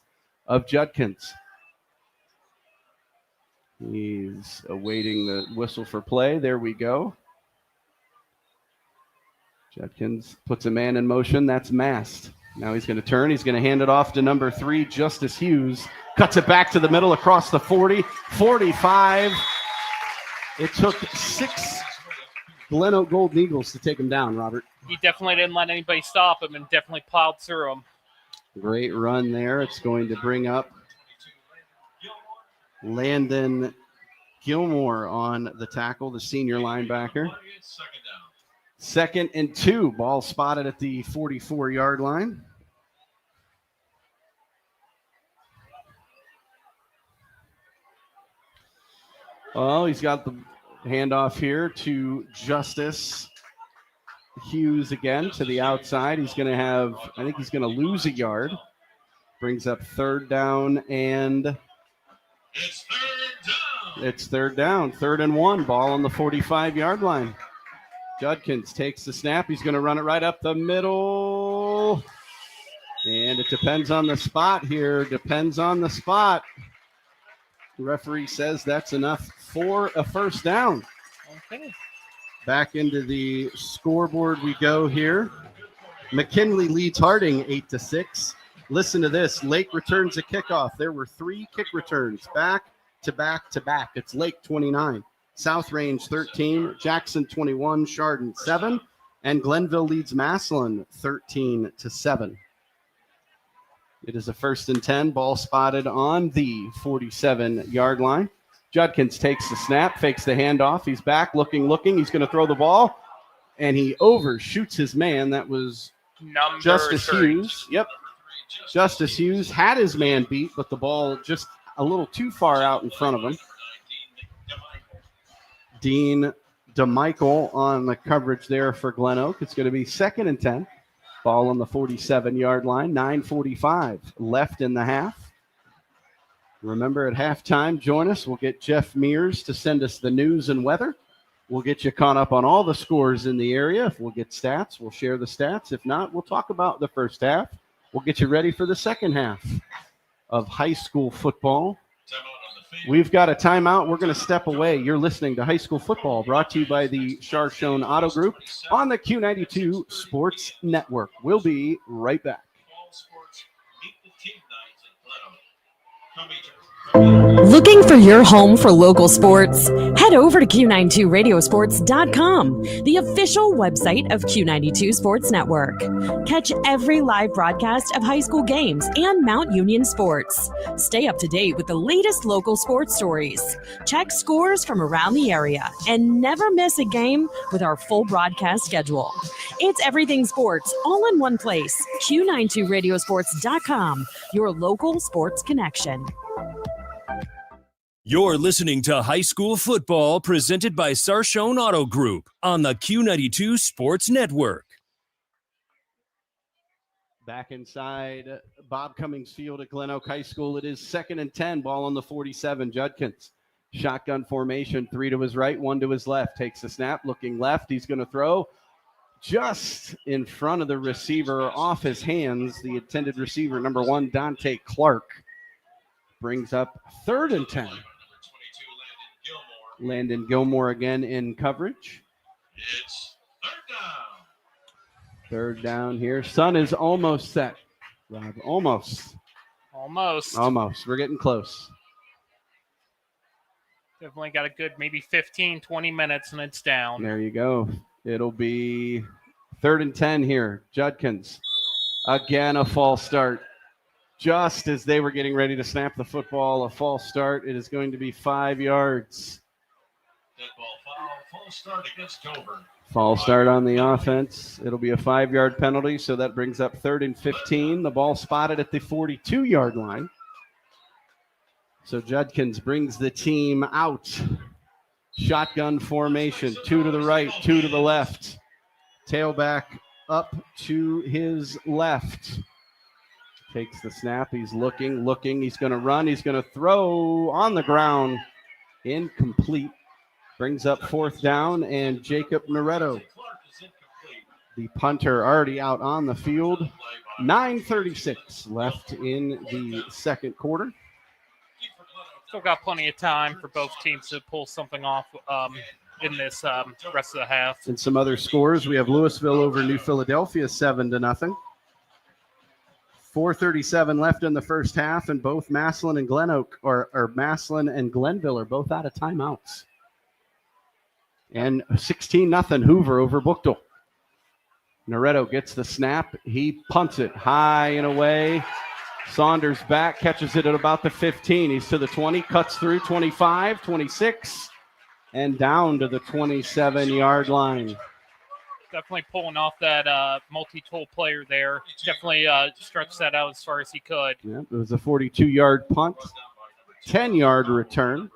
[SPEAKER 3] of Judkins. He's awaiting the whistle for play. There we go. Judkins puts a man in motion. That's Mast. Now he's going to turn. He's going to hand it off to number 3, Justice Hughes. Cuts it back to the middle across the 40, 45. It took 6 GlenOak Golden Eagles to take him down, Robert.
[SPEAKER 4] He definitely didn't let anybody stop him and definitely plowed through him.
[SPEAKER 3] Great run there. It's going to bring up Landon Gilmore on the tackle, the senior linebacker. 2nd and 2. Ball spotted at the 44-yard line. Well, he's got the handoff here to Justice Hughes again to the outside. He's going to have, I think he's going to lose a yard. Brings up 3rd down, and it's 3rd down. 3rd and 1. Ball on the 45-yard line. Judkins takes the snap. He's going to run it right up the middle. And it depends on the spot here. Depends on the spot. The referee says that's enough for a first down.
[SPEAKER 4] Okay.
[SPEAKER 3] Back into the scoreboard we go here. McKinley leads Harding 8-6. Listen to this. Lake returns a kickoff. There were 3 kick returns back to back to back. It's Lake 29, South Range 13, Jackson 21, Chardon 7, and Glenville leads Massillon 13-7. It is a 1st and 10. Ball spotted on the 47-yard line. Judkins takes the snap, fakes the handoff. He's back, looking. He's going to throw the ball, and he overshoots his man. That was
[SPEAKER 4] Number
[SPEAKER 3] Justice
[SPEAKER 4] 3.
[SPEAKER 3] Hughes. Yep. Justice Hughes had his man beat, but the ball just a little too far out in front of him. Dean DeMichael on the coverage there for GlenOak. It's going to be 2nd and 10. Ball on the 47-yard line. 9:45 left in the half. Remember, at halftime, join us. We'll get Jeff Mears to send us the news and weather. We'll get you caught up on all the scores in the area. If we'll get stats, we'll share the stats. If not, we'll talk about the first half. We'll get you ready for the second half of high school football. We've got a timeout. We're going to step away. You're listening to High School Football, brought to you by the Chardon Auto Group on the Q92 Sports Network. We'll be right back.
[SPEAKER 16] Looking for your home for local sports? Head over to Q92radiosports.com, the official website of Q92 Sports Network. Catch every live broadcast of high school games and Mount Union sports. Stay up to date with the latest local sports stories. Check scores from around the area and never miss a game with our full broadcast schedule. It's everything sports all in one place. Q92radiosports.com, your local sports connection.
[SPEAKER 1] You're listening to High School Football presented by Chardon Auto Group on the Q92 Sports Network.
[SPEAKER 3] Back inside Bob Cummings Field at GlenOak High School. It is 2nd and 10. Ball on the 47. Judkins. Shotgun formation. 3 to his right, 1 to his left. Takes the snap. Looking left. He's going to throw just in front of the receiver, off his hands. The intended receiver, number 1, Dante Clark. brings up 3rd and 10. Landon Gilmore again in coverage.
[SPEAKER 10] It's 3rd down.
[SPEAKER 3] 3rd down here. Sun is almost set, Rob. Almost. We're getting close.
[SPEAKER 4] Definitely got a good maybe 15, 20 minutes, and it's down.
[SPEAKER 3] There you go. It'll be 3rd and 10 here. Judkins. Again, a false start. Just as they were getting ready to snap the football, a false start. It is going to be 5 yards.
[SPEAKER 10] Dead ball foul. False start against Dover.
[SPEAKER 3] False start on the offense. It'll be a 5-yard penalty, so that brings up 3rd and 15. The ball spotted at the 42-yard line. So Judkins brings the team out. Shotgun formation, 2 to the right, 2 to the left. Tailback up to his left. Takes the snap. He's looking. He's going to run. He's going to throw on the ground. Incomplete. Brings up 4th down, and Jacob Noretto, the punter, already out on the field. 9:36 left in the second quarter.
[SPEAKER 4] Still got plenty of time for both teams to pull something off in this rest of the half.
[SPEAKER 3] And some other scores. We have Louisville over New Philadelphia 7-0. 4:37 left in the first half, and both Massillon and GlenOak or Massillon and Glenville are both out of timeouts. And 16-0 Hoover over Buchtel. Noretto gets the snap. He punts it high and away. Saunders back, catches it at about the 15. He's to the 20, cuts through 25, 26, and down to the 27-yard line.
[SPEAKER 4] Definitely pulling off that multi-tool player there. Definitely stretched that out as far as he could.
[SPEAKER 3] Yeah, it was a 42-yard punt, 10-yard return.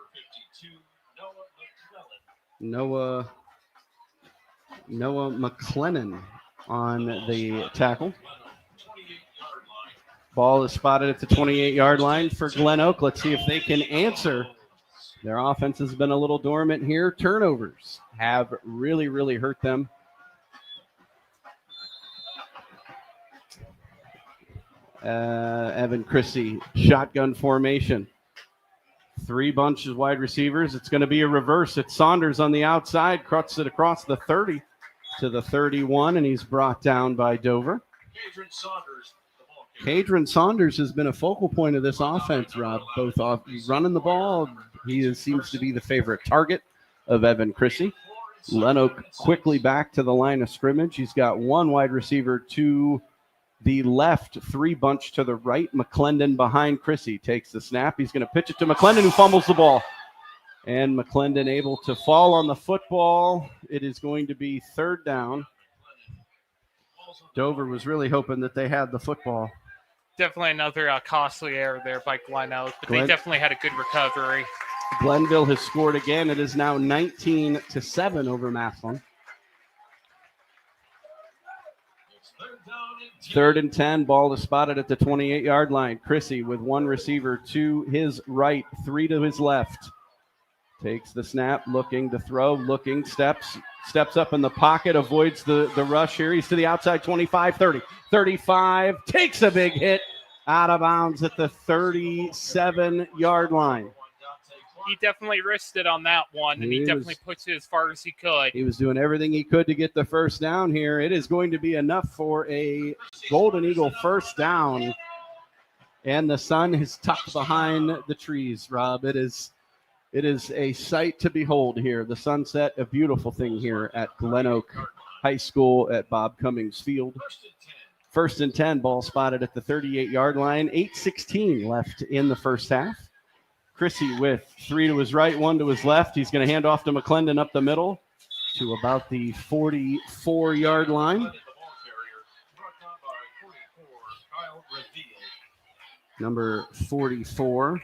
[SPEAKER 3] Noah McLennan on the tackle. Ball is spotted at the 28-yard line for GlenOak. Let's see if they can answer. Their offense has been a little dormant here. Turnovers have really, really hurt them. Evan Chrissy, shotgun formation. 3 bunches wide receivers. It's going to be a reverse. It's Saunders on the outside, cuts it across the 30 to the 31, and he's brought down by Dover. Cadron Saunders has been a focal point of this offense, Rob. Both off running the ball. He seems to be the favorite target of Evan Chrissy. GlenOak quickly back to the line of scrimmage. He's got 1 wide receiver to the left, 3 bunch to the right. McClendon behind Chrissy takes the snap. He's going to pitch it to McClendon, who fumbles the ball. And McClendon able to fall on the football. It is going to be 3rd down. Dover was really hoping that they had the football.
[SPEAKER 4] Definitely another costly error there by GlenOak, but they definitely had a good recovery.
[SPEAKER 3] Glenville has scored again. It is now 19-7 over Massillon. 3rd and 10, ball is spotted at the 28-yard line. Chrissy with 1 receiver to his right, 3 to his left. Takes the snap, looking to throw, steps up in the pocket, avoids the rush here. He's to the outside, 25, 30, 35, takes a big hit, out of bounds at the 37-yard line.
[SPEAKER 4] He definitely risked it on that one, and he definitely pushed it as far as he could.
[SPEAKER 3] He was doing everything he could to get the first down here. It is going to be enough for a Golden Eagle first down, and the sun is tucked behind the trees, Rob. It is a sight to behold here. The sunset, a beautiful thing here at GlenOak High School at Bob Cummings Field. 1st and 10, ball spotted at the 38-yard line. 8:16 left in the first half. Chrissy with 3 to his right, 1 to his left. He's going to hand off to McClendon up the middle to about the 44-yard line. Number 44,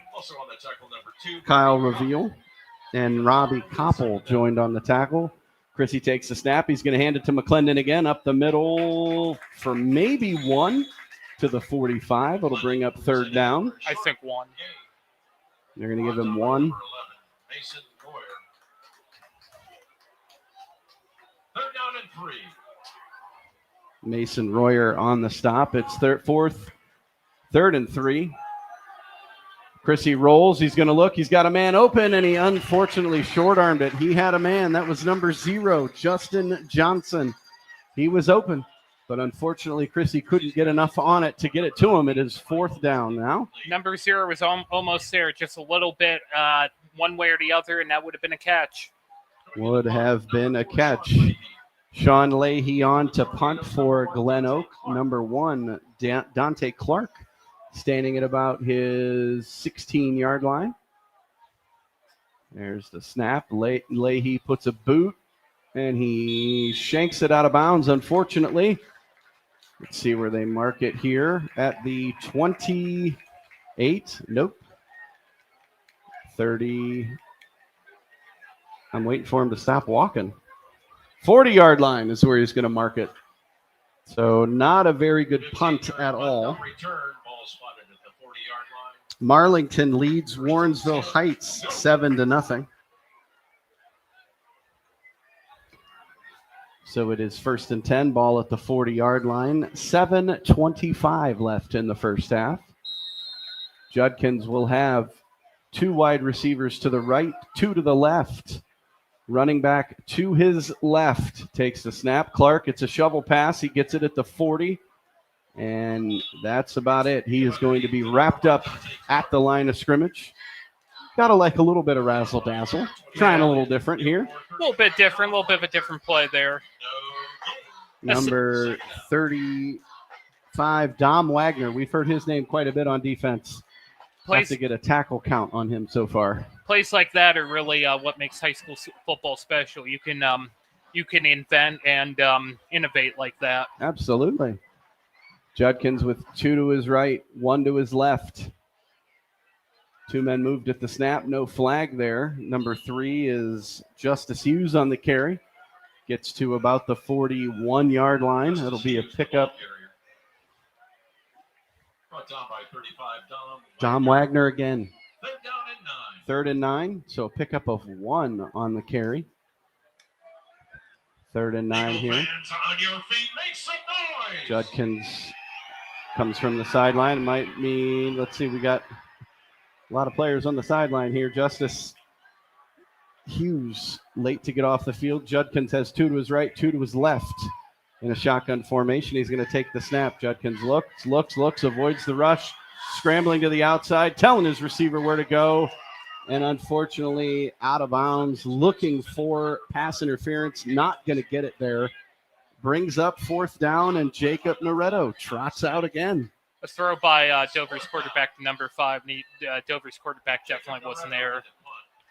[SPEAKER 3] Kyle Reveal, and Robbie Koppel joined on the tackle. Chrissy takes the snap. He's going to hand it to McClendon again, up the middle for maybe 1 to the 45. It'll bring up 3rd down.
[SPEAKER 4] I think 1.
[SPEAKER 3] They're going to give him 1.
[SPEAKER 10] 3rd down and 3.
[SPEAKER 3] Mason Royer on the stop. It's 3rd and 3. Chrissy rolls. He's going to look. He's got a man open, and he unfortunately short-armed it. He had a man. That was number 0, Justin Johnson. He was open, but unfortunately, Chrissy couldn't get enough on it to get it to him. It is 4th down now.
[SPEAKER 4] Number 0 was almost there, just a little bit one way or the other, and that would have been a catch.
[SPEAKER 3] Would have been a catch. Sean Leahy on to punt for GlenOak. Number 1, Dante Clark, standing at about his 16-yard line. There's the snap. Leahy puts a boot, and he shanks it out of bounds, unfortunately. Let's see where they mark it here. At the 28. Nope. 30. I'm waiting for him to stop walking. 40-yard line is where he's going to mark it. So not a very good punt at all. Marlington leads Warrensville Heights 7-0. So it is 1st and 10, ball at the 40-yard line. 7:25 left in the first half. Judkins will have 2 wide receivers to the right, 2 to the left. Running back to his left takes the snap. Clark, it's a shovel pass. He gets it at the 40. And that's about it. He is going to be wrapped up at the line of scrimmage. Got to like a little bit of razzle-dazzle. Trying a little different here.
[SPEAKER 4] A little bit different, a little bit of a different play there.
[SPEAKER 3] Number 35, Dom Wagner. We've heard his name quite a bit on defense. Have to get a tackle count on him so far.
[SPEAKER 4] Plays like that are really what makes high school football special. You can invent and innovate like that.
[SPEAKER 3] Absolutely. Judkins with 2 to his right, 1 to his left. 2 men moved at the snap. No flag there. Number 3 is Justice Hughes on the carry. Gets to about the 41-yard line. That'll be a pickup. Dom Wagner again. 3rd and 9. So a pickup of 1 on the carry. 3rd and 9 here. Judkins comes from the sideline. It might mean, let's see, we got a lot of players on the sideline here. Justice Hughes late to get off the field. Judkins has 2 to his right, 2 to his left in a shotgun formation. He's going to take the snap. Judkins looks, avoids the rush, scrambling to the outside, telling his receiver where to go, and unfortunately out of bounds, looking for pass interference, not going to get it there. Brings up 4th down, and Jacob Noretto trots out again.
[SPEAKER 4] A throw by Dover's quarterback, number 5. Dover's quarterback definitely wasn't there.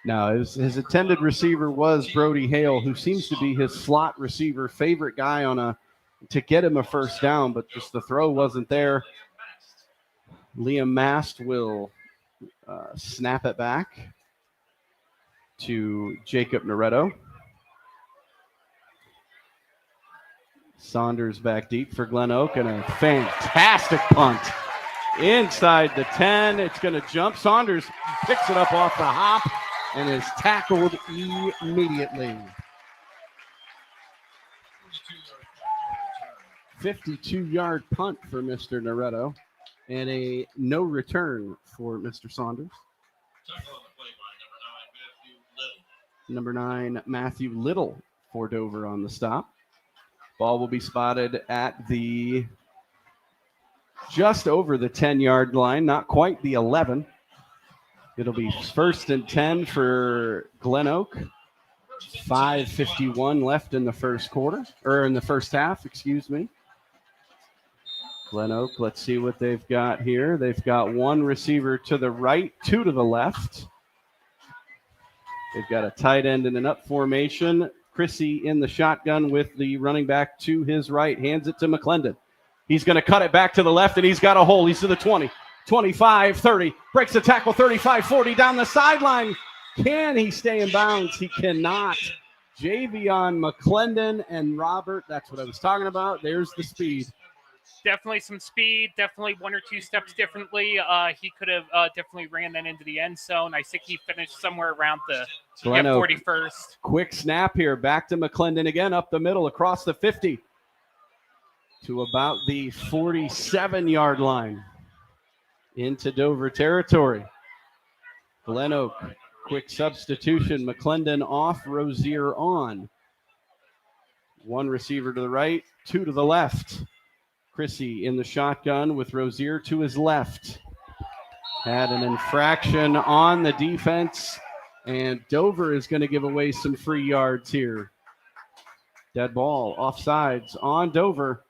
[SPEAKER 3] No, his intended receiver was Brody Hale, who seems to be his slot receiver, favorite guy to get him a first down, but just the throw wasn't there. Liam Mast will snap it back to Jacob Noretto. Saunders back deep for GlenOak, and a fantastic punt inside the 10. It's going to jump. Saunders picks it up off the hop and is tackled immediately. 52-yard punt for Mr. Noretto and a no return for Mr. Saunders. Number 9, Matthew Little for Dover on the stop. Ball will be spotted at the just over the 10-yard line, not quite the 11. It'll be 1st and 10 for GlenOak. 5:51 left in the first quarter, or in the first half, excuse me. GlenOak, let's see what they've got here. They've got 1 receiver to the right, 2 to the left. They've got a tight end in an up formation. Chrissy in the shotgun with the running back to his right, hands it to McClendon. He's going to cut it back to the left, and he's got a hole. He's to the 20, 25, 30, breaks the tackle, 35, 40, down the sideline. Can he stay in bounds? He cannot. Javion McClendon and Robert, that's what I was talking about. There's the speed.
[SPEAKER 4] Definitely some speed, definitely 1 or 2 steps differently. He could have definitely ran that into the end zone. I think he finished somewhere around the 41st.
[SPEAKER 3] Quick snap here, back to McClendon again, up the middle, across the 50 to about the 47-yard line into Dover territory. GlenOak, quick substitution. McClendon off, Rozier on. One receiver to the right, two to the left. Chrissy in the shotgun with Rozier to his left. Had an infraction on the defense, and Dover is going to give away some free yards here. Dead ball, offsides on Dover.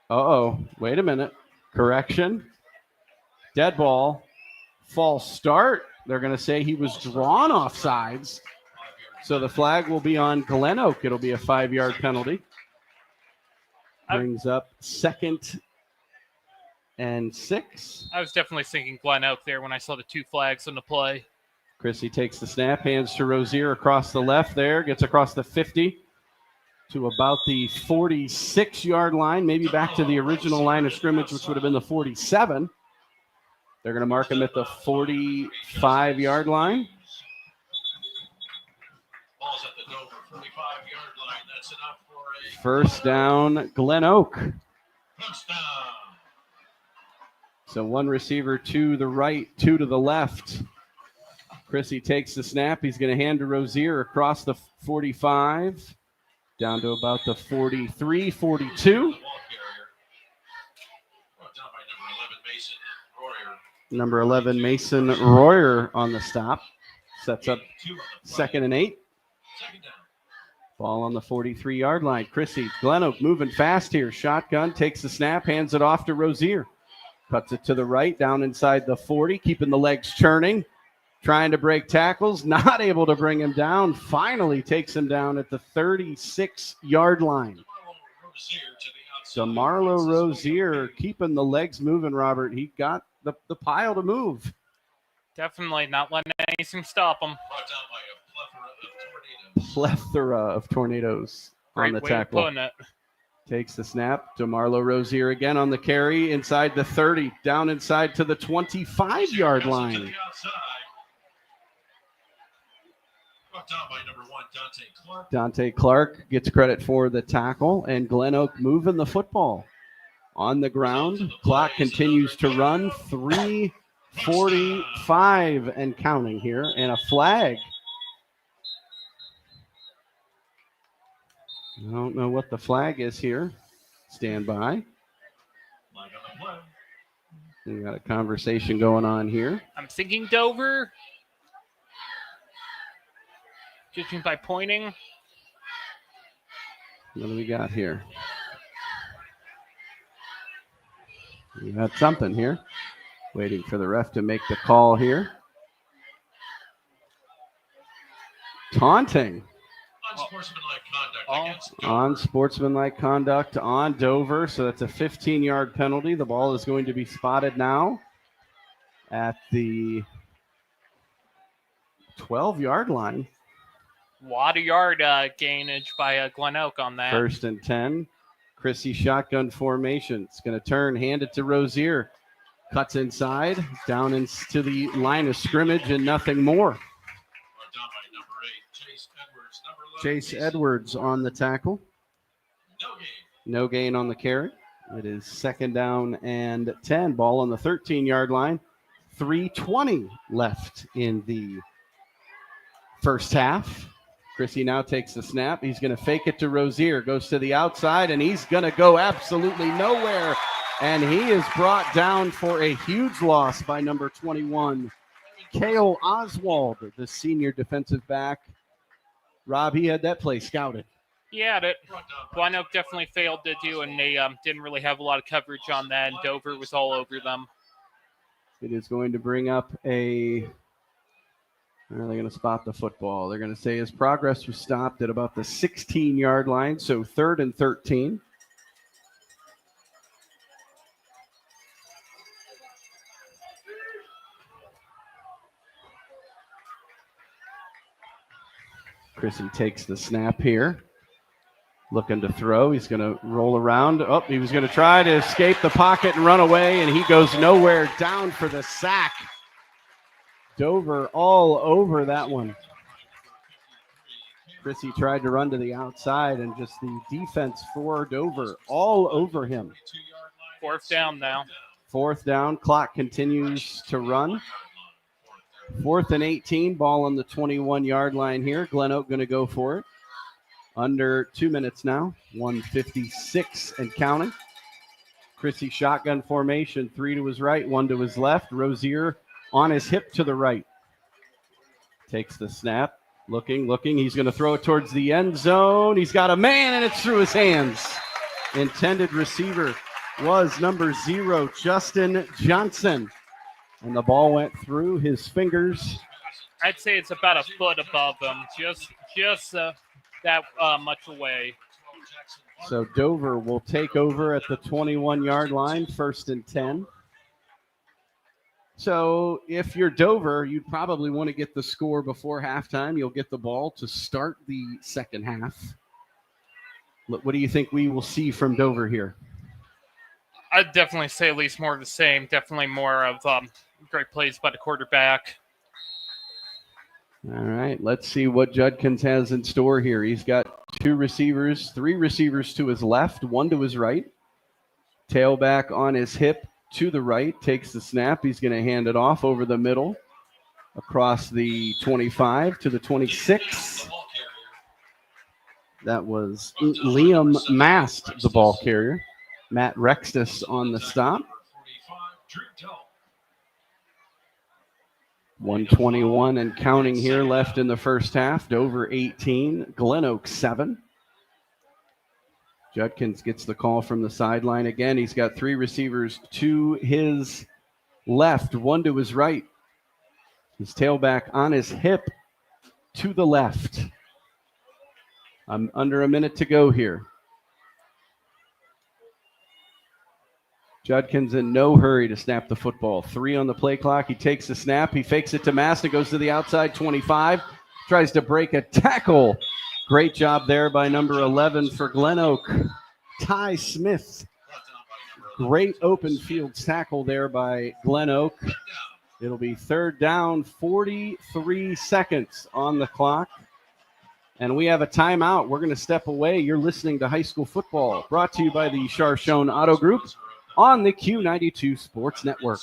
[SPEAKER 3] Oh, wait a minute. Correction. Dead ball, false start. They're going to say he was drawn offsides. So the flag will be on GlenOak. It'll be a 5-yard penalty. Brings up 2nd and 6.
[SPEAKER 4] I was definitely thinking GlenOak there when I saw the 2 flags on the play.
[SPEAKER 3] Chrissy takes the snap, hands to Rozier across the left there, gets across the 50 to about the 46-yard line, maybe back to the original line of scrimmage, which would have been the 47. They're going to mark him at the 45-yard line.
[SPEAKER 10] Ball's at the Dover 45-yard line. That's enough for a
[SPEAKER 3] First down, GlenOak.
[SPEAKER 10] touchdown.
[SPEAKER 3] So one receiver to the right, 2 to the left. Chrissy takes the snap. He's going to hand to Rozier across the 45, down to about the 43, 42. Number 11, Mason Royer on the stop. Sets up 2nd and 8. Ball on the 43-yard line. Chrissy, GlenOak moving fast here. Shotgun, takes the snap, hands it off to Rozier. Cuts it to the right, down inside the 40, keeping the legs churning. Trying to break tackles, not able to bring him down. Finally takes him down at the 36-yard line. DeMarlo Rozier keeping the legs moving, Robert. He got the pile to move.
[SPEAKER 4] Definitely not letting anything stop him.
[SPEAKER 3] Plethora of tornadoes on the tackle.
[SPEAKER 4] Putting it.
[SPEAKER 3] Takes the snap. DeMarlo Rozier again on the carry inside the 30, down inside to the 25-yard line. Dante Clark gets credit for the tackle, and GlenOak moving the football on the ground. Clock continues to run. 3:45 and counting here, and a flag. I don't know what the flag is here. Stand by. We got a conversation going on here.
[SPEAKER 4] I'm thinking Dover. Judging by pointing.
[SPEAKER 3] What do we got here? We got something here. Waiting for the ref to make the call here. Taunting. Unsportsmanlike conduct on Dover. So that's a 15-yard penalty. The ball is going to be spotted now at the 12-yard line.
[SPEAKER 4] Lot of yard gainage by GlenOak on that.
[SPEAKER 3] 1st and 10. Chrissy shotgun formation. It's going to turn, hand it to Rozier. Cuts inside, down into the line of scrimmage, and nothing more. Chase Edwards on the tackle. No gain on the carry. It is 2nd down and 10. Ball on the 13-yard line. 3:20 left in the first half. Chrissy now takes the snap. He's going to fake it to Rozier. Goes to the outside, and he's going to go absolutely nowhere. And he is brought down for a huge loss by number 21, Cale Oswald, the senior defensive back. Rob, he had that play scouted.
[SPEAKER 4] Yeah, that GlenOak definitely failed to do, and they didn't really have a lot of coverage on that, and Dover was all over them.
[SPEAKER 3] It is going to bring up a... Are they going to spot the football? They're going to say his progress was stopped at about the 16-yard line, so 3rd and 13. Chrissy takes the snap here. Looking to throw. He's going to roll around. Oh, he was going to try to escape the pocket and run away, and he goes nowhere, down for the sack. Dover all over that one. Chrissy tried to run to the outside, and just the defense for Dover all over him.
[SPEAKER 4] 4th down now.
[SPEAKER 3] 4th down. Clock continues to run. 4th and 18. Ball on the 21-yard line here. GlenOak going to go for it. Under 2 minutes now. 1:56 and counting. Chrissy shotgun formation. 3 to his right, 1 to his left. Rozier on his hip to the right. Takes the snap. Looking. He's going to throw it towards the end zone. He's got a man, and it's through his hands. Intended receiver was number 0, Justin Johnson. And the ball went through his fingers.
[SPEAKER 4] I'd say it's about a foot above him, just that much away.
[SPEAKER 3] So Dover will take over at the 21-yard line, 1st and 10. So if you're Dover, you'd probably want to get the score before halftime. You'll get the ball to start the second half. What do you think we will see from Dover here?
[SPEAKER 4] I'd definitely say at least more of the same. Definitely more of great plays by the quarterback.
[SPEAKER 3] All right, let's see what Judkins has in store here. He's got 3 receivers to his left, 1 to his right. Tailback on his hip to the right, takes the snap. He's going to hand it off over the middle, across the 25 to the 26. That was Liam Mast, the ball carrier. Matt Rextus on the stop. 1:21 and counting here left in the first half. Dover 18, GlenOak 7. Judkins gets the call from the sideline again. He's got 3 receivers to his left, 1 to his right. His tailback on his hip to the left. Under a minute to go here. Judkins in no hurry to snap the football. 3 on the play clock. He takes the snap. He fakes it to Masta. Goes to the outside 25. Tries to break a tackle. Great job there by number 11 for GlenOak, Ty Smith. Great open field tackle there by GlenOak. It'll be 3rd down, 43 seconds on the clock. And we have a timeout. We're going to step away. You're listening to High School Football, brought to you by the Chardon Auto Group on the Q92 Sports Network.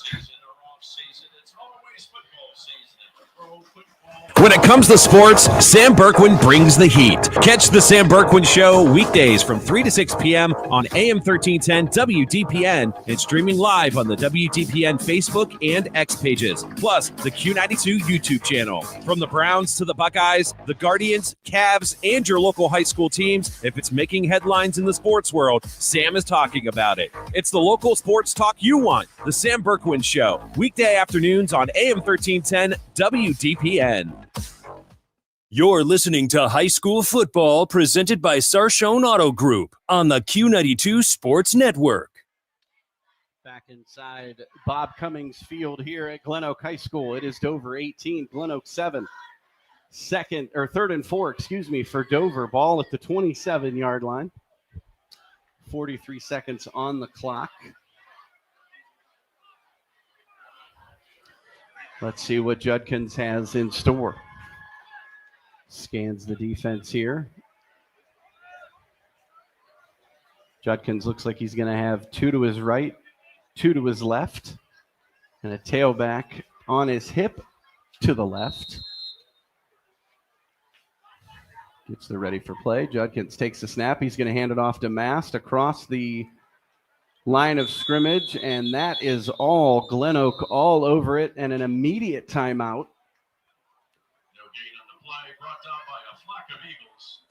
[SPEAKER 6] When it comes to sports, Sam Berkwin brings the heat. Catch the Sam Berkwin Show weekdays from 3 to 6 p.m. on AM 1310 WDPN and streaming live on the WDPN Facebook and X pages, plus the Q92 YouTube channel. From the Browns to the Buckeyes, the Guardians, Cavs, and your local high school teams, if it's making headlines in the sports world, Sam is talking about it. It's the local sports talk you want. The Sam Berkwin Show, weekday afternoons on AM 1310 WDPN.
[SPEAKER 1] You're listening to High School Football presented by Sarshone Auto Group on the Q92 Sports Network.
[SPEAKER 3] Back inside Bob Cummings Field here at GlenOak High School. It is Dover 18, GlenOak 7. 3rd and 4, for Dover. Ball at the 27-yard line. 43 seconds on the clock. Let's see what Judkins has in store. Scans the defense here. Judkins looks like he's going to have 2 to his right, 2 to his left, and a tailback on his hip to the left. Gets the ready for play. Judkins takes the snap. He's going to hand it off to Mast across the line of scrimmage, and that is all GlenOak all over it, and an immediate timeout.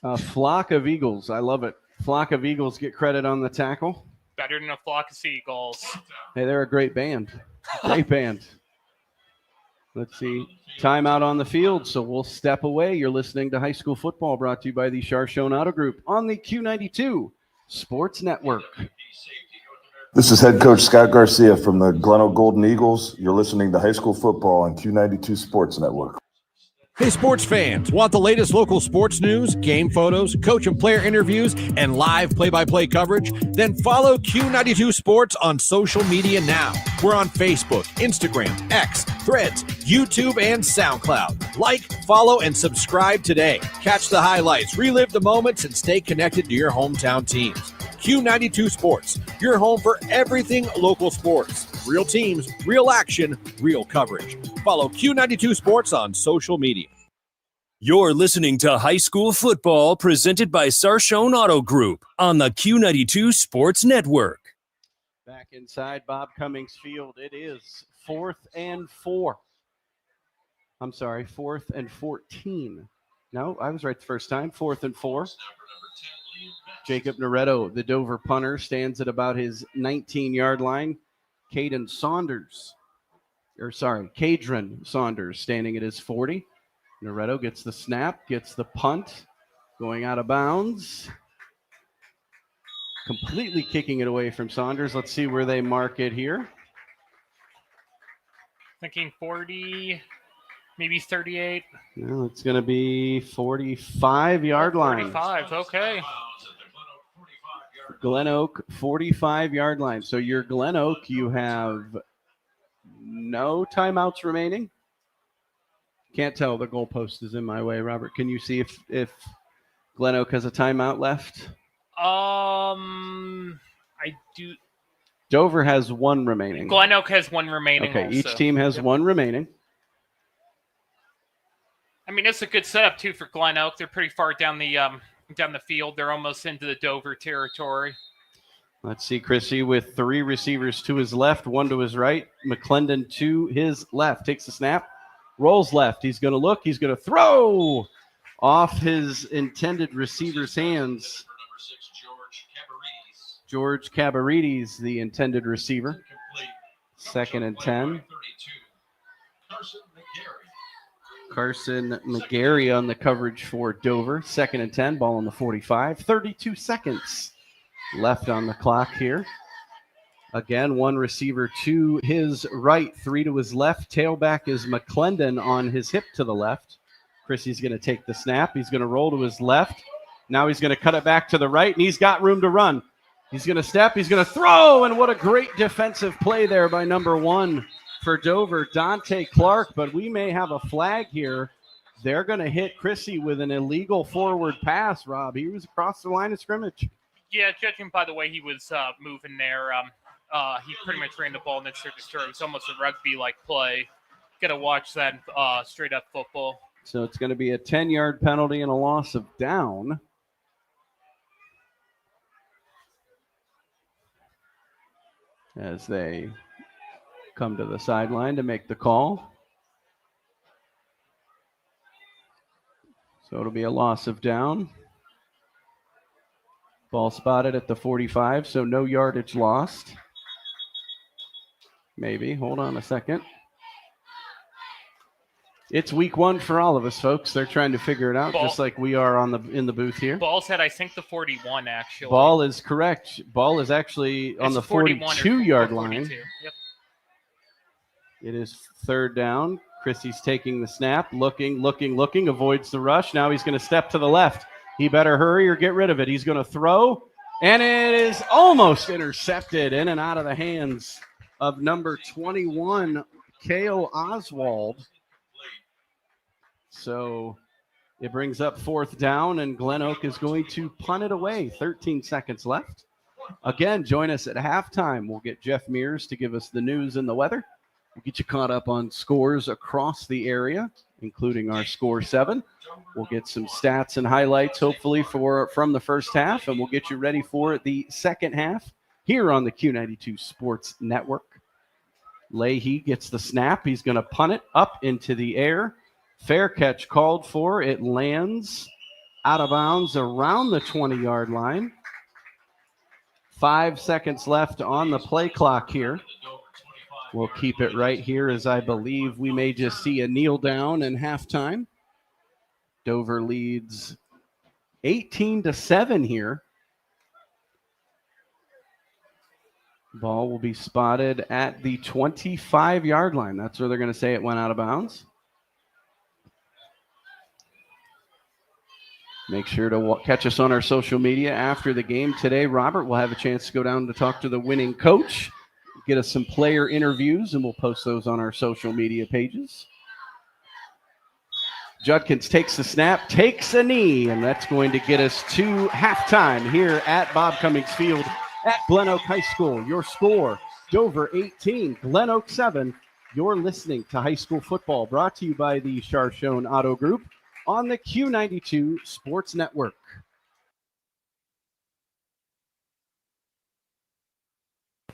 [SPEAKER 3] A flock of eagles. I love it. Flock of eagles get credit on the tackle.
[SPEAKER 4] Better than a flock of seagulls.
[SPEAKER 3] Hey, they're a great band. Great band. Let's see. Timeout on the field, so we'll step away. You're listening to High School Football, brought to you by the Chardon Auto Group on the Q92 Sports Network.
[SPEAKER 10] This is head coach Scott Garcia from the GlenOak Golden Eagles. You're listening to High School Football on Q92 Sports Network.
[SPEAKER 6] Hey, sports fans, want the latest local sports news, game photos, coach and player interviews, and live play-by-play coverage? Then follow Q92 Sports on social media now. We're on Facebook, Instagram, X, Threads, YouTube, and SoundCloud. Like, follow, and subscribe today. Catch the highlights, relive the moments, and stay connected to your hometown teams. Q92 Sports, your home for everything local sports. Real teams, real action, real coverage. Follow Q92 Sports on social media.
[SPEAKER 1] You're listening to High School Football presented by Sarshone Auto Group on the Q92 Sports Network.
[SPEAKER 3] Back inside Bob Cummings Field. It is 4th and 4. I'm sorry, 4th and 14. No, I was right the first time. 4th and 4. Jacob Noretto, the Dover punter, stands at about his 19-yard line. Cadron Saunders, standing at his 40. Noretto gets the snap, gets the punt, going out of bounds. Completely kicking it away from Saunders. Let's see where they mark it here.
[SPEAKER 4] Thinking 40, maybe 38.
[SPEAKER 3] No, it's going to be 45-yard line.
[SPEAKER 4] 45, okay.
[SPEAKER 3] GlenOak, 45-yard line. So your GlenOak, you have no timeouts remaining. Can't tell. The goalpost is in my way. Robert, can you see if GlenOak has a timeout left?
[SPEAKER 4] I do.
[SPEAKER 3] Dover has one remaining.
[SPEAKER 4] GlenOak has one remaining.
[SPEAKER 3] Okay,
[SPEAKER 4] also.
[SPEAKER 3] each team has one remaining.
[SPEAKER 4] I mean, it's a good setup too for GlenOak. They're pretty far down the field. They're almost into the Dover territory.
[SPEAKER 3] Let's see, Chrissy with 3 receivers to his left, 1 to his right. McClendon to his left. Takes the snap, rolls left. He's going to look. He's going to throw off his intended receiver's hands. George Cabarides, the intended receiver. 2nd and 10. Carson McGarry on the coverage for Dover. 2nd and 10, ball on the 45. 32 seconds left on the clock here. Again, 1 receiver to his right, 3 to his left. Tailback is McClendon on his hip to the left. Chrissy's going to take the snap. He's going to roll to his left. Now he's going to cut it back to the right, and he's got room to run. He's going to step. He's going to throw, and what a great defensive play there by number 1 for Dover, Dante Clark. But we may have a flag here. They're going to hit Chrissy with an illegal forward pass, Rob. He was across the line of scrimmage.
[SPEAKER 4] Yeah, judging by the way he was moving there, he pretty much ran the ball and then started to throw. It's almost a rugby-like play. Got to watch that straight-up football.
[SPEAKER 3] So it's going to be a 10-yard penalty and a loss of down. As they come to the sideline to make the call. So it'll be a loss of down. Ball spotted at the 45, so no yardage lost. Maybe. Hold on a second. It's week 1 for all of us, folks. They're trying to figure it out, just like we are in the booth here.
[SPEAKER 4] Ball's at, I think, the 41, actually.
[SPEAKER 3] Ball is correct. Ball is actually on the 42-yard line.
[SPEAKER 4] Yep.
[SPEAKER 3] It is 3rd down. Chrissy's taking the snap, looking, avoids the rush. Now he's going to step to the left. He better hurry or get rid of it. He's going to throw, and it is almost intercepted in and out of the hands of number 21, Cale Oswald. So it brings up 4th down, and GlenOak is going to punt it away. 13 seconds left. Again, join us at halftime. We'll get Jeff Mears to give us the news and the weather. We'll get you caught up on scores across the area, including our Score 7. We'll get some stats and highlights, hopefully, from the first half, and we'll get you ready for the second half here on the Q92 Sports Network. Leahy gets the snap. He's going to punt it up into the air. Fair catch called for. It lands out of bounds around the 20-yard line. 5 seconds left on the play clock here. We'll keep it right here, as I believe we may just see a kneel down in halftime. Dover leads 18-7 here. Ball will be spotted at the 25-yard line. That's where they're going to say it went out of bounds. Make sure to catch us on our social media after the game today. Robert will have a chance to go down to talk to the winning coach, get us some player interviews, and we'll post those on our social media pages. Judkins takes the snap, takes a knee, and that's going to get us to halftime here at Bob Cummings Field at GlenOak High School. Your score, Dover 18, GlenOak 7. You're listening to High School Football, brought to you by the Chardon Auto Group on the Q92 Sports Network.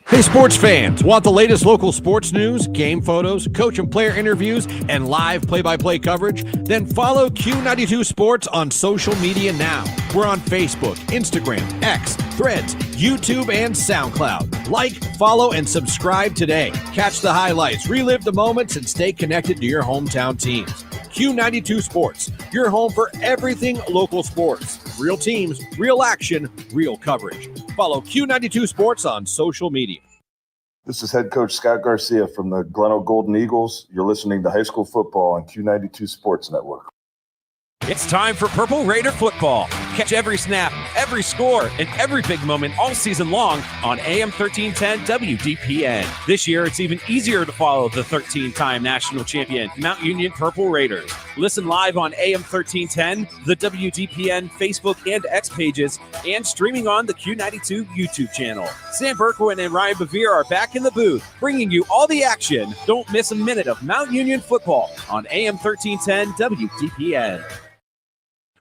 [SPEAKER 6] Hey, sports fans, want the latest local sports news, game photos, coach and player interviews, and live play-by-play coverage? Then follow Q92 Sports on social media now. We're on Facebook, Instagram, X, Threads, YouTube, and SoundCloud. Like, follow, and subscribe today. Catch the highlights, relive the moments, and stay connected to your hometown teams. Q92 Sports, your home for everything local sports. Real teams, real action, real coverage. Follow Q92 Sports on social media.
[SPEAKER 10] This is head coach Scott Garcia from the GlenOak Golden Eagles. You're listening to High School Football on Q92 Sports Network.
[SPEAKER 6] It's time for Purple Raider football. Catch every snap, every score, and every big moment all season long on AM 1310 WDPN. This year, it's even easier to follow the 13-time national champion Mount Union Purple Raiders. Listen live on AM 1310, the WDPN Facebook and X pages, and streaming on the Q92 YouTube channel. Sam Berkwin and Ryan Bevere are back in the booth, bringing you all the action. Don't miss a minute of Mount Union football on AM 1310 WDPN.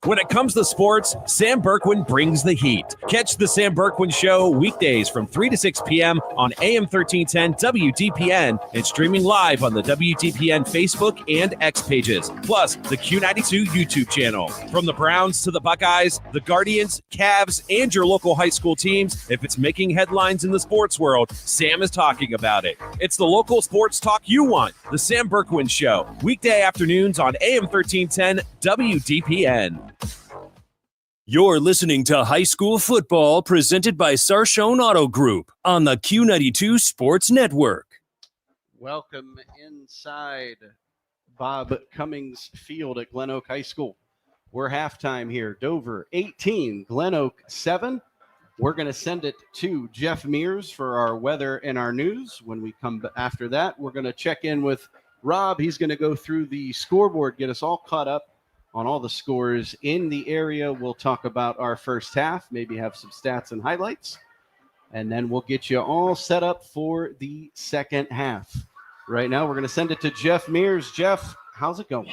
[SPEAKER 6] When it comes to sports, Sam Berkwin brings the heat. Catch the Sam Berkwin Show weekdays from 3 to 6 p.m. on AM 1310 WDPN and streaming live on the WDPN Facebook and X pages, plus the Q92 YouTube channel. From the Browns to the Buckeyes, the Guardians, Cavs, and your local high school teams, if it's making headlines in the sports world, Sam is talking about it. It's the local sports talk you want. The Sam Berkwin Show, weekday afternoons on AM 1310 WDPN.
[SPEAKER 1] You're listening to High School Football presented by Sarshone Auto Group on the Q92 Sports Network.
[SPEAKER 3] Welcome inside Bob Cummings Field at GlenOak High School. We're halftime here. Dover 18, GlenOak 7. We're going to send it to Jeff Mears for our weather and our news. When we come after that, we're going to check in with Rob. He's going to go through the scoreboard, get us all caught up on all the scores in the area. We'll talk about our first half, maybe have some stats and highlights, and then we'll get you all set up for the second half. Right now, we're going to send it to Jeff Mears. Jeff, how's it going?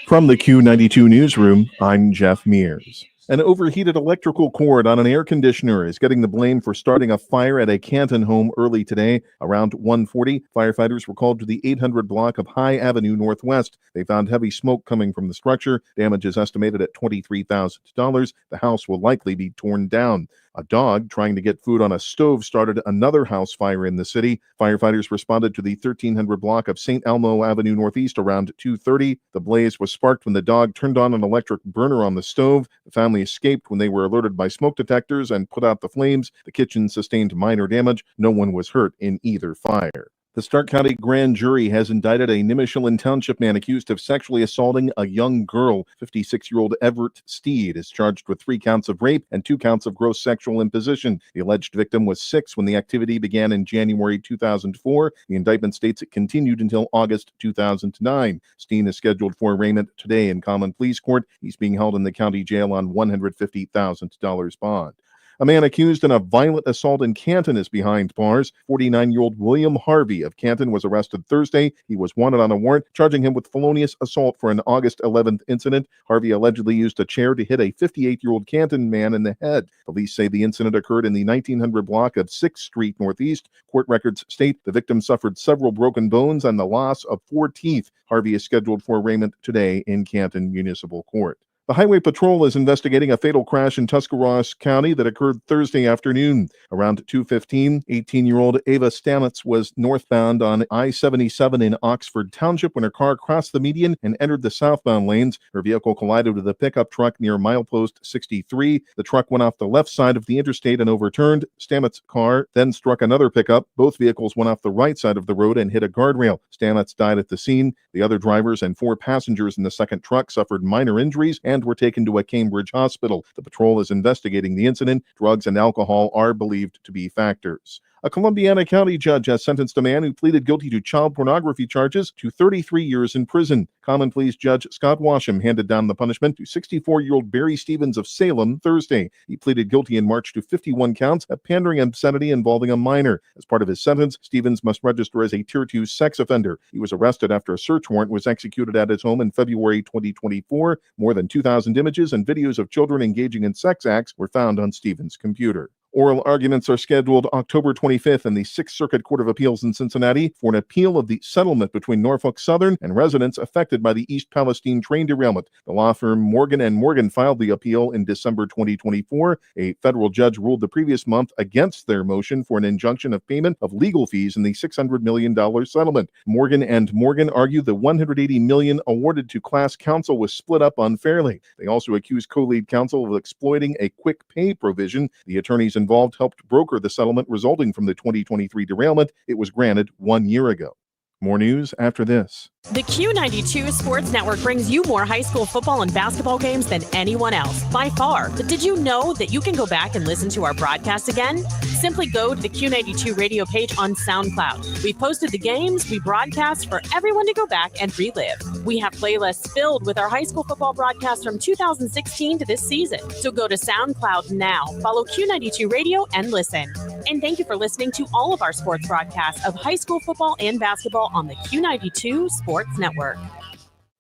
[SPEAKER 17] From the Q92 newsroom, I'm Jeff Mears. An overheated electrical cord on an air conditioner is getting the blame for starting a fire at a Canton home early today. Around 1:40, firefighters were called to the 800 block of High Avenue Northwest. They found heavy smoke coming from the structure. Damage is estimated at $23,000. The house will likely be torn down. A dog trying to get food on a stove started another house fire in the city. Firefighters responded to the 1300 block of St. Elmo Avenue Northeast around 2:30. The blaze was sparked when the dog turned on an electric burner on the stove. The family escaped when they were alerted by smoke detectors and put out the flames. The kitchen sustained minor damage. No one was hurt in either fire. The Stark County Grand Jury has indicted a Nimishillen Township man accused of sexually assaulting a young girl. 56-year-old Everett Steed is charged with 3 counts of rape and 2 counts of gross sexual imposition. The alleged victim was 6 when the activity began in January 2004. The indictment states it continued until August 2009. Steen is scheduled for arraignment today in Common Pleas Court. He's being held in the county jail on $150,000 bond. A man accused in a violent assault in Canton is behind bars. 49-year-old William Harvey of Canton was arrested Thursday. He was wanted on a warrant charging him with felonious assault for an August 11th incident. Harvey allegedly used a chair to hit a 58-year-old Canton man in the head. Police say the incident occurred in the 1900 block of 6th Street Northeast. Court records state the victim suffered several broken bones and the loss of 4 teeth. Harvey is scheduled for arraignment today in Canton Municipal Court. The Highway Patrol is investigating a fatal crash in Tuscarawas County that occurred Thursday afternoon. Around 2:15, 18-year-old Ava Stamets was northbound on I-77 in Oxford Township when her car crossed the median and entered the southbound lanes. Her vehicle collided with a pickup truck near milepost 63. The truck went off the left side of the interstate and overturned. Stamets' car then struck another pickup. Both vehicles went off the right side of the road and hit a guardrail. Stamets died at the scene. The other drivers and 4 passengers in the second truck suffered minor injuries and were taken to a Cambridge hospital. The patrol is investigating the incident. Drugs and alcohol are believed to be factors. A Columbiana County judge has sentenced a man who pleaded guilty to child pornography charges to 33 years in prison. Common Pleas Judge Scott Washam handed down the punishment to 64-year-old Barry Stevens of Salem Thursday. He pleaded guilty in March to 51 counts of pandering obscenity involving a minor. As part of his sentence, Stevens must register as a Tier 2 sex offender. He was arrested after a search warrant was executed at his home in February 2024. More than 2,000 images and videos of children engaging in sex acts were found on Stevens' computer. Oral arguments are scheduled October 25th in the Sixth Circuit Court of Appeals in Cincinnati for an appeal of the settlement between Norfolk Southern and residents affected by the East Palestine train derailment. The law firm Morgan & Morgan filed the appeal in December 2024. A federal judge ruled the previous month against their motion for an injunction of payment of legal fees in the $600 million settlement. Morgan & Morgan argued the $180 million awarded to class counsel was split up unfairly. They also accused co-lead counsel of exploiting a quick pay provision. The attorneys involved helped broker the settlement resulting from the 2023 derailment. It was granted 1 year ago. More news after this.
[SPEAKER 16] The Q92 Sports Network brings you more high school football and basketball games than anyone else, by far. But did you know that you can go back and listen to our broadcast again? Simply go to the Q92 radio page on SoundCloud. We've posted the games we broadcast for everyone to go back and relive. We have playlists filled with our high school football broadcasts from 2016 to this season. So go to SoundCloud now, follow Q92 Radio, and listen. And thank you for listening to all of our sports broadcasts of high school football and basketball on the Q92 Sports Network.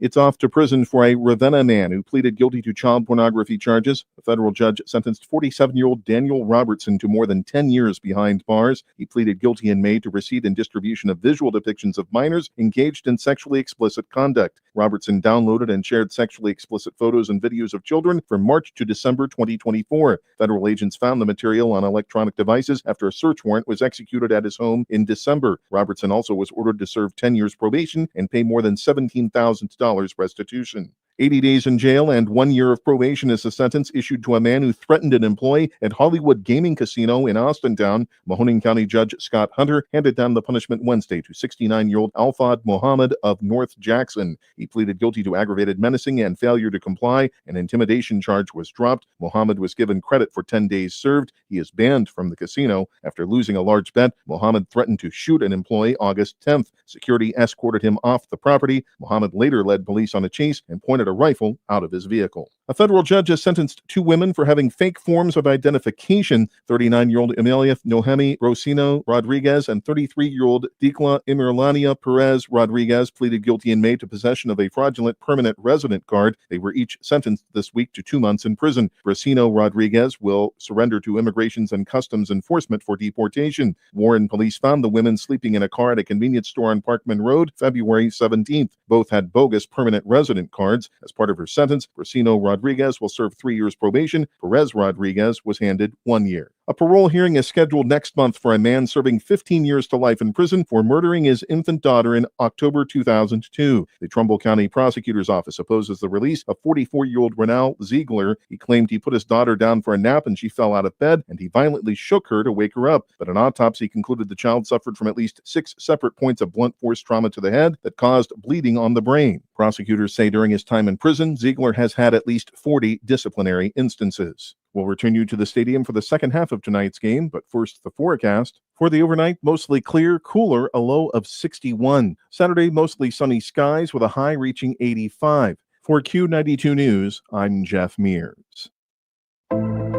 [SPEAKER 17] It's off to prison for a Ravenna man who pleaded guilty to child pornography charges. A federal judge sentenced 47-year-old Daniel Robertson to more than 10 years behind bars. He pleaded guilty in May to receipt and distribution of visual depictions of minors engaged in sexually explicit conduct. Robertson downloaded and shared sexually explicit photos and videos of children from March to December 2024. Federal agents found the material on electronic devices after a search warrant was executed at his home in December. Robertson also was ordered to serve 10 years probation and pay more than $17,000 restitution. 80 days in jail and 1 year of probation is the sentence issued to a man who threatened an employee at Hollywood Gaming Casino in Austintown. Mahoning County Judge Scott Hunter handed down the punishment Wednesday to 69-year-old Alfad Mohammed of North Jackson. He pleaded guilty to aggravated menacing and failure to comply. An intimidation charge was dropped. Mohammed was given credit for 10 days served. He is banned from the casino. After losing a large bet, Mohammed threatened to shoot an employee August 10th. Security escorted him off the property. Mohammed later led police on a chase and pointed a rifle out of his vehicle. A federal judge has sentenced 2 women for having fake forms of identification. 39-year-old Emilia Nohemi Rosino Rodriguez and 33-year-old Dikla Emirlania Perez Rodriguez pleaded guilty in May to possession of a fraudulent permanent resident card. They were each sentenced this week to 2 months in prison. Rosino Rodriguez will surrender to Immigrations and Customs Enforcement for deportation. Warren police found the women sleeping in a car at a convenience store on Parkman Road February 17th. Both had bogus permanent resident cards. As part of her sentence, Rosino Rodriguez will serve 3 years probation. Perez Rodriguez was handed 1 year. A parole hearing is scheduled next month for a man serving 15 years to life in prison for murdering his infant daughter in October 2002. The Trumbull County Prosecutor's Office opposes the release of 44-year-old Renal Ziegler. He claimed he put his daughter down for a nap and she fell out of bed, and he violently shook her to wake her up. But an autopsy concluded the child suffered from at least 6 separate points of blunt force trauma to the head that caused bleeding on the brain. Prosecutors say during his time in prison, Ziegler has had at least 40 disciplinary instances. We'll return you to the stadium for the second half of tonight's game, but first the forecast. For the overnight, mostly clear, cooler, a low of 61. Saturday, mostly sunny skies with a high reaching 85. For Q92 News, I'm Jeff Mears.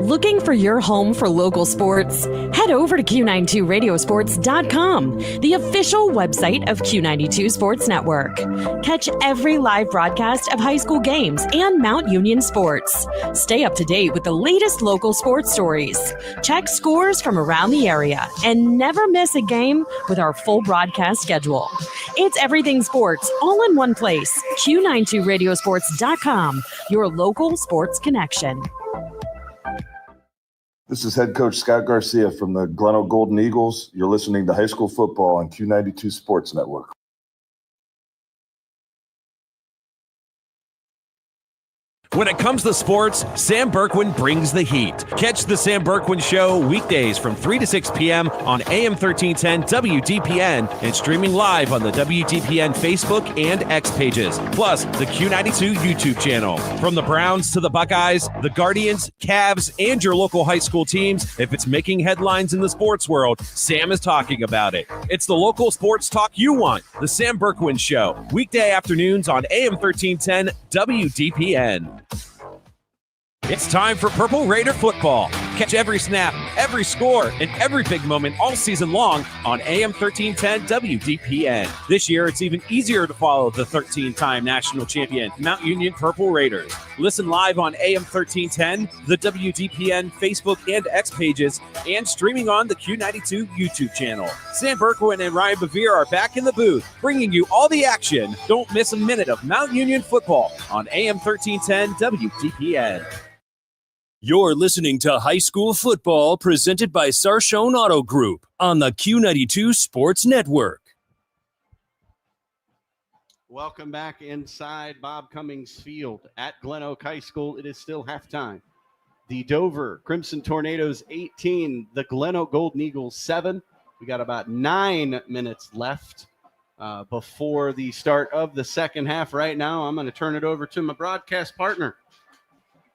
[SPEAKER 16] Looking for your home for local sports? Head over to Q92radiosports.com, the official website of Q92 Sports Network. Catch every live broadcast of high school games and Mount Union sports. Stay up to date with the latest local sports stories. Check scores from around the area and never miss a game with our full broadcast schedule. It's everything sports all in one place. Q92radiosports.com, your local sports connection.
[SPEAKER 10] This is head coach Scott Garcia from the GlenOak Golden Eagles. You're listening to high school football on Q92 Sports Network.
[SPEAKER 18] When it comes to sports, Sam Berkwin brings the heat. Catch the Sam Berkwin Show weekdays from 3 to 6 p.m. on AM 1310 WDPN and streaming live on the WDPN Facebook and X pages, plus the Q92 YouTube channel. From the Browns to the Buckeyes, the Guardians, Cavs, and your local high school teams, if it's making headlines in the sports world, Sam is talking about it. It's the local sports talk you want. The Sam Berkwin Show, weekday afternoons on AM 1310 WDPN. It's time for Purple Raider football. Catch every snap, every score, and every big moment all season long on AM 1310 WDPN. This year, it's even easier to follow the 13-time national champion, Mount Union Purple Raiders. Listen live on AM 1310, the WDPN Facebook and X pages, and streaming on the Q92 YouTube channel. Sam Berkwin and Ryan Bevere are back in the booth, bringing you all the action. Don't miss a minute of Mount Union football on AM 1310 WDPN.
[SPEAKER 1] You're listening to High School Football presented by Sarshone Auto Group on the Q92 Sports Network.
[SPEAKER 3] Welcome back inside Bob Cummings Field at GlenOak High School. It is still halftime. The Dover Crimson Tornadoes 18, the GlenOak Golden Eagles 7. We got about 9 minutes left before the start of the second half. Right now, I'm going to turn it over to my broadcast partner,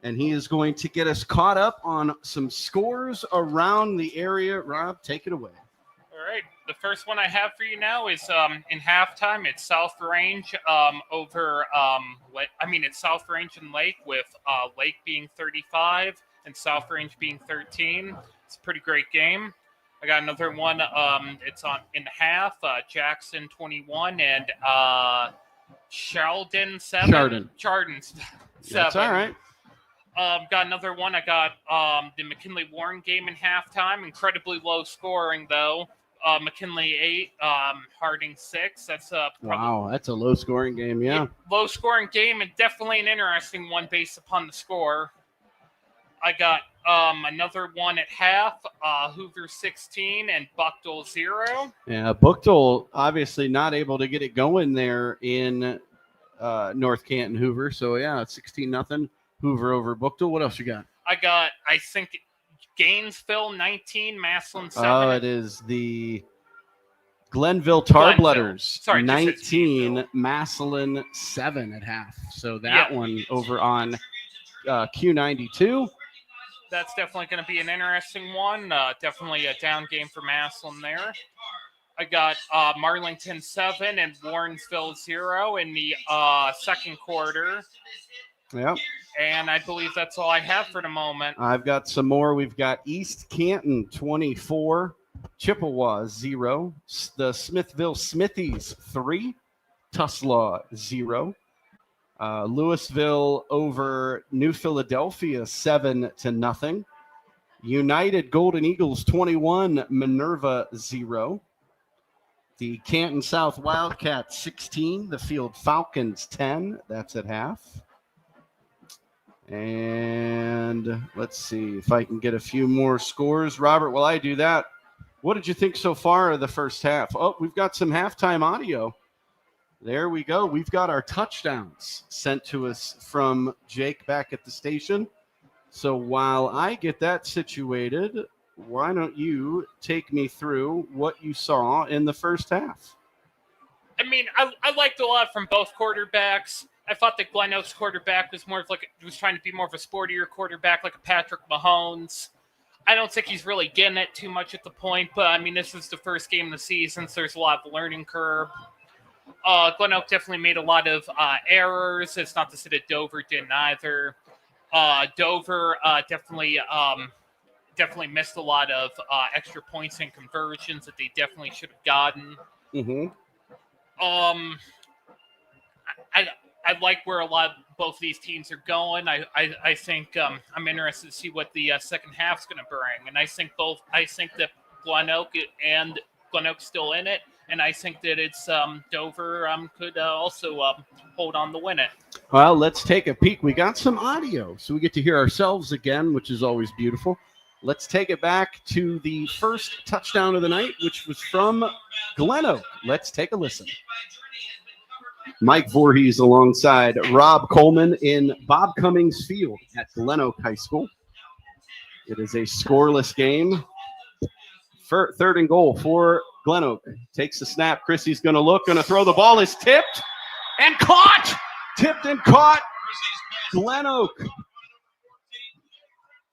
[SPEAKER 3] and he is going to get us caught up on some scores around the area. Rob, take it away.
[SPEAKER 4] All right. The first one I have for you now is in halftime. It's South Range it's South Range and Lake, with Lake being 35 and South Range being 13. It's a pretty great game. I got another one. It's on in half. Jackson 21 and Chardon 7. Chardon 7.
[SPEAKER 3] That's all right.
[SPEAKER 4] Got another one. I got the McKinley Warren game in halftime. Incredibly low scoring, though. McKinley 8, Harding 6. That's
[SPEAKER 3] wow, that's a low scoring game. Yeah,
[SPEAKER 4] low scoring game, and definitely an interesting one based upon the score. I got another one at half. Hoover 16 and Buchtel 0.
[SPEAKER 3] Yeah, Buchtel obviously not able to get it going there in North Canton Hoover. So yeah, it's 16-0. Hoover over Buchtel. What else you got?
[SPEAKER 4] I think, Gainesville 19, Massillon 7.
[SPEAKER 3] Oh, it is the Glenville Tarbletters 19, Massillon 7 at half. So that one over on Q92.
[SPEAKER 4] That's definitely going to be an interesting one. Definitely a down game for Massillon there. I got Marlington 7 and Warrensville 0 in the second quarter.
[SPEAKER 3] Yep.
[SPEAKER 4] And I believe that's all I have for the moment.
[SPEAKER 3] I've got some more. We've got East Canton 24, Chippewa 0, the Smithville Smithies 3, Tuslaw 0, Louisville over New Philadelphia 7-0, United Golden Eagles 21, Minerva 0, the Canton South Wildcats 16, the Field Falcons 10. That's at half. And let's see if I can get a few more scores. Robert, while I do that, what did you think so far of the first half? Oh, we've got some halftime audio. There we go. We've got our touchdowns sent to us from Jake back at the station. So while I get that situated, why don't you take me through what you saw in the first half?
[SPEAKER 4] I mean, I liked a lot from both quarterbacks. I thought that GlenOak's quarterback was was trying to be more of a sportier quarterback, like a Patrick Mahomes. I don't think he's really getting it too much at the point, but I mean, this is the first game of the season, so there's a lot of learning curve. GlenOak definitely made a lot of errors. It's not to say that Dover didn't either. Dover definitely missed a lot of extra points and conversions that they definitely should have gotten.
[SPEAKER 3] Mm-hmm.
[SPEAKER 4] I like where both of these teams are going. I think I'm interested to see what the second half's going to bring, and I think that GlenOak's still in it, and I think that it's Dover could also hold on to win it.
[SPEAKER 3] Well, let's take a peek. We got some audio, so we get to hear ourselves again, which is always beautiful. Let's take it back to the first touchdown of the night, which was from GlenOak. Let's take a listen. Mike Voorhees alongside Rob Coleman in Bob Cummings Field at GlenOak High School. It is a scoreless game. Third and goal for GlenOak. Takes the snap. Chrissy's going to look, going to throw. The ball is tipped and caught. Tipped and caught. GlenOak.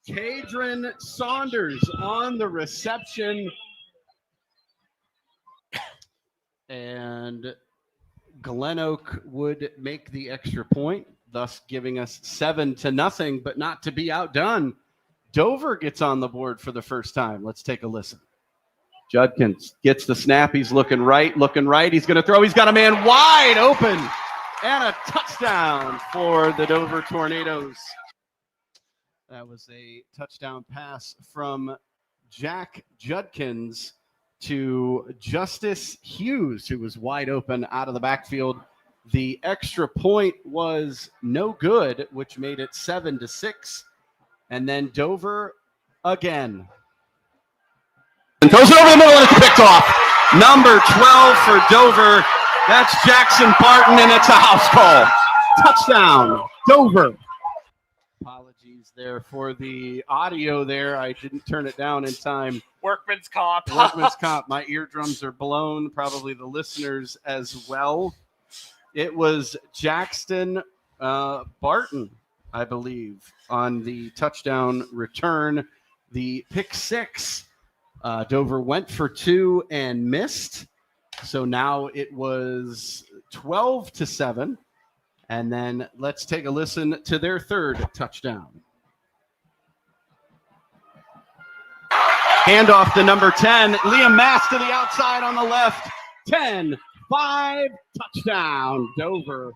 [SPEAKER 3] Kadron Saunders on the reception. And GlenOak would make the extra point, thus giving us 7-0, but not to be outdone. Dover gets on the board for the first time. Let's take a listen. Judkins gets the snap. He's looking right. He's going to throw. He's got a man wide open. And a touchdown for the Dover Tornadoes. That was a touchdown pass from Jack Judkins to Justice Hughes, who was wide open out of the backfield. The extra point was no good, which made it 7-6. And then Dover again. And throws it over the middle, and it's picked off. Number 12 for Dover. That's Jackson Barton, and it's a house call. Touchdown, Dover. Apologies there for the audio there. I didn't turn it down in time.
[SPEAKER 4] Workman's comp.
[SPEAKER 3] Workman's comp. My eardrums are blown, probably the listeners as well. It was Jackson Barton, I believe, on the touchdown return. The pick six. Dover went for 2 and missed. So now it was 12-7. And then let's take a listen to their third touchdown. Handoff to number 10. Liam Mass to the outside on the left. 10-5 touchdown, Dover.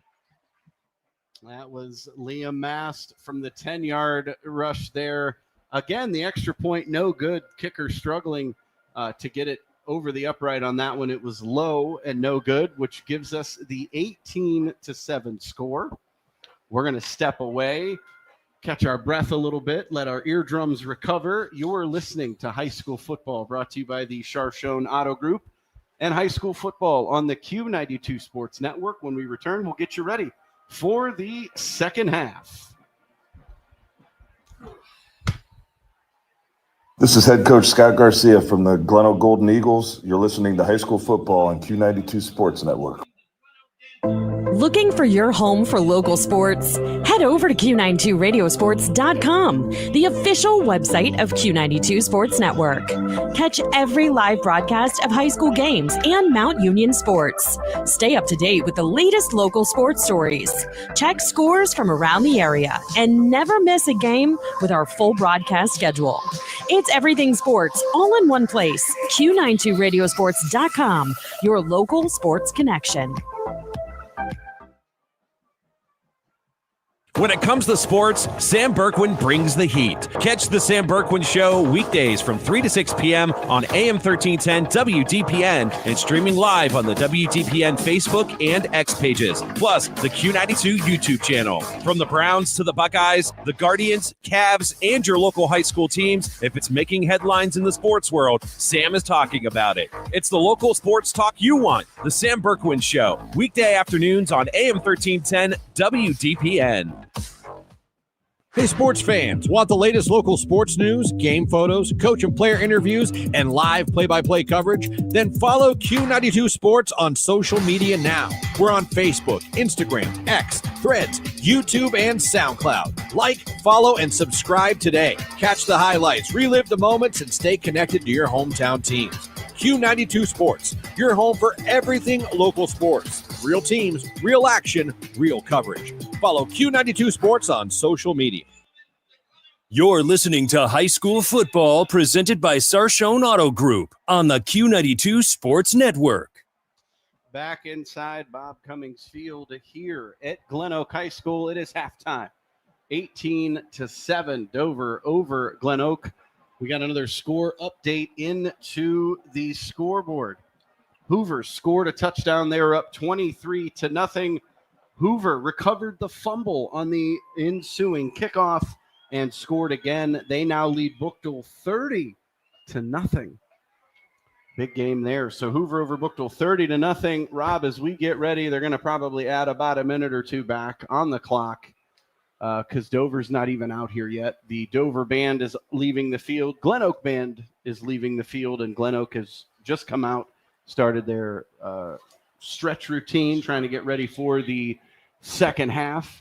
[SPEAKER 3] That was Liam Mast from the 10-yard rush there. Again, the extra point, no good. Kicker struggling to get it over the upright on that one. It was low and no good, which gives us the 18-7 score. We're going to step away, catch our breath a little bit, let our eardrums recover. You're listening to High School Football, brought to you by the Chardon Auto Group and High School Football on the Q92 Sports Network. When we return, we'll get you ready for the second half.
[SPEAKER 10] This is head coach Scott Garcia from the GlenOak Golden Eagles. You're listening to High School Football on Q92 Sports Network.
[SPEAKER 16] Looking for your home for local sports? Head over to Q92radiosports.com, the official website of Q92 Sports Network. Catch every live broadcast of high school games and Mount Union sports. Stay up to date with the latest local sports stories. Check scores from around the area and never miss a game with our full broadcast schedule. It's everything sports all in one place. Q92radiosports.com, your local sports connection.
[SPEAKER 18] When it comes to sports, Sam Berkwin brings the heat. Catch the Sam Berkwin Show weekdays from 3 to 6 p.m. on AM 1310 WDPN and streaming live on the WDPN Facebook and X pages, plus the Q92 YouTube channel. From the Browns to the Buckeyes, the Guardians, Cavs, and your local high school teams, if it's making headlines in the sports world, Sam is talking about it. It's the local sports talk you want. The Sam Berkwin Show, weekday afternoons on AM 1310 WDPN.
[SPEAKER 6] Hey, sports fans, want the latest local sports news, game photos, coach and player interviews, and live play-by-play coverage? Then follow Q92 Sports on social media now. We're on Facebook, Instagram, X, Threads, YouTube, and SoundCloud. Like, follow, and subscribe today. Catch the highlights, relive the moments, and stay connected to your hometown teams. Q92 Sports, your home for everything local sports. Real teams, real action, real coverage. Follow Q92 Sports on social media.
[SPEAKER 1] You're listening to High School Football presented by Sarshone Auto Group on the Q92 Sports Network.
[SPEAKER 3] Back inside Bob Cummings Field here at GlenOak High School. It is halftime. 18-7, Dover over GlenOak. We got another score update into the scoreboard. Hoover scored a touchdown. They were up 23-0. Hoover recovered the fumble on the ensuing kickoff and scored again. They now lead Buchtel 30-0. Big game there. So Hoover over Buchtel 30-0. Rob, as we get ready, they're going to probably add about a minute or two back on the clock because Dover's not even out here yet. The Dover band is leaving the field. GlenOak band is leaving the field, and GlenOak has just come out, started their stretch routine, trying to get ready for the second half.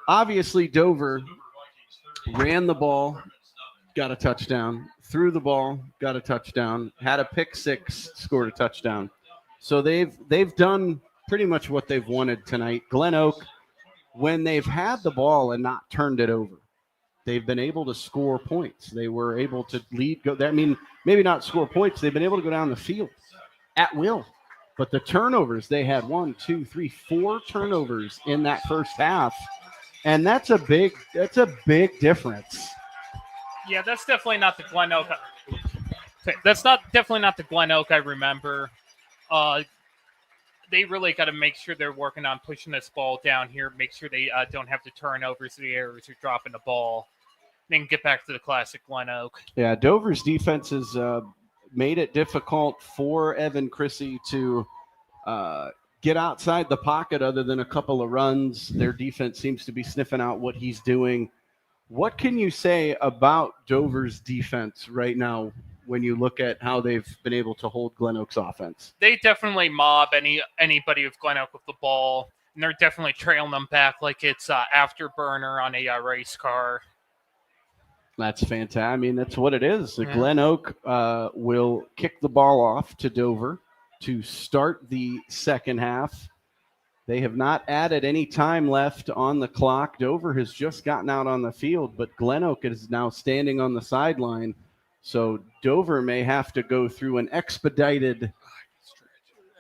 [SPEAKER 3] Obviously, Dover ran the ball, got a touchdown, threw the ball, got a touchdown, had a pick six, scored a touchdown. So they've done pretty much what they've wanted tonight. GlenOak, when they've had the ball and not turned it over, they've been able to score points. They were able to lead. Maybe not score points. They've been able to go down the field at will. But the turnovers, they had 4 turnovers in that first half. And that's a big difference.
[SPEAKER 4] Yeah, that's definitely not the GlenOak. Definitely not the GlenOak I remember. They really got to make sure they're working on pushing this ball down here, make sure they don't have the turnovers, the errors, or dropping the ball. Then get back to the classic GlenOak.
[SPEAKER 3] Yeah, Dover's defense has made it difficult for Evan Chrissy to get outside the pocket other than a couple of runs. Their defense seems to be sniffing out what he's doing. What can you say about Dover's defense right now when you look at how they've been able to hold GlenOak's offense?
[SPEAKER 4] They definitely mob anybody with GlenOak with the ball, and they're definitely trailing them back like it's afterburner on a race car.
[SPEAKER 3] That's fantastic. I mean, that's what it is. The GlenOak will kick the ball off to Dover to start the second half. They have not added any time left on the clock. Dover has just gotten out on the field, but GlenOak is now standing on the sideline. So Dover may have to go through an expedited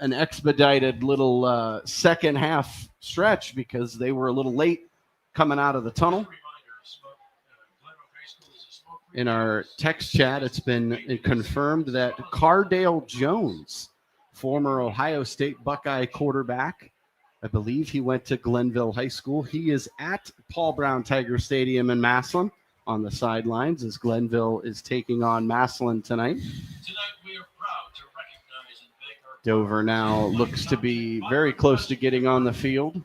[SPEAKER 3] little second half stretch because they were a little late coming out of the tunnel. In our text chat, it's been confirmed that Cardale Jones, former Ohio State Buckeye quarterback, I believe he went to Glenville High School. He is at Paul Brown Tiger Stadium in Massillon on the sidelines as Glenville is taking on Massillon tonight.
[SPEAKER 15] We are proud to recognize and thank our
[SPEAKER 3] Dover now looks to be very close to getting on the field.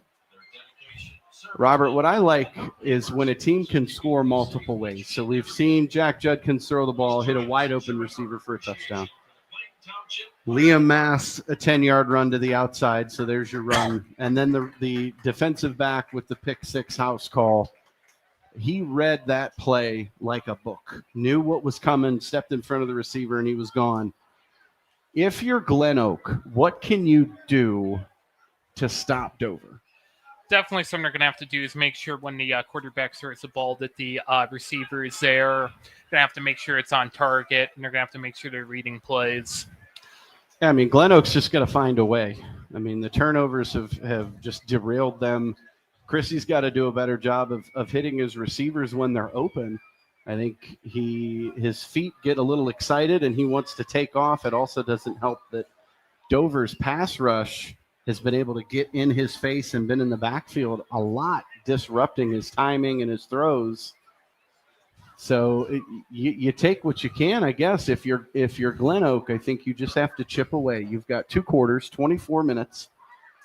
[SPEAKER 3] Robert, what I like is when a team can score multiple ways. So we've seen Jack Judkins throw the ball, hit a wide open receiver for a touchdown. Liam Mass, a 10-yard run to the outside, so there's your run. And then the defensive back with the pick six house call. He read that play like a book, knew what was coming, stepped in front of the receiver, and he was gone. If you're GlenOak, what can you do to stop Dover?
[SPEAKER 4] Definitely something they're going to have to do is make sure when the quarterback throws the ball that the receiver is there. They're going to have to make sure it's on target, and they're going to have to make sure they're reading plays.
[SPEAKER 3] Yeah, I mean, GlenOak's just got to find a way. I mean, the turnovers have just derailed them. Chrissy's got to do a better job of hitting his receivers when they're open. I think his feet get a little excited, and he wants to take off. It also doesn't help that Dover's pass rush has been able to get in his face and been in the backfield a lot, disrupting his timing and his throws. So you take what you can, I guess. If you're GlenOak, I think you just have to chip away. You've got 2 quarters, 24 minutes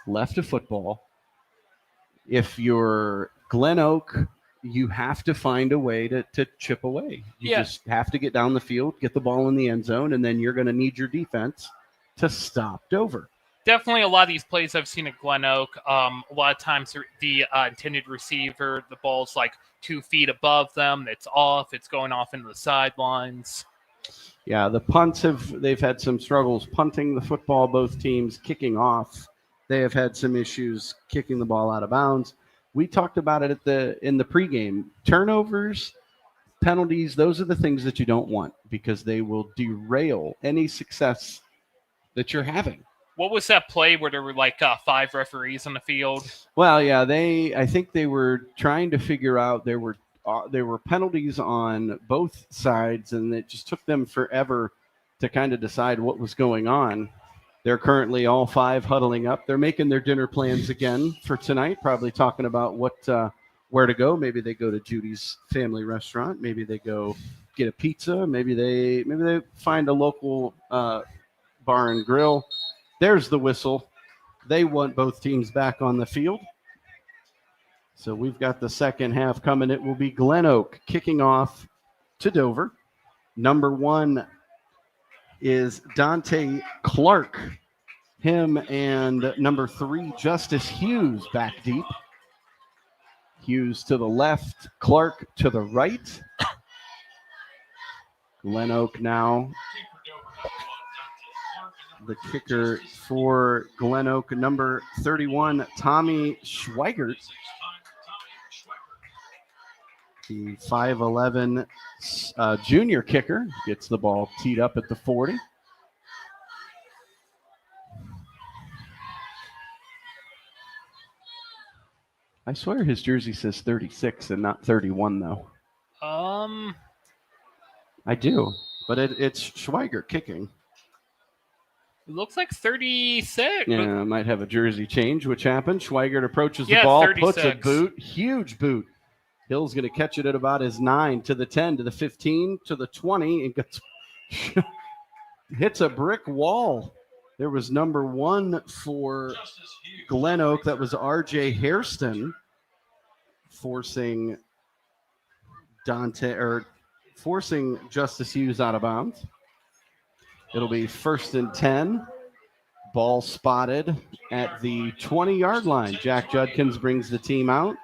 [SPEAKER 3] left of football. If you're GlenOak, you have to find a way to chip away. You just have to get down the field, get the ball in the end zone, and then you're going to need your defense to stop Dover.
[SPEAKER 4] Definitely a lot of these plays I've seen at GlenOak, a lot of times the intended receiver, the ball's like 2 feet above them. It's off. It's going off into the sidelines.
[SPEAKER 3] Yeah, the punts they've had some struggles punting the football, both teams kicking off. They have had some issues kicking the ball out of bounds. We talked about it in the pregame. Turnovers, penalties, those are the things that you don't want because they will derail any success that you're having.
[SPEAKER 4] What was that play where there were like 5 referees on the field?
[SPEAKER 3] Well, yeah, I think they were trying to figure out there were penalties on both sides, and it just took them forever to kind of decide what was going on. They're currently all 5 huddling up. They're making their dinner plans again for tonight, probably talking about where to go. Maybe they go to Judy's Family Restaurant. Maybe they go get a pizza. Maybe they find a local bar and grill. There's the whistle. They want both teams back on the field. So we've got the second half coming. It will be GlenOak kicking off to Dover. Number 1 is Dante Clark. Him and number 3, Justice Hughes, back deep. Hughes to the left, Clark to the right. GlenOak now. The kicker for GlenOak, number 31, Tommy Schweigert. The 5'11" junior kicker gets the ball teed up at the 40. I swear his jersey says 36 and not 31, though. I do, but it's Schweigert kicking.
[SPEAKER 4] It looks like 36.
[SPEAKER 3] Yeah, might have a jersey change, which happened. Schweigert approaches the ball,
[SPEAKER 4] 36.
[SPEAKER 3] puts a boot, huge boot. Hill's going to catch it at about his 9 to the 10 to the 15 to the 20 and gets hits a brick wall. There was number 1 for GlenOak. That was R.J. Hairston forcing Justice Hughes out of bounds. It'll be 1st and 10. Ball spotted at the 20-yard line. Jack Judkins brings the team out.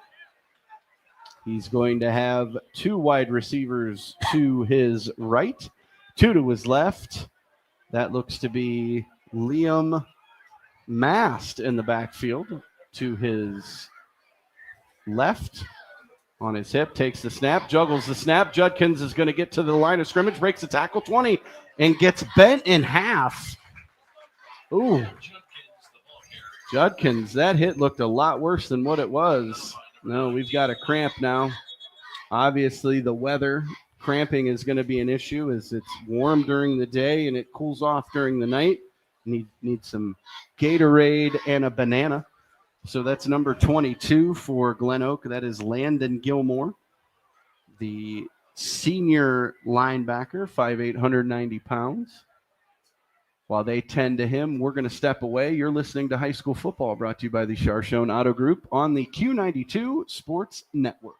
[SPEAKER 3] He's going to have 2 wide receivers to his right, 2 to his left. That looks to be Liam Mast in the backfield to his left. On his hip, takes the snap, juggles the snap. Judkins is going to get to the line of scrimmage, breaks the tackle 20, and gets bent in half. Ooh. Judkins, that hit looked a lot worse than what it was. No, we've got a cramp now. Obviously, the weather, cramping is going to be an issue as it's warm during the day and it cools off during the night. Need some Gatorade and a banana. So that's number 22 for GlenOak. That is Landon Gilmore, the senior linebacker, 5'8", 190 pounds. While they tend to him, we're going to step away. You're listening to High School Football, brought to you by the Chardon Auto Group on the Q92 Sports Network.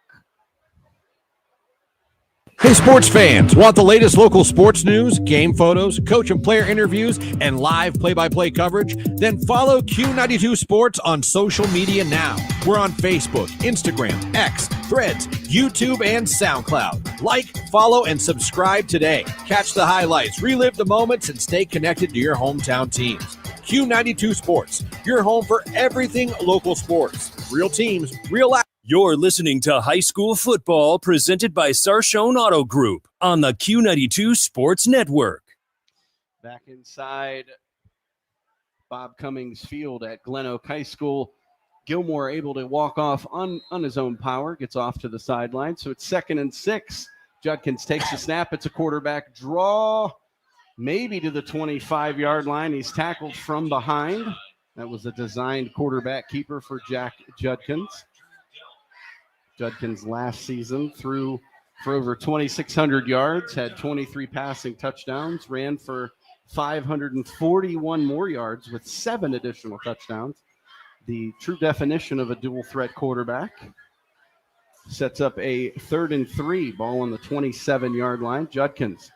[SPEAKER 6] Hey, sports fans, want the latest local sports news, game photos, coach and player interviews, and live play-by-play coverage? Then follow Q92 Sports on social media now. We're on Facebook, Instagram, X, Threads, YouTube, and SoundCloud. Like, follow, and subscribe today. Catch the highlights, relive the moments, and stay connected to your hometown teams. Q92 Sports, your home for everything local sports. Real teams, real action.
[SPEAKER 1] You're listening to High School Football presented by Sarshone Auto Group on the Q92 Sports Network.
[SPEAKER 3] Back inside Bob Cummings Field at GlenOak High School. Gilmore able to walk off on his own power, gets off to the sideline. So it's 2nd and 6. Judkins takes the snap. It's a quarterback draw, maybe to the 25-yard line. He's tackled from behind. That was a designed quarterback keeper for Jack Judkins. Judkins last season threw for over 2,600 yards, had 23 passing touchdowns, ran for 541 more yards with 7 additional touchdowns. The true definition of a dual threat quarterback. Sets up a 3rd and 3, ball on the 27-yard line. Judkins,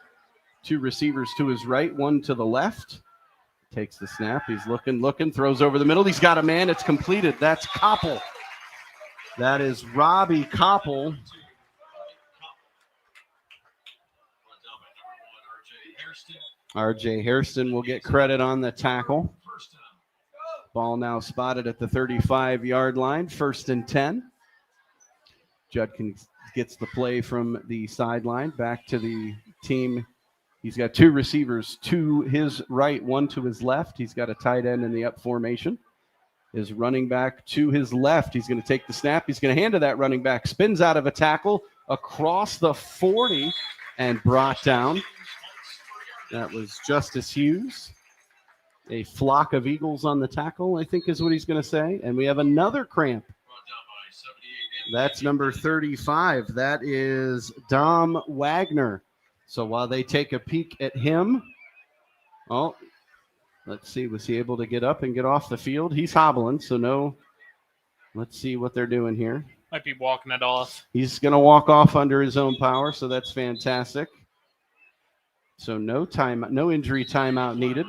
[SPEAKER 3] 2 receivers to his right, 1 to the left. Takes the snap. He's looking, throws over the middle. He's got a man. It's completed. That's Koppel. That is Robbie Koppel. R.J. Hairston will get credit on the tackle. Ball now spotted at the 35-yard line, 1st and 10. Judkins gets the play from the sideline back to the team. He's got 2 receivers to his right, 1 to his left. He's got a tight end in the up formation. His running back to his left. He's going to take the snap. He's going to hand to that running back. Spins out of a tackle across the 40 and brought down. That was Justice Hughes. A flock of eagles on the tackle, I think is what he's going to say. And we have another cramp. That's number 35. That is Dom Wagner. So while they take a peek at him, oh, let's see, was he able to get up and get off the field? He's hobbling, so no. Let's see what they're doing here.
[SPEAKER 4] Might be walking it off.
[SPEAKER 3] He's going to walk off under his own power, so that's fantastic. So no injury timeout needed.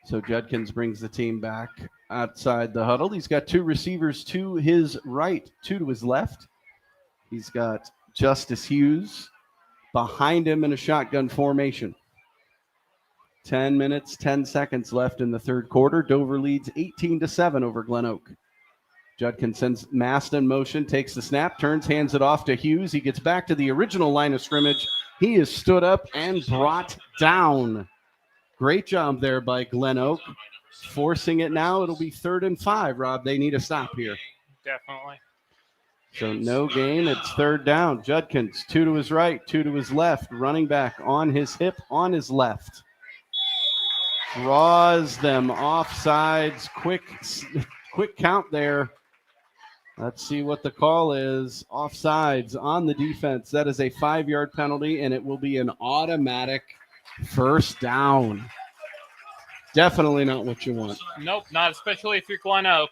[SPEAKER 3] So Judkins brings the team back outside the huddle. He's got two receivers to his right, two to his left. He's got Justice Hughes behind him in a shotgun formation. 10 minutes, 10 seconds left in the third quarter. Dover leads 18-7 over GlenOak. Judkins sends Mast in motion, takes the snap, turns, hands it off to Hughes. He gets back to the original line of scrimmage. He is stood up and brought down. Great job there by GlenOak. Forcing it now. It'll be 3rd and 5, Rob. They need a stop here.
[SPEAKER 4] Definitely.
[SPEAKER 3] So no gain. It's 3rd down. Judkins, 2 to his right, 2 to his left. Running back on his hip, on his left. Draws them off sides. Quick count there. Let's see what the call is. Offsides on the defense. That is a 5-yard penalty, and it will be an automatic first down. Definitely not what you want.
[SPEAKER 4] Nope, not especially if you're GlenOak.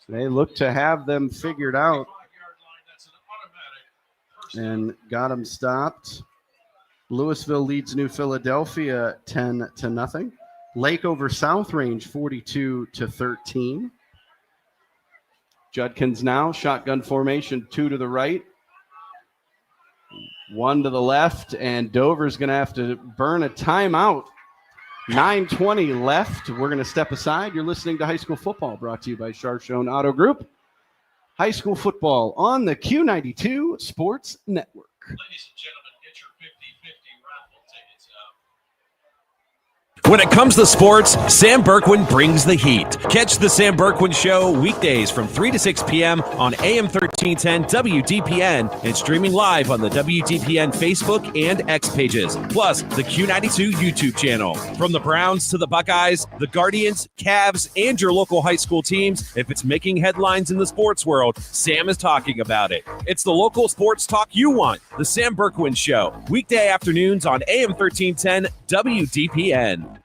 [SPEAKER 3] They look to have them figured out and got them stopped. Louisville leads New Philadelphia 10-0. Lake over South Range 42-13. Judkins now, shotgun formation, 2 to the right, 1 to the left, and Dover's going to have to burn a timeout. 9:20 left. We're going to step aside. You're listening to High School Football, brought to you by Chardon Auto Group. High School Football on the Q92 Sports Network.
[SPEAKER 10] Ladies and gentlemen, get your 50-50 raffle tickets out.
[SPEAKER 18] When it comes to sports, Sam Berkwin brings the heat. Catch the Sam Berkwin Show weekdays from 3 to 6 p.m. on AM 1310 WDPN and streaming live on the WDPN Facebook and X pages, plus the Q92 YouTube channel. From the Browns to the Buckeyes, the Guardians, Cavs, and your local high school teams, if it's making headlines in the sports world, Sam is talking about it. It's the local sports talk you want. The Sam Berkwin Show, weekday afternoons on AM 1310 WDPN.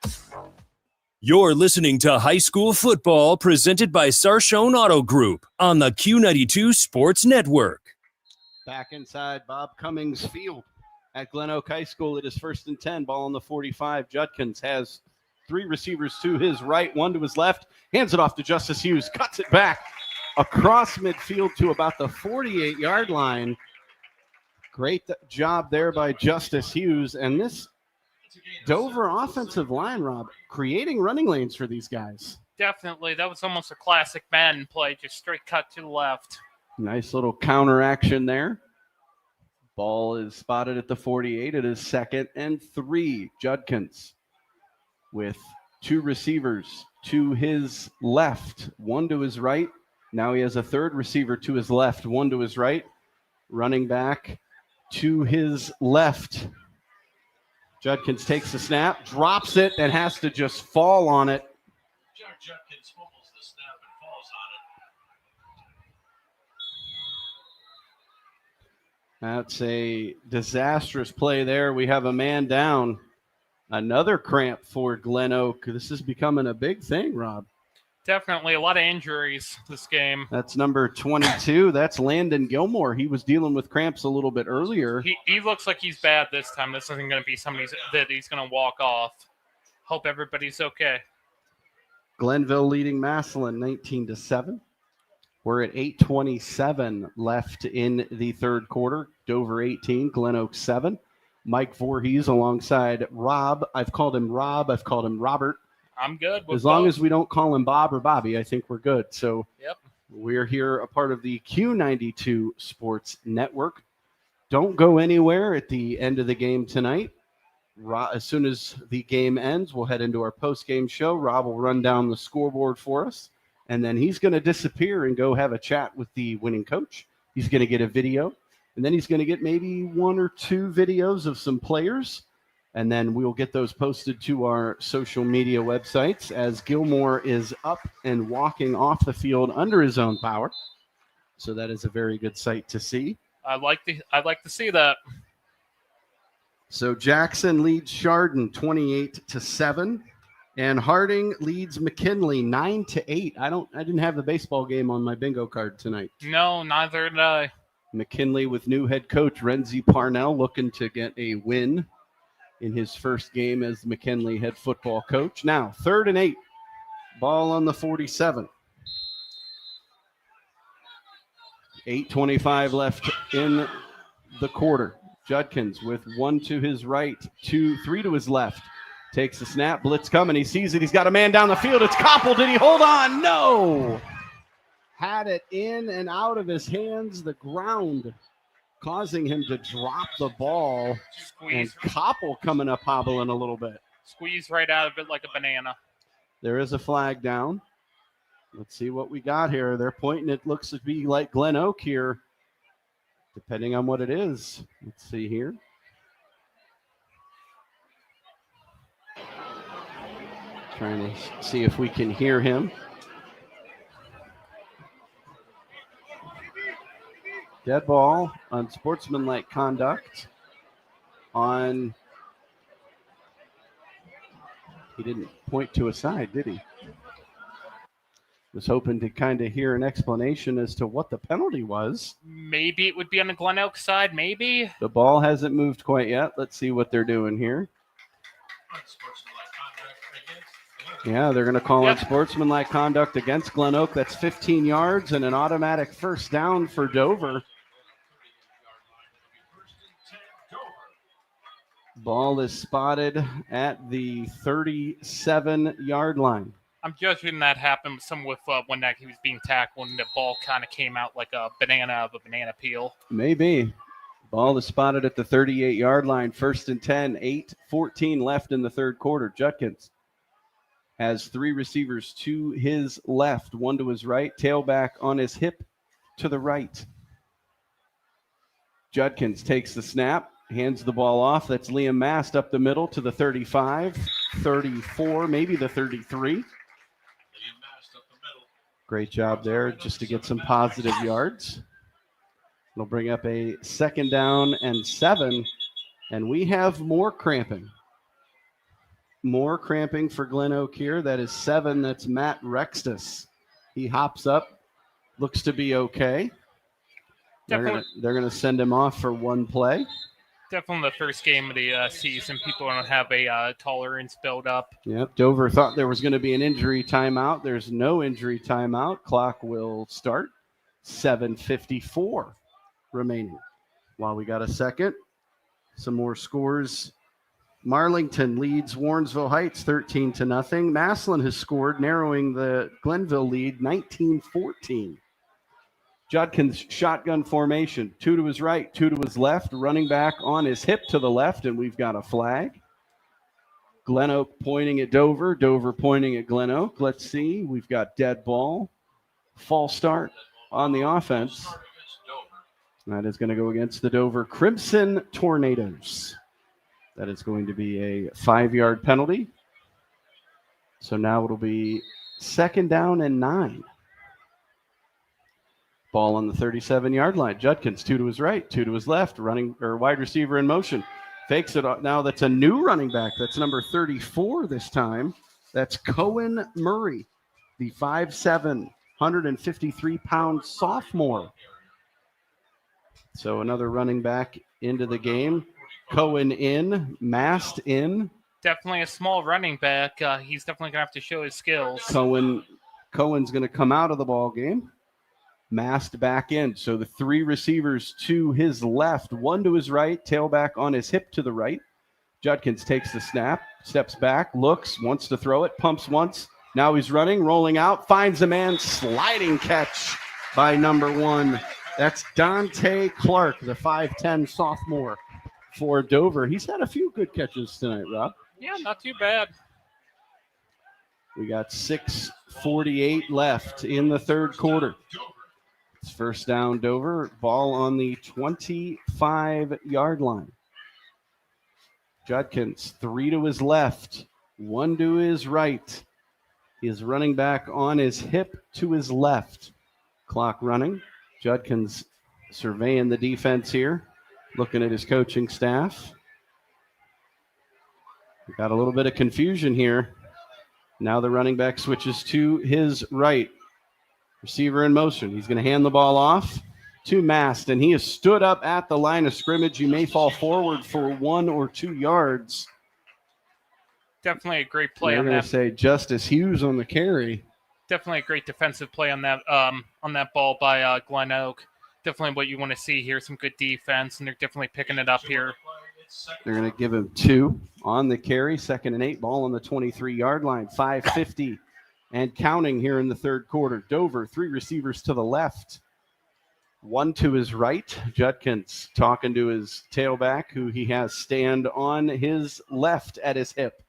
[SPEAKER 1] You're listening to High School Football presented by Sarshone Auto Group on the Q92 Sports Network.
[SPEAKER 3] Back inside Bob Cummings Field at GlenOak High School. It is 1st and 10, ball on the 45. Judkins has 3 receivers to his right, 1 to his left, hands it off to Justice Hughes, cuts it back across midfield to about the 48-yard line. Great job there by Justice Hughes, and this Dover offensive line, Rob, creating running lanes for these guys.
[SPEAKER 4] Definitely. That was almost a classic Madden play, just straight cut to the left.
[SPEAKER 3] Nice little counter action there. Ball is spotted at the 48. It is 2nd and 3. Judkins with 2 receivers to his left, 1 to his right. Now he has a 3rd receiver to his left, 1 to his right. Running back to his left. Judkins takes the snap, drops it, and has to just fall on it.
[SPEAKER 10] Jack Judkins fumbles the snap and falls on it.
[SPEAKER 3] That's a disastrous play there. We have a man down. Another cramp for GlenOak. This is becoming a big thing, Rob.
[SPEAKER 4] Definitely a lot of injuries this game.
[SPEAKER 3] That's number 22. That's Landon Gilmore. He was dealing with cramps a little bit earlier.
[SPEAKER 4] He looks like he's bad this time. This isn't going to be somebody that he's going to walk off. Hope everybody's okay.
[SPEAKER 3] Glenville leading Massillon 19-7. We're at 8:27 left in the third quarter. Dover 18, GlenOak 7. Mike Voorhees alongside Rob. I've called him Rob. I've called him Robert.
[SPEAKER 4] I'm good.
[SPEAKER 3] As long as we don't call him Bob or Bobby, I think we're good. So
[SPEAKER 4] yep.
[SPEAKER 3] We're here a part of the Q92 Sports Network. Don't go anywhere at the end of the game tonight. As soon as the game ends, we'll head into our post-game show. Rob will run down the scoreboard for us, and then he's going to disappear and go have a chat with the winning coach. He's going to get a video, and then he's going to get maybe 1 or 2 videos of some players. And then we'll get those posted to our social media websites as Gilmore is up and walking off the field under his own power. So that is a very good sight to see.
[SPEAKER 4] I'd like to see that.
[SPEAKER 3] So Jackson leads Chardon 28-7, and Harding leads McKinley 9-8. I didn't have the baseball game on my bingo card tonight.
[SPEAKER 4] No, neither did I.
[SPEAKER 3] McKinley with new head coach Renzi Parnell looking to get a win in his first game as McKinley head football coach. Now 3rd and 8, ball on the 47. 8:25 left in the quarter. Judkins with 1 to his right, 3 to his left. Takes the snap, blitz coming. He sees it. He's got a man down the field. It's Koppel. Did he hold on? No. Had it in and out of his hands. The ground causing him to drop the ball.
[SPEAKER 4] Squeeze.
[SPEAKER 3] And Koppel coming up hobbling a little bit.
[SPEAKER 4] Squeeze right out of it like a banana.
[SPEAKER 3] There is a flag down. Let's see what we got here. They're pointing. It looks to be like GlenOak here, depending on what it is. Let's see here. Trying to see if we can hear him. Dead ball on sportsmanlike conduct on. He didn't point to a side, did he? Was hoping to kind of hear an explanation as to what the penalty was.
[SPEAKER 4] Maybe it would be on the GlenOak side, maybe.
[SPEAKER 3] The ball hasn't moved quite yet. Let's see what they're doing here. Yeah, they're going to call on sportsmanlike conduct against GlenOak. That's 15 yards and an automatic first down for Dover. Ball is spotted at the 37-yard line.
[SPEAKER 4] I'm judging that happened with when he was being tackled and the ball kind of came out like a banana of a banana peel.
[SPEAKER 3] Maybe. Ball is spotted at the 38-yard line. 1st and 10, 8:14 left in the third quarter. Judkins has 3 receivers to his left, 1 to his right, tailback on his hip to the right. Judkins takes the snap, hands the ball off. That's Liam Mast up the middle to the 35, 34, maybe the 33. Great job there just to get some positive yards. It'll bring up a 2nd down and 7, and we have more cramping. More cramping for GlenOak here. That is 7. That's Matt Rextus. He hops up, looks to be okay. They're gonna send him off for 1 play.
[SPEAKER 4] Definitely the first game of the season. People don't have a tolerance build up.
[SPEAKER 3] Yep, Dover thought there was going to be an injury timeout. There's no injury timeout. Clock will start. 7:54 remaining. While we got a second, some more scores. Marlington leads Warrensville Heights 13-0. Massillon has scored, narrowing the Glenville lead 19-14. Judkins shotgun formation, 2 to his right, 2 to his left, running back on his hip to the left, and we've got a flag. GlenOak pointing at Dover, Dover pointing at GlenOak. Let's see, we've got dead ball. False start on the offense. That is going to go against the Dover Crimson Tornadoes. That is going to be a 5-yard penalty. So now it'll be 2nd down and 9. Ball on the 37-yard line. Judkins, 2 to his right, 2 to his left, wide receiver in motion. Fakes it. Now that's a new running back. That's number 34 this time. That's Cohen Murray, the 5'7", 153-pound sophomore. So another running back into the game. Cohen in, Mast in.
[SPEAKER 4] Definitely a small running back. He's definitely going to have to show his skills.
[SPEAKER 3] Cohen's going to come out of the ball game. Mast back in. So the 3 receivers to his left, 1 to his right, tailback on his hip to the right. Judkins takes the snap, steps back, looks, wants to throw it, pumps once. Now he's running, rolling out, finds a man, sliding catch by number 1. That's Dante Clark, the 5'10 sophomore for Dover. He's had a few good catches tonight, Rob.
[SPEAKER 4] Yeah, not too bad.
[SPEAKER 3] We got 6:48 left in the third quarter. It's 1st down, Dover. Ball on the 25-yard line. Judkins, 3 to his left, 1 to his right. His running back on his hip to his left. Clock running. Judkins surveying the defense here, looking at his coaching staff. We got a little bit of confusion here. Now the running back switches to his right. Receiver in motion. He's going to hand the ball off to Mast, and he has stood up at the line of scrimmage. He may fall forward for 1 or 2 yards.
[SPEAKER 4] Definitely a great play
[SPEAKER 3] They're
[SPEAKER 4] on
[SPEAKER 3] going
[SPEAKER 4] that.
[SPEAKER 3] to say Justice Hughes on the carry.
[SPEAKER 4] Definitely a great defensive play on that ball by GlenOak. Definitely what you want to see here. Some good defense, and they're definitely picking it up here.
[SPEAKER 3] They're going to give him 2 on the carry. 2nd and 8, ball on the 23-yard line. 5:50 and counting here in the third quarter. Dover, 3 receivers to the left. 1 to his right. Judkins talking to his tailback, who he has stand on his left at his hip.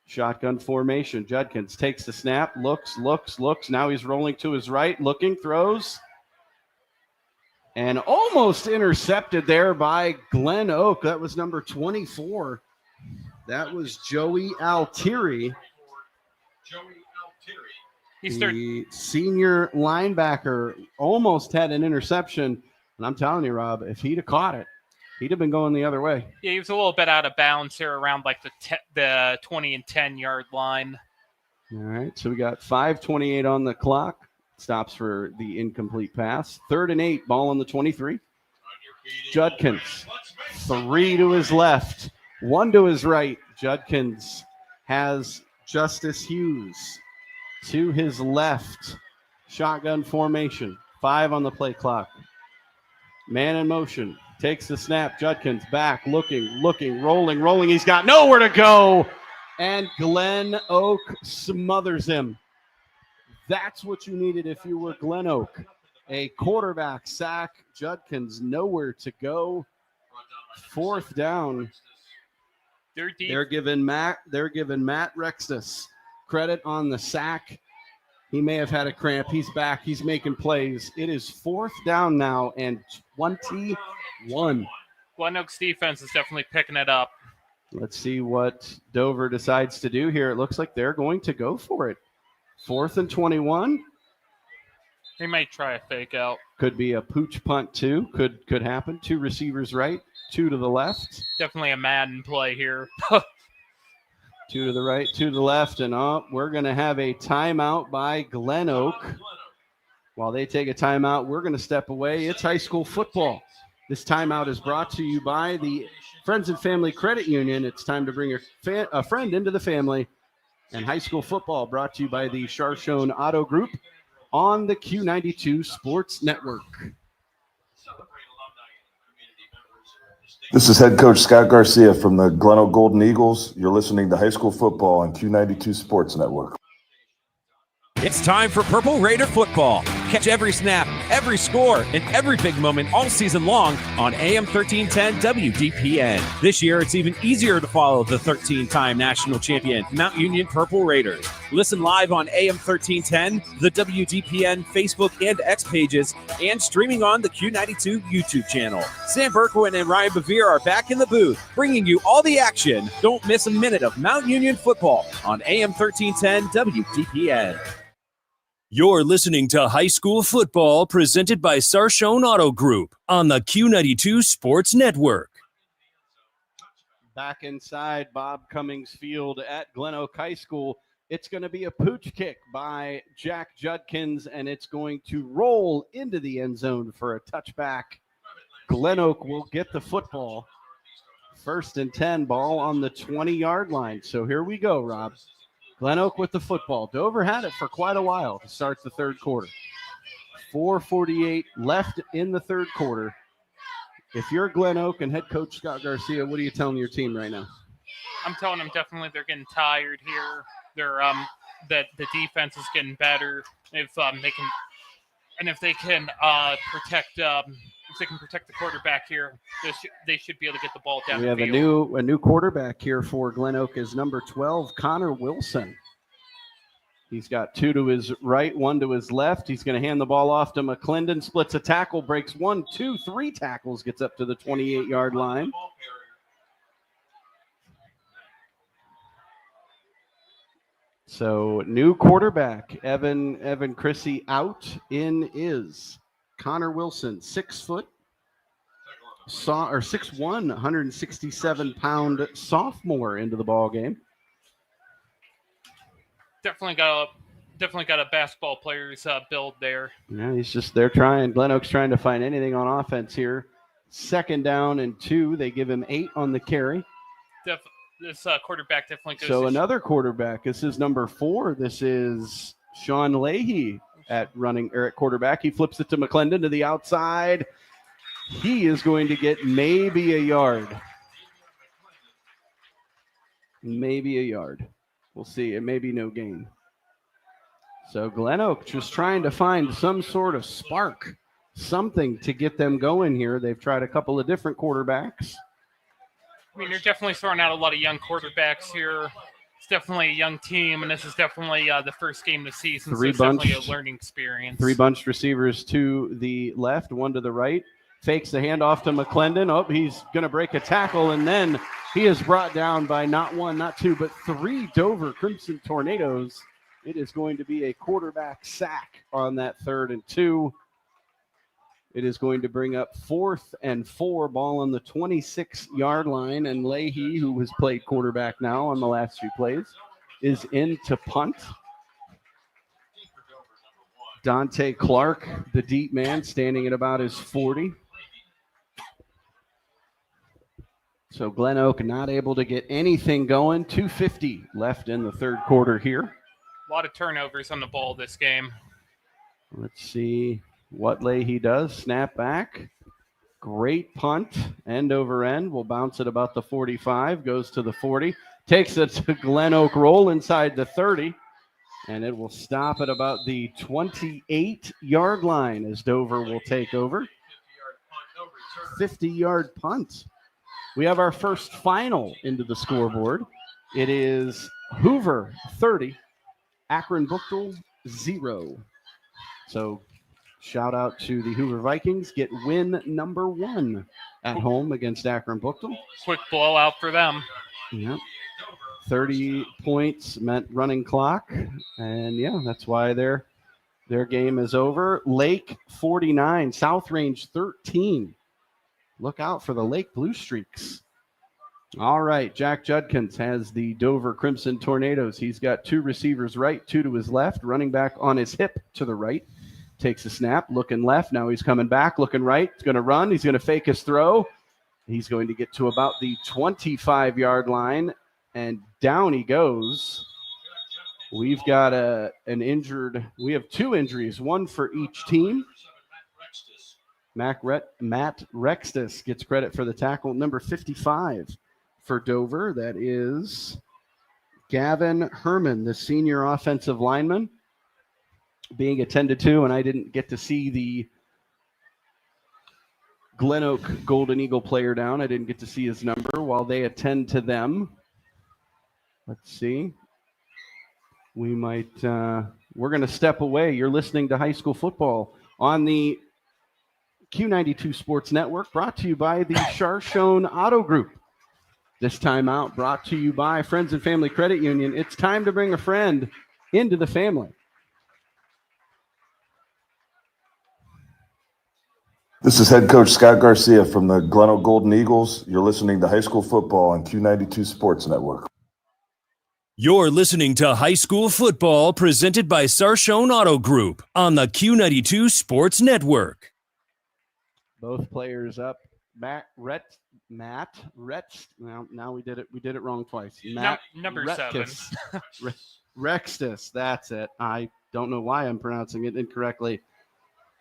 [SPEAKER 3] Shotgun formation. Judkins takes the snap, looks. Now he's rolling to his right, looking, throws. And almost intercepted there by GlenOak. That was number 24. That was Joey Altieri. The senior linebacker almost had an interception. And I'm telling you, Rob, if he'd have caught it, he'd have been going the other way.
[SPEAKER 4] Yeah, he was a little bit out of bounds here around like the 20 and 10-yard line.
[SPEAKER 3] All right, so we got 5:28 on the clock. Stops for the incomplete pass. 3rd and 8, ball on the 23. Judkins, 3 to his left, 1 to his right. Judkins has Justice Hughes to his left. Shotgun formation, 5 on the play clock. Man in motion, takes the snap. Judkins back, looking, rolling. He's got nowhere to go. And GlenOak smothers him. That's what you needed if you were GlenOak. A quarterback sack. Judkins nowhere to go. 4th down. They're giving Matt Rextus credit on the sack. He may have had a cramp. He's back. He's making plays. It is 4th down now and 21.
[SPEAKER 4] GlenOak's defense is definitely picking it up.
[SPEAKER 3] Let's see what Dover decides to do here. It looks like they're going to go for it. 4th and 21.
[SPEAKER 4] They might try a fake out.
[SPEAKER 3] Could be a pooch punt too. Could happen. 2 receivers right, 2 to the left.
[SPEAKER 4] Definitely a Madden play here.
[SPEAKER 3] 2 to the right, 2 to the left, and we're going to have a timeout by GlenOak. While they take a timeout, we're going to step away. It's high school football. This timeout is brought to you by the Friends and Family Credit Union. It's time to bring a friend into the family. And high school football brought to you by the Chardon Auto Group on the Q92 Sports Network.
[SPEAKER 10] This is head coach Scott Garcia from the GlenOak Golden Eagles. You're listening to high school football on Q92 Sports Network.
[SPEAKER 18] It's time for Purple Raider football. Catch every snap, every score, and every big moment all season long on AM 1310 WDPN. This year, it's even easier to follow the 13-time national champion Mount Union Purple Raiders. Listen live on AM 1310, the WDPN Facebook and X pages, and streaming on the Q92 YouTube channel. Sam Berkwin and Ryan Bevere are back in the booth, bringing you all the action. Don't miss a minute of Mount Union football on AM 1310 WDPN.
[SPEAKER 1] You're listening to High School Football presented by Sarshone Auto Group on the Q92 Sports Network.
[SPEAKER 3] Back inside Bob Cummings Field at GlenOak High School. It's going to be a pooch kick by Jack Judkins, and it's going to roll into the end zone for a touchback. GlenOak will get the football. 1st and 10, ball on the 20-yard line. So here we go, Rob. GlenOak with the football. Dover had it for quite a while to start the third quarter. 4:48 left in the third quarter. If you're GlenOak and head coach Scott Garcia, what are you telling your team right now?
[SPEAKER 4] I'm telling them definitely they're getting tired here. They're that the defense is getting better. If they can protect the quarterback here, they should be able to get the ball down.
[SPEAKER 3] We have a new quarterback here for GlenOak is number 12, Connor Wilson. He's got 2 to his right, 1 to his left. He's going to hand the ball off to McClendon, splits a tackle, breaks 1, 2, 3 tackles, gets up to the 28-yard line. So new quarterback, Evan Chrissy out. In is Connor Wilson, 6 foot, 6'1", 167-pound sophomore into the ball game.
[SPEAKER 4] Definitely got a basketball player's build there.
[SPEAKER 3] Yeah, they're trying. GlenOak's trying to find anything on offense here. 2nd down and 2. They give him 8 on the carry.
[SPEAKER 4] This quarterback definitely goes.
[SPEAKER 3] So another quarterback. This is number 4. This is Sean Leahy at quarterback. He flips it to McClendon to the outside. He is going to get maybe a yard. Maybe a yard. We'll see. It may be no gain. So GlenOak just trying to find some sort of spark, something to get them going here. They've tried a couple of different quarterbacks.
[SPEAKER 4] I mean, they're definitely throwing out a lot of young quarterbacks here. It's definitely a young team, and this is definitely the first game of the season, so it's definitely a learning experience.
[SPEAKER 3] 3 bunched receivers to the left, 1 to the right. Fakes the handoff to McClendon. Oh, he's going to break a tackle, and then he is brought down by not 1, not 2, but 3 Dover Crimson Tornadoes. It is going to be a quarterback sack on that 3rd and 2. It is going to bring up 4th and 4, ball on the 26-yard line, and Leahy, who has played quarterback now on the last few plays, is in to punt. Dante Clark, the deep man, standing at about his 40. So GlenOak not able to get anything going. 2:50 left in the 3rd quarter here.
[SPEAKER 4] A lot of turnovers on the ball this game.
[SPEAKER 3] Let's see what Leahy does. Snap back. Great punt. End over end. Will bounce at about the 45. Goes to the 40. Takes it to GlenOak roll inside the 30. And it will stop at about the 28-yard line as Dover will take over. 50-yard punt. We have our first final into the scoreboard. It is Hoover 30, Akron Buchtel 0. So shout out to the Hoover Vikings. Get win number 1 at home against Akron Buchtel.
[SPEAKER 4] Quick blowout for them.
[SPEAKER 3] Yep. 30 points meant running clock. And yeah, that's why their game is over. Lake 49, South Range 13. Look out for the Lake Blue Streaks. All right, Jack Judkins has the Dover Crimson Tornadoes. He's got 2 receivers right, 2 to his left, running back on his hip to the right. Takes a snap, looking left. Now he's coming back, looking right. He's going to run. He's going to fake his throw. He's going to get to about the 25-yard line, and down he goes. We've got we have 2 injuries, 1 for each team. Matt Rextus gets credit for the tackle. Number 55 for Dover. That is Gavin Herman, the senior offensive lineman, being attended to, and I didn't get to see the GlenOak Golden Eagle player down. I didn't get to see his number while they attend to them. Let's see. We're going to step away. You're listening to high school football on the Q92 Sports Network, brought to you by the Chardon Auto Group. This time out brought to you by Friends and Family Credit Union. It's time to bring a friend into the family.
[SPEAKER 10] This is head coach Scott Garcia from the GlenOak Golden Eagles. You're listening to high school football on Q92 Sports Network.
[SPEAKER 1] You're listening to High School Football presented by Chardon Auto Group on the Q92 Sports Network.
[SPEAKER 3] Both players up. Matt Retz. Now we did it wrong twice.
[SPEAKER 4] Number 7.
[SPEAKER 3] Rextus. That's it. I don't know why I'm pronouncing it incorrectly.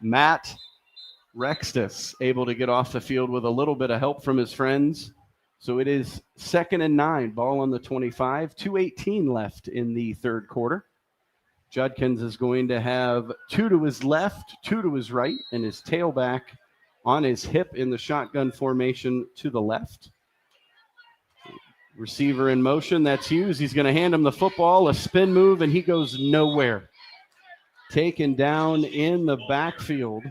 [SPEAKER 3] Matt Rextus able to get off the field with a little bit of help from his friends. So it is 2nd and 9. Ball on the 25. 2:18 left in the 3rd quarter. Judkins is going to have 2 to his left, 2 to his right, and his tailback on his hip in the shotgun formation to the left. Receiver in motion. That's Hughes. He's going to hand him the football, a spin move, and he goes nowhere. Taken down in the backfield.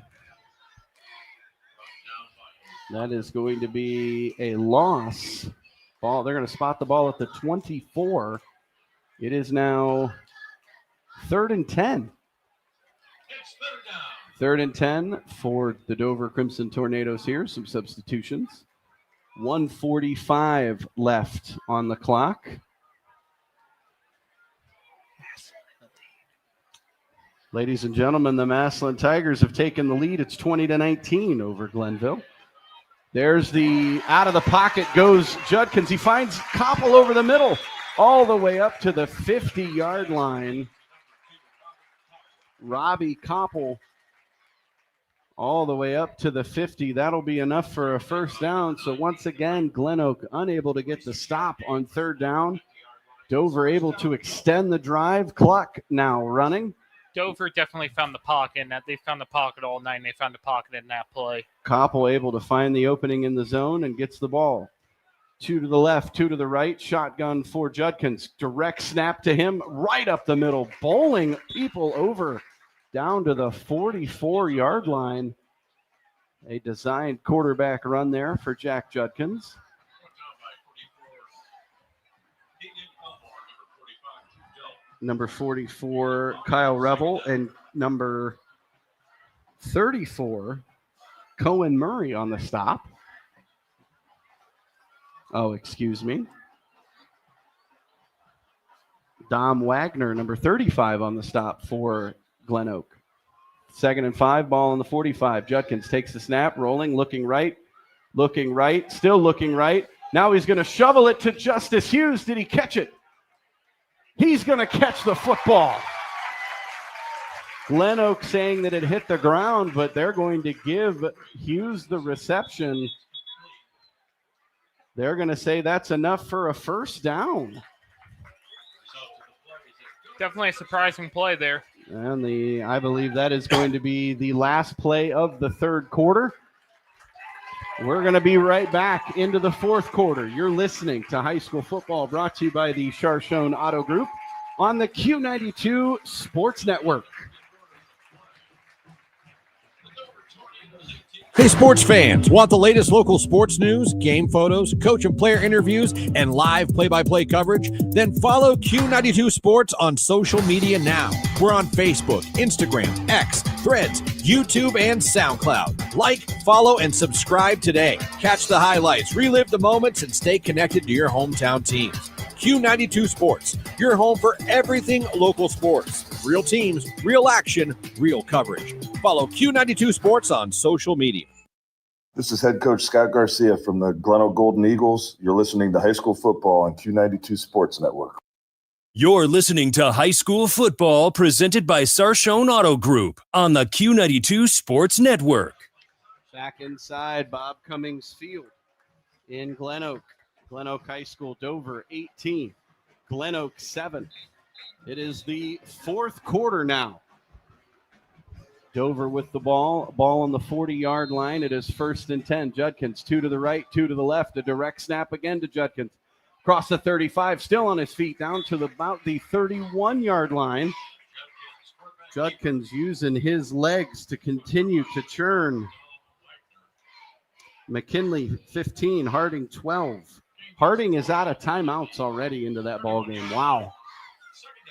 [SPEAKER 3] That is going to be a loss. Ball. They're going to spot the ball at the 24. It is now 3rd and 10. 3rd and 10 for the Dover Crimson Tornadoes here. Some substitutions. 1:45 left on the clock. Ladies and gentlemen, the Massillon Tigers have taken the lead. It's 20-19 over Glenville. There's the out of the pocket goes Judkins. He finds Koppel over the middle, all the way up to the 50-yard line. Robbie Koppel all the way up to the 50. That'll be enough for a first down. So once again, GlenOak unable to get the stop on 3rd down. Dover able to extend the drive. Cluck now running.
[SPEAKER 4] Dover definitely found the pocket, and they found the pocket all night, and they found the pocket in that play.
[SPEAKER 3] Koppel able to find the opening in the zone and gets the ball. 2 to the left, 2 to the right. Shotgun for Judkins. Direct snap to him, right up the middle, bowling people over down to the 44-yard line. A designed quarterback run there for Jack Judkins. Number 44, Kyle Revel, and number 34, Cohen Murray on the stop. Oh, excuse me. Dom Wagner, number 35 on the stop for GlenOak. 2nd and 5, ball on the 45. Judkins takes the snap, rolling, looking right, still looking right. Now he's going to shovel it to Justice Hughes. Did he catch it? He's going to catch the football. GlenOak saying that it hit the ground, but they're going to give Hughes the reception. They're going to say that's enough for a first down.
[SPEAKER 4] Definitely a surprising play there.
[SPEAKER 3] And I believe that is going to be the last play of the 3rd quarter. We're going to be right back into the 4th quarter. You're listening to High School Football, brought to you by the Chardon Auto Group on the Q92 Sports Network.
[SPEAKER 6] Hey, sports fans, want the latest local sports news, game photos, coach and player interviews, and live play-by-play coverage? Then follow Q92 Sports on social media now. We're on Facebook, Instagram, X, Threads, YouTube, and SoundCloud. Like, follow, and subscribe today. Catch the highlights, relive the moments, and stay connected to your hometown teams. Q92 Sports, your home for everything local sports. Real teams, real action, real coverage. Follow Q92 Sports on social media.
[SPEAKER 10] This is head coach Scott Garcia from the GlenOak Golden Eagles. You're listening to High School Football on Q92 Sports Network.
[SPEAKER 1] You're listening to High School Football presented by Sarshone Auto Group on the Q92 Sports Network.
[SPEAKER 3] Back inside Bob Cummings Field in GlenOak. GlenOak High School, Dover 18, GlenOak 7. It is the 4th quarter now. Dover with the ball on the 40-yard line. It is 1st and 10. Judkins, 2 to the right, 2 to the left. A direct snap again to Judkins. Across the 35, still on his feet, down to about the 31-yard line. Judkins using his legs to continue to churn. McKinley, 15. Harding, 12. Harding is out of timeouts already into that ball game. Wow.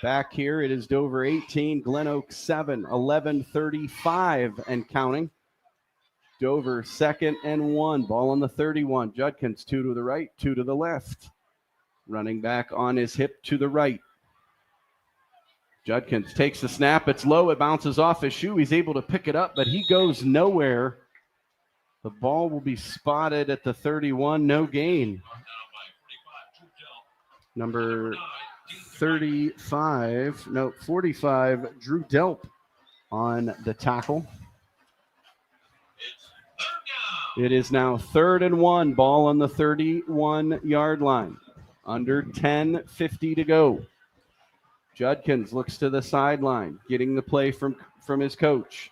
[SPEAKER 3] Back here, it is Dover 18, GlenOak 7, 11:35 and counting. Dover 2nd and 1, ball on the 31. Judkins 2 to the right, 2 to the left. Running back on his hip to the right. Judkins takes the snap. It's low. It bounces off his shoe. He's able to pick it up, but he goes nowhere. The ball will be spotted at the 31. No gain. Number 45, Drew Delp on the tackle. It is now 3rd and 1, ball on the 31-yard line. Under 10:50 to go. Judkins looks to the sideline, getting the play from his coach.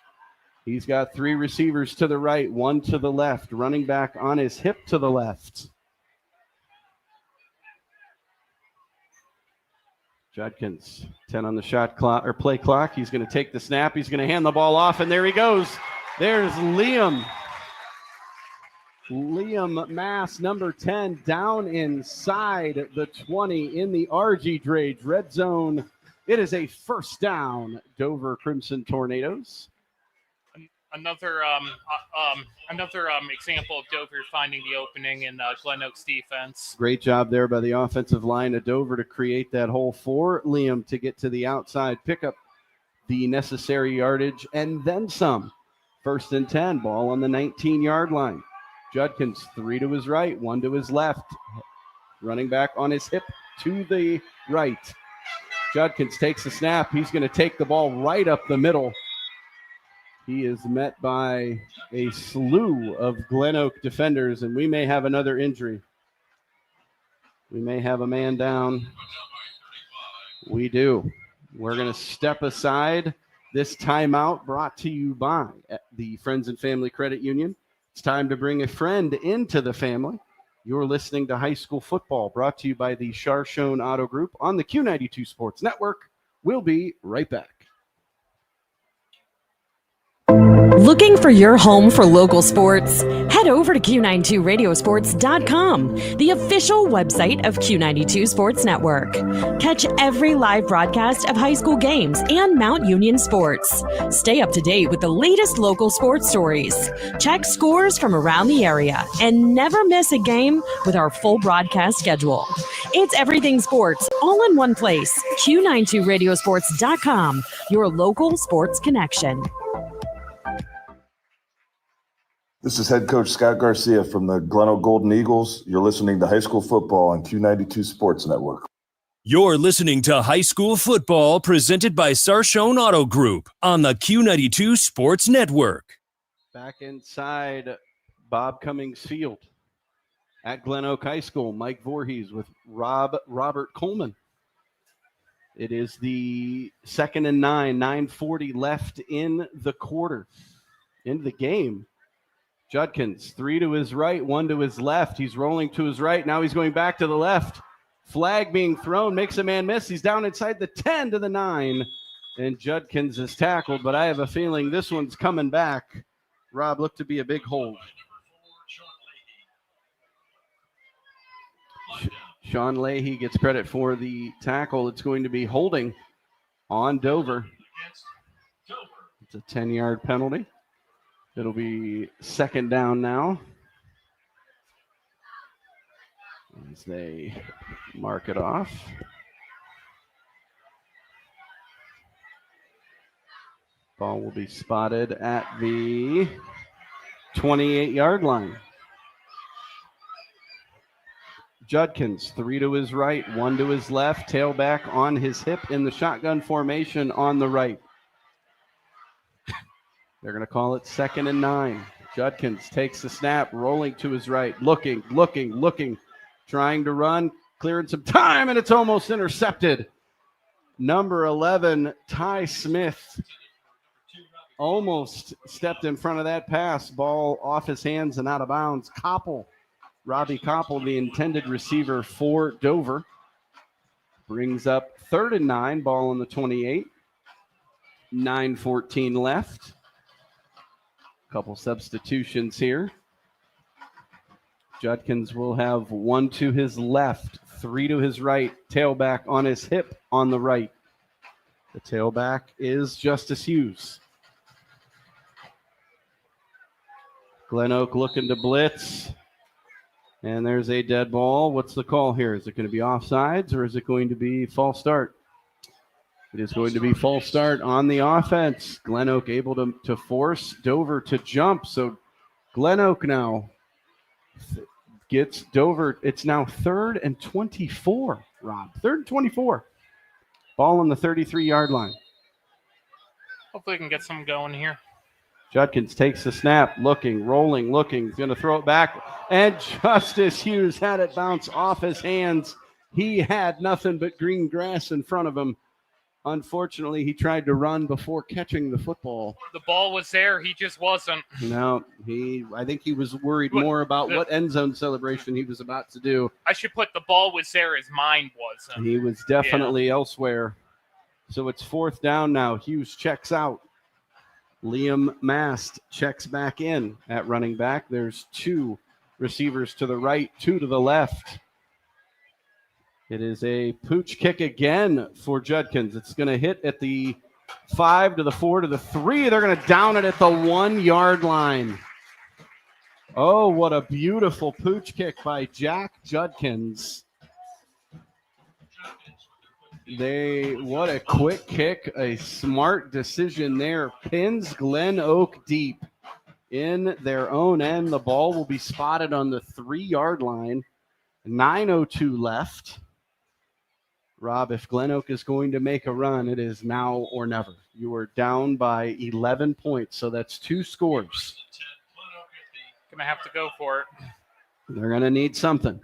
[SPEAKER 3] He's got 3 receivers to the right, 1 to the left, running back on his hip to the left. Judkins, 10 on the shot clock or play clock. He's going to take the snap. He's going to hand the ball off, and there he goes. There's Liam Mass, number 10, down inside the 20 in the RG Drage red zone. It is a first down, Dover Crimson Tornadoes.
[SPEAKER 4] Another example of Dover finding the opening in GlenOak's defense.
[SPEAKER 3] Great job there by the offensive line of Dover to create that hole for Liam to get to the outside, pick up the necessary yardage, and then some. 1st and 10, ball on the 19-yard line. Judkins, 3 to his right, 1 to his left. Running back on his hip to the right. Judkins takes the snap. He's going to take the ball right up the middle. He is met by a slew of GlenOak defenders, and we may have another injury. We may have a man down. We do. We're going to step aside. This timeout brought to you by the Friends and Family Credit Union. It's time to bring a friend into the family. You're listening to High School Football, brought to you by the Chardon Auto Group on the Q92 Sports Network. We'll be right back.
[SPEAKER 16] Looking for your home for local sports? Head over to Q92Radiosports.com, the official website of Q92 Sports Network. Catch every live broadcast of high school games and Mount Union sports. Stay up to date with the latest local sports stories. Check scores from around the area and never miss a game with our full broadcast schedule. It's everything sports, all in one place. Q92Radiosports.com, your local sports connection.
[SPEAKER 10] This is head coach Scott Garcia from the GlenOak Golden Eagles. You're listening to High School Football on Q92 Sports Network.
[SPEAKER 1] You're listening to High School Football presented by Sarshone Auto Group on the Q92 Sports Network.
[SPEAKER 3] Back inside Bob Cummings Field at GlenOak High School. Mike Voorhees with Robert Coleman. It is the 2nd and 9, 9:40 left in the quarter, in the game. Judkins, 3 to his right, 1 to his left. He's rolling to his right. Now he's going back to the left. Flag being thrown, makes a man miss. He's down inside the 10 to the 9. And Judkins is tackled, but I have a feeling this one's coming back. Rob, looked to be a big hold. Sean Leahy gets credit for the tackle. It's going to be holding on Dover. It's a 10-yard penalty. It'll be 2nd down now as they mark it off. Ball will be spotted at the 28-yard line. Judkins, 3 to his right, 1 to his left, tailback on his hip in the shotgun formation on the right. They're going to call it 2nd and 9. Judkins takes the snap, rolling to his right, looking, trying to run, clearing some time, and it's almost intercepted. Number 11, Ty Smith, almost stepped in front of that pass. Ball off his hands and out of bounds. Robbie Koppel, the intended receiver for Dover, brings up 3rd and 9, ball on the 28. 9:14 left. Couple substitutions here. Judkins will have 1 to his left, 3 to his right, tailback on his hip on the right. The tailback is Justice Hughes. GlenOak looking to blitz. And there's a dead ball. What's the call here? Is it going to be offsides or is it going to be false start? It is going to be false start on the offense. GlenOak able to force Dover to jump. So GlenOak now gets Dover. It's now 3rd and 24, Rob. 3rd and 24. Ball on the 33-yard line.
[SPEAKER 4] Hopefully we can get some going here.
[SPEAKER 3] Judkins takes the snap, rolling. He's going to throw it back. And Justice Hughes had it bounce off his hands. He had nothing but green grass in front of him. Unfortunately, he tried to run before catching the football.
[SPEAKER 4] The ball was there. He just wasn't.
[SPEAKER 3] No, I think he was worried more about what end zone celebration he was about to do.
[SPEAKER 4] I should put the ball was there. His mind wasn't.
[SPEAKER 3] He was definitely elsewhere. So it's 4th down now. Hughes checks out. Liam Mast checks back in at running back. There's 2 receivers to the right, 2 to the left. It is a pooch kick again for Judkins. It's going to hit at the 5 to the 4 to the 3. They're going to down it at the 1 yard line. Oh, what a beautiful pooch kick by Jack Judkins. What a quick kick, a smart decision there. Pins GlenOak deep in their own end. The ball will be spotted on the 3 yard line. 9:02 left. Rob, if GlenOak is going to make a run, it is now or never. You are down by 11 points, so that's 2 scores.
[SPEAKER 4] Gonna have to go for it.
[SPEAKER 3] They're going to need something.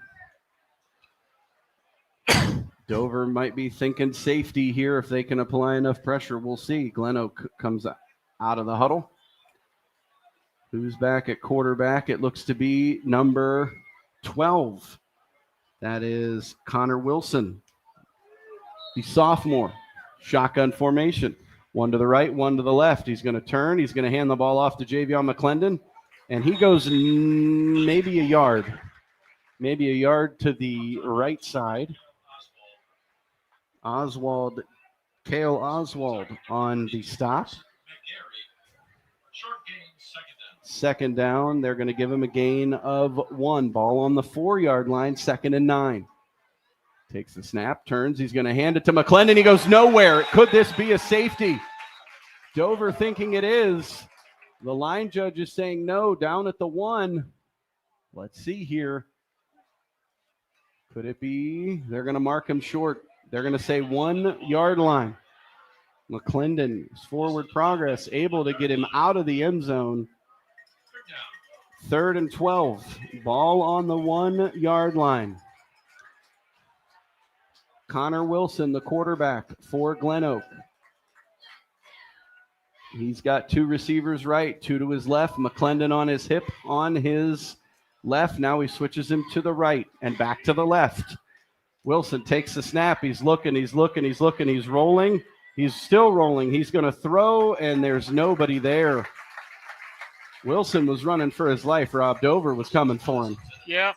[SPEAKER 3] Dover might be thinking safety here if they can apply enough pressure. We'll see. GlenOak comes out of the huddle. Who's back at quarterback? It looks to be number 12. That is Connor Wilson, the sophomore. Shotgun formation. 1 to the right, 1 to the left. He's going to turn. He's going to hand the ball off to Javion McClendon. And he goes maybe a yard. Maybe a yard to the right side. Cale Oswald on the stop. Second down. They're going to give him a gain of 1. Ball on the 4 yard line, 2nd and 9. Takes the snap, turns. He's going to hand it to McClendon. He goes nowhere. Could this be a safety? Dover thinking it is. The line judge is saying no, down at the 1. Let's see here. Could it be? They're going to mark him short. They're going to say 1 yard line. McClendon's forward progress, able to get him out of the end zone. 3rd and 12. Ball on the 1 yard line. Connor Wilson, the quarterback for GlenOak. He's got 2 receivers right, 2 to his left. McClendon on his hip, on his left. Now he switches him to the right and back to the left. Wilson takes the snap. He's looking. He's rolling. He's still rolling. He's going to throw, and there's nobody there. Wilson was running for his life. Rob, Dover was coming for him.
[SPEAKER 4] Yeah.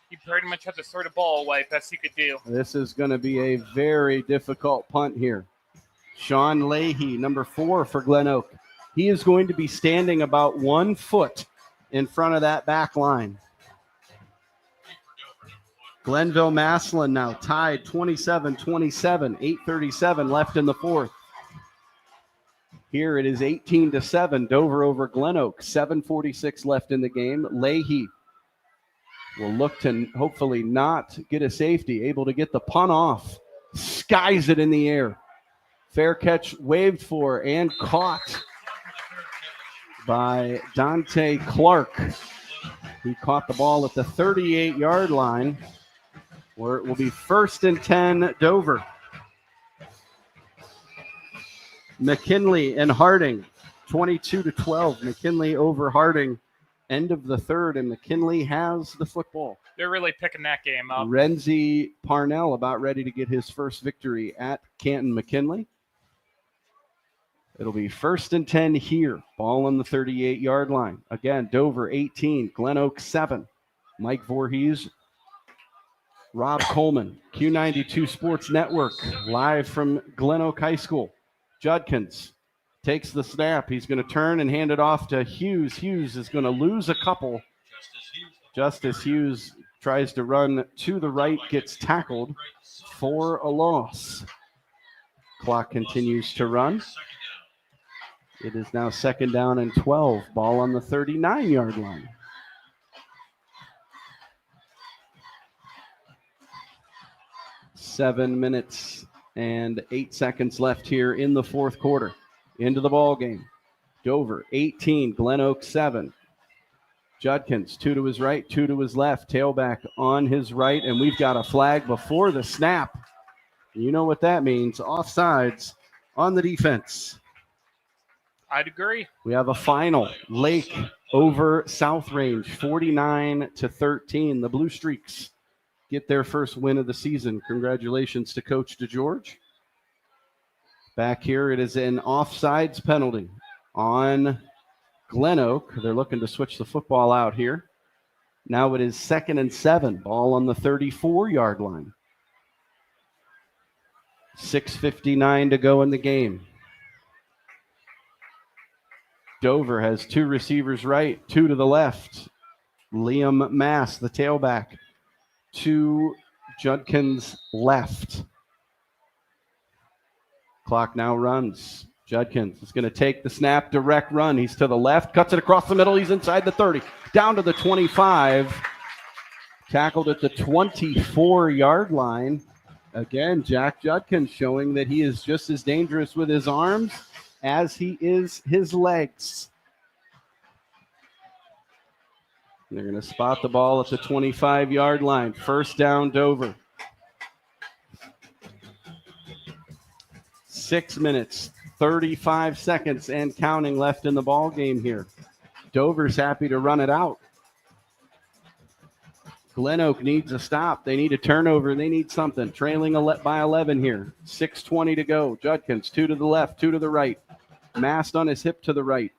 [SPEAKER 4] He pretty much had to throw the ball away. Best he could do.
[SPEAKER 3] This is going to be a very difficult punt here. Sean Leahy, number 4 for GlenOak. He is going to be standing about 1 foot in front of that back line. Glenville Massillon now tied 27-27, 8:37 left in the 4th. Here it is 18-7, Dover over GlenOak, 7:46 left in the game. Leahy will look to hopefully not get a safety, able to get the punt off, skies it in the air. Fair catch waved for and caught by Dante Clark. He caught the ball at the 38 yard line, where it will be 1st and 10 Dover. McKinley and Harding, 22-12. McKinley over Harding, end of the 3rd, and McKinley has the football.
[SPEAKER 4] They're really picking that game up.
[SPEAKER 3] Renzi Parnell about ready to get his first victory at Canton McKinley. It'll be 1st and 10 here. Ball on the 38 yard line. Again, Dover 18, GlenOak 7. Mike Voorhees, Rob Coleman, Q92 Sports Network, live from GlenOak High School. Judkins takes the snap. He's going to turn and hand it off to Hughes. Hughes is going to lose a couple. Justice Hughes tries to run to the right, gets tackled for a loss. Clock continues to run. It is now 2nd down and 12. Ball on the 39 yard line. Seven minutes and 8 seconds left here in the 4th quarter. Into the ball game. Dover 18, GlenOak 7. Judkins 2 to his right, 2 to his left. Tailback on his right, and we've got a flag before the snap. You know what that means. Offsides on the defense.
[SPEAKER 4] I'd agree.
[SPEAKER 3] We have a final. Lake over South Range, 49-13. The Blue Streaks get their first win of the season. Congratulations to Coach DeGeorge. Back here, it is an offsides penalty on GlenOak. They're looking to switch the football out here. Now it is 2nd and 7. Ball on the 34 yard line. 6:59 to go in the game. Dover has 2 receivers right, 2 to the left. Liam Mass, the tailback, to Judkins left. Clock now runs. Judkins is going to take the snap, direct run. He's to the left, cuts it across the middle. He's inside the 30, down to the 25. Tackled at the 24-yard line. Again, Jack Judkins showing that he is just as dangerous with his arms as he is his legs. They're going to spot the ball at the 25-yard line. First down, Dover. 6 minutes, 35 seconds, and counting left in the ball game here. Dover's happy to run it out. GlenOak needs a stop. They need a turnover. They need something. Trailing by 11 here. 6:20 to go. Judkins, 2 to the left, 2 to the right. Mast on his hip to the right.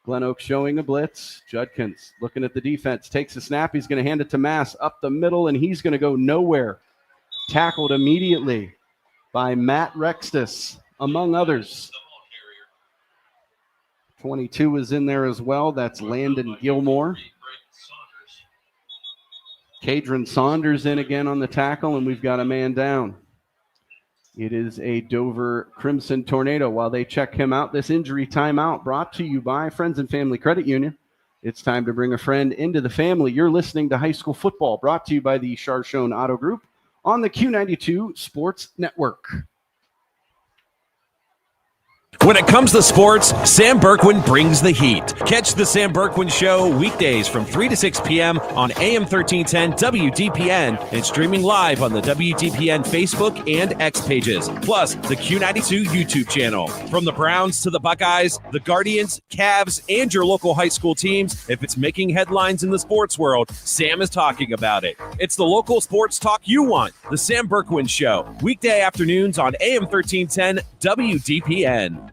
[SPEAKER 3] GlenOak showing a blitz. Judkins looking at the defense. Takes a snap. He's going to hand it to Mass up the middle, and he's going to go nowhere. Tackled immediately by Matt Rextus, among others. 22 is in there as well. That's Landon Gilmore. Cadron Saunders in again on the tackle, and we've got a man down. It is a Dover Crimson Tornado. While they check him out, this injury timeout brought to you by Friends and Family Credit Union. It's time to bring a friend into the family. You're listening to High School Football, brought to you by the Chardon Auto Group on the Q92 Sports Network.
[SPEAKER 18] When it comes to sports, Sam Berkwin brings the heat. Catch the Sam Berkwin Show weekdays from 3 to 6 p.m. on AM 1310 WDPN and streaming live on the WDPN Facebook and X pages, plus the Q92 YouTube channel. From the Browns to the Buckeyes, the Guardians, Cavs, and your local high school teams, if it's making headlines in the sports world, Sam is talking about it. It's the local sports talk you want. The Sam Berkwin Show, weekday afternoons on AM 1310 WDPN.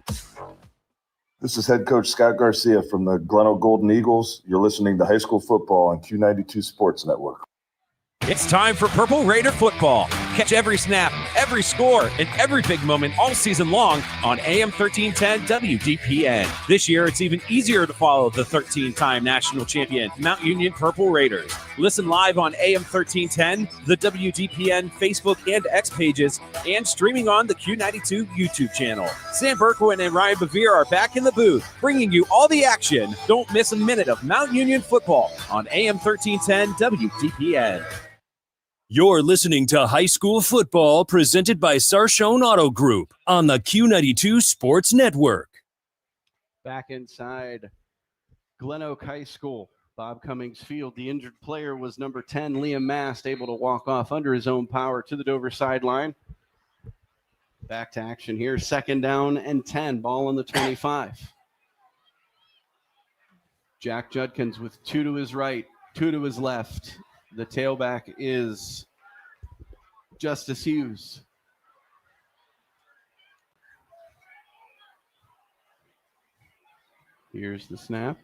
[SPEAKER 10] This is head coach Scott Garcia from the GlenOak Golden Eagles. You're listening to High School Football on Q92 Sports Network.
[SPEAKER 18] It's time for Purple Raider football. Catch every snap, every score, and every big moment all season long on AM 1310 WDPN. This year, it's even easier to follow the 13-time national champion Mount Union Purple Raiders. Listen live on AM 1310, the WDPN Facebook and X pages, and streaming on the Q92 YouTube channel. Sam Berkwin and Ryan Bevere are back in the booth, bringing you all the action. Don't miss a minute of Mount Union football on AM 1310 WDPN.
[SPEAKER 1] You're listening to High School Football presented by Sarshone Auto Group on the Q92 Sports Network.
[SPEAKER 3] Back inside GlenOak High School, Bob Cummings Field. The injured player was number 10, Liam Mast, able to walk off under his own power to the Dover sideline. Back to action here. 2nd down and 10. Ball on the 25. Jack Judkins with 2 to his right, 2 to his left. The tailback is Justice Hughes. Here's the snap.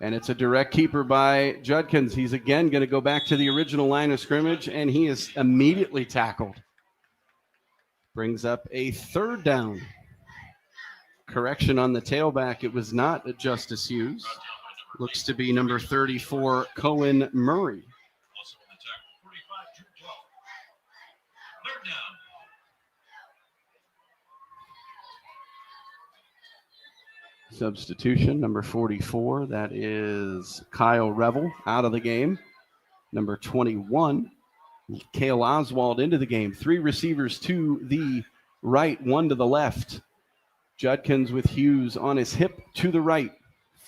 [SPEAKER 3] And it's a direct keeper by Judkins. He's again going to go back to the original line of scrimmage, and he is immediately tackled. Brings up a 3rd down. Correction on the tailback. It was not Justice Hughes. Looks to be number 34, Cohen Murray. Substitution, number 44. That is Kyle Revel out of the game. Number 21, Cale Oswald into the game. 3 receivers to the right, 1 to the left. Judkins with Hughes on his hip to the right.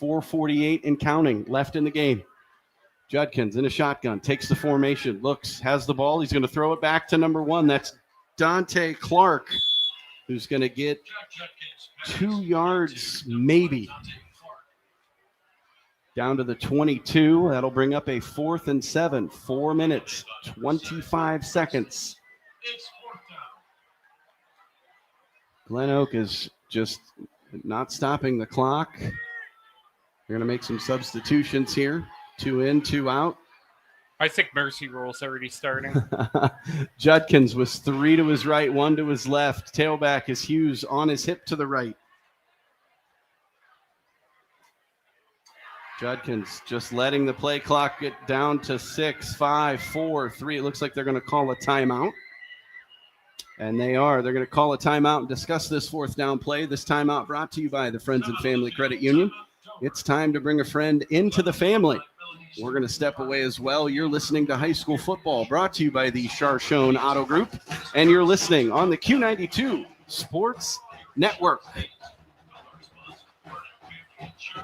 [SPEAKER 3] 4:48 and counting left in the game. Judkins in a shotgun, takes the formation, looks, has the ball. He's going to throw it back to number 1. That's Dante Clark, who's going to get 2 yards maybe. Down to the 22. That'll bring up a 4th and 7. 4 minutes, 25 seconds. GlenOak is just not stopping the clock. They're going to make some substitutions here. 2 in, 2 out.
[SPEAKER 4] I think Mercy Rule's already starting.
[SPEAKER 3] Judkins was 3 to his right, 1 to his left. Tailback is Hughes on his hip to the right. Judkins just letting the play clock get down to 6, 5, 4, 3. It looks like they're going to call a timeout. And they are. They're going to call a timeout and discuss this fourth down play. This timeout brought to you by the Friends and Family Credit Union. It's time to bring a friend into the family. We're going to step away as well. You're listening to High School Football, brought to you by the Chardon Auto Group. And you're listening on the Q92 Sports Network.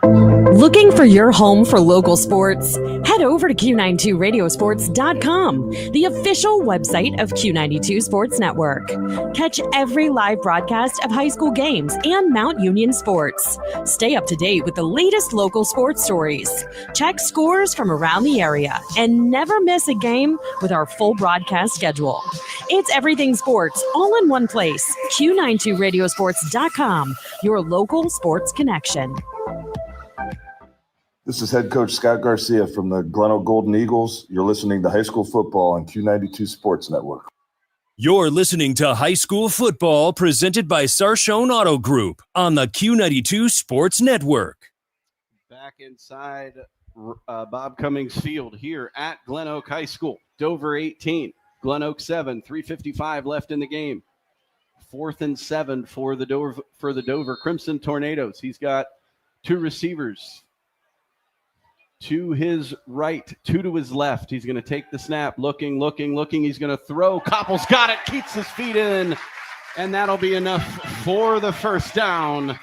[SPEAKER 16] Looking for your home for local sports? Head over to Q92radiosports.com, the official website of Q92 Sports Network. Catch every live broadcast of high school games and Mount Union sports. Stay up to date with the latest local sports stories. Check scores from around the area and never miss a game with our full broadcast schedule. It's everything sports all in one place. Q92radiosports.com, your local sports connection.
[SPEAKER 10] This is head coach Scott Garcia from the GlenOak Golden Eagles. You're listening to High School Football on Q92 Sports Network.
[SPEAKER 1] You're listening to High School Football presented by Sarshone Auto Group on the Q92 Sports Network.
[SPEAKER 3] Back inside Bob Cummings Field here at GlenOak High School. Dover 18, GlenOak 7, 3:55 left in the game. 4th and 7 for the Dover Crimson Tornadoes. He's got two receivers. To his right, two to his left. He's going to take the snap, looking. He's going to throw. Koppel's got it, keeps his feet in, and that'll be enough for the first down.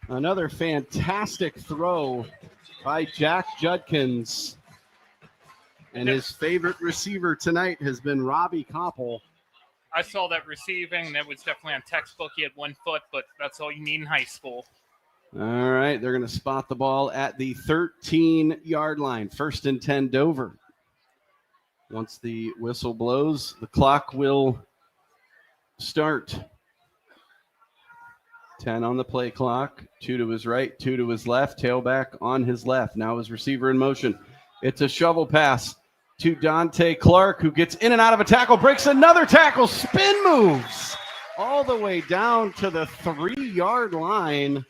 [SPEAKER 3] Another fantastic throw by Jack Judkins. And his favorite receiver tonight has been Robbie Koppel.
[SPEAKER 4] I saw that receiving. That was definitely on textbook. He had 1 foot, but that's all you need in high school.
[SPEAKER 3] All right, they're going to spot the ball at the 13-yard line. 1st and 10, Dover. Once the whistle blows, the clock will start. 10 on the play clock. 2 to his right, 2 to his left. Tailback on his left. Now his receiver in motion. It's a shovel pass to Dante Clark, who gets in and out of a tackle, breaks another tackle, spin moves all the way down to the 3-yard line.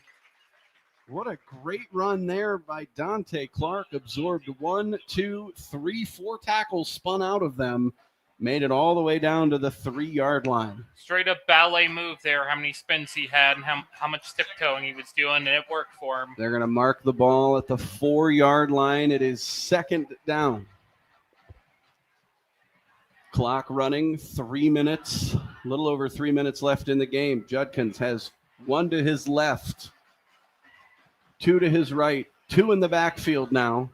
[SPEAKER 3] What a great run there by Dante Clark. Absorbed 1, 2, 3, 4 tackles, spun out of them, made it all the way down to the 3-yard line.
[SPEAKER 4] Straight up ballet move there, how many spins he had and how much tiptoeing he was doing, and it worked for him.
[SPEAKER 3] They're going to mark the ball at the 4-yard line. It is 2nd down. Clock running, 3 minutes, a little over 3 minutes left in the game. Judkins has 1 to his left. 2 to his right, 2 in the backfield now.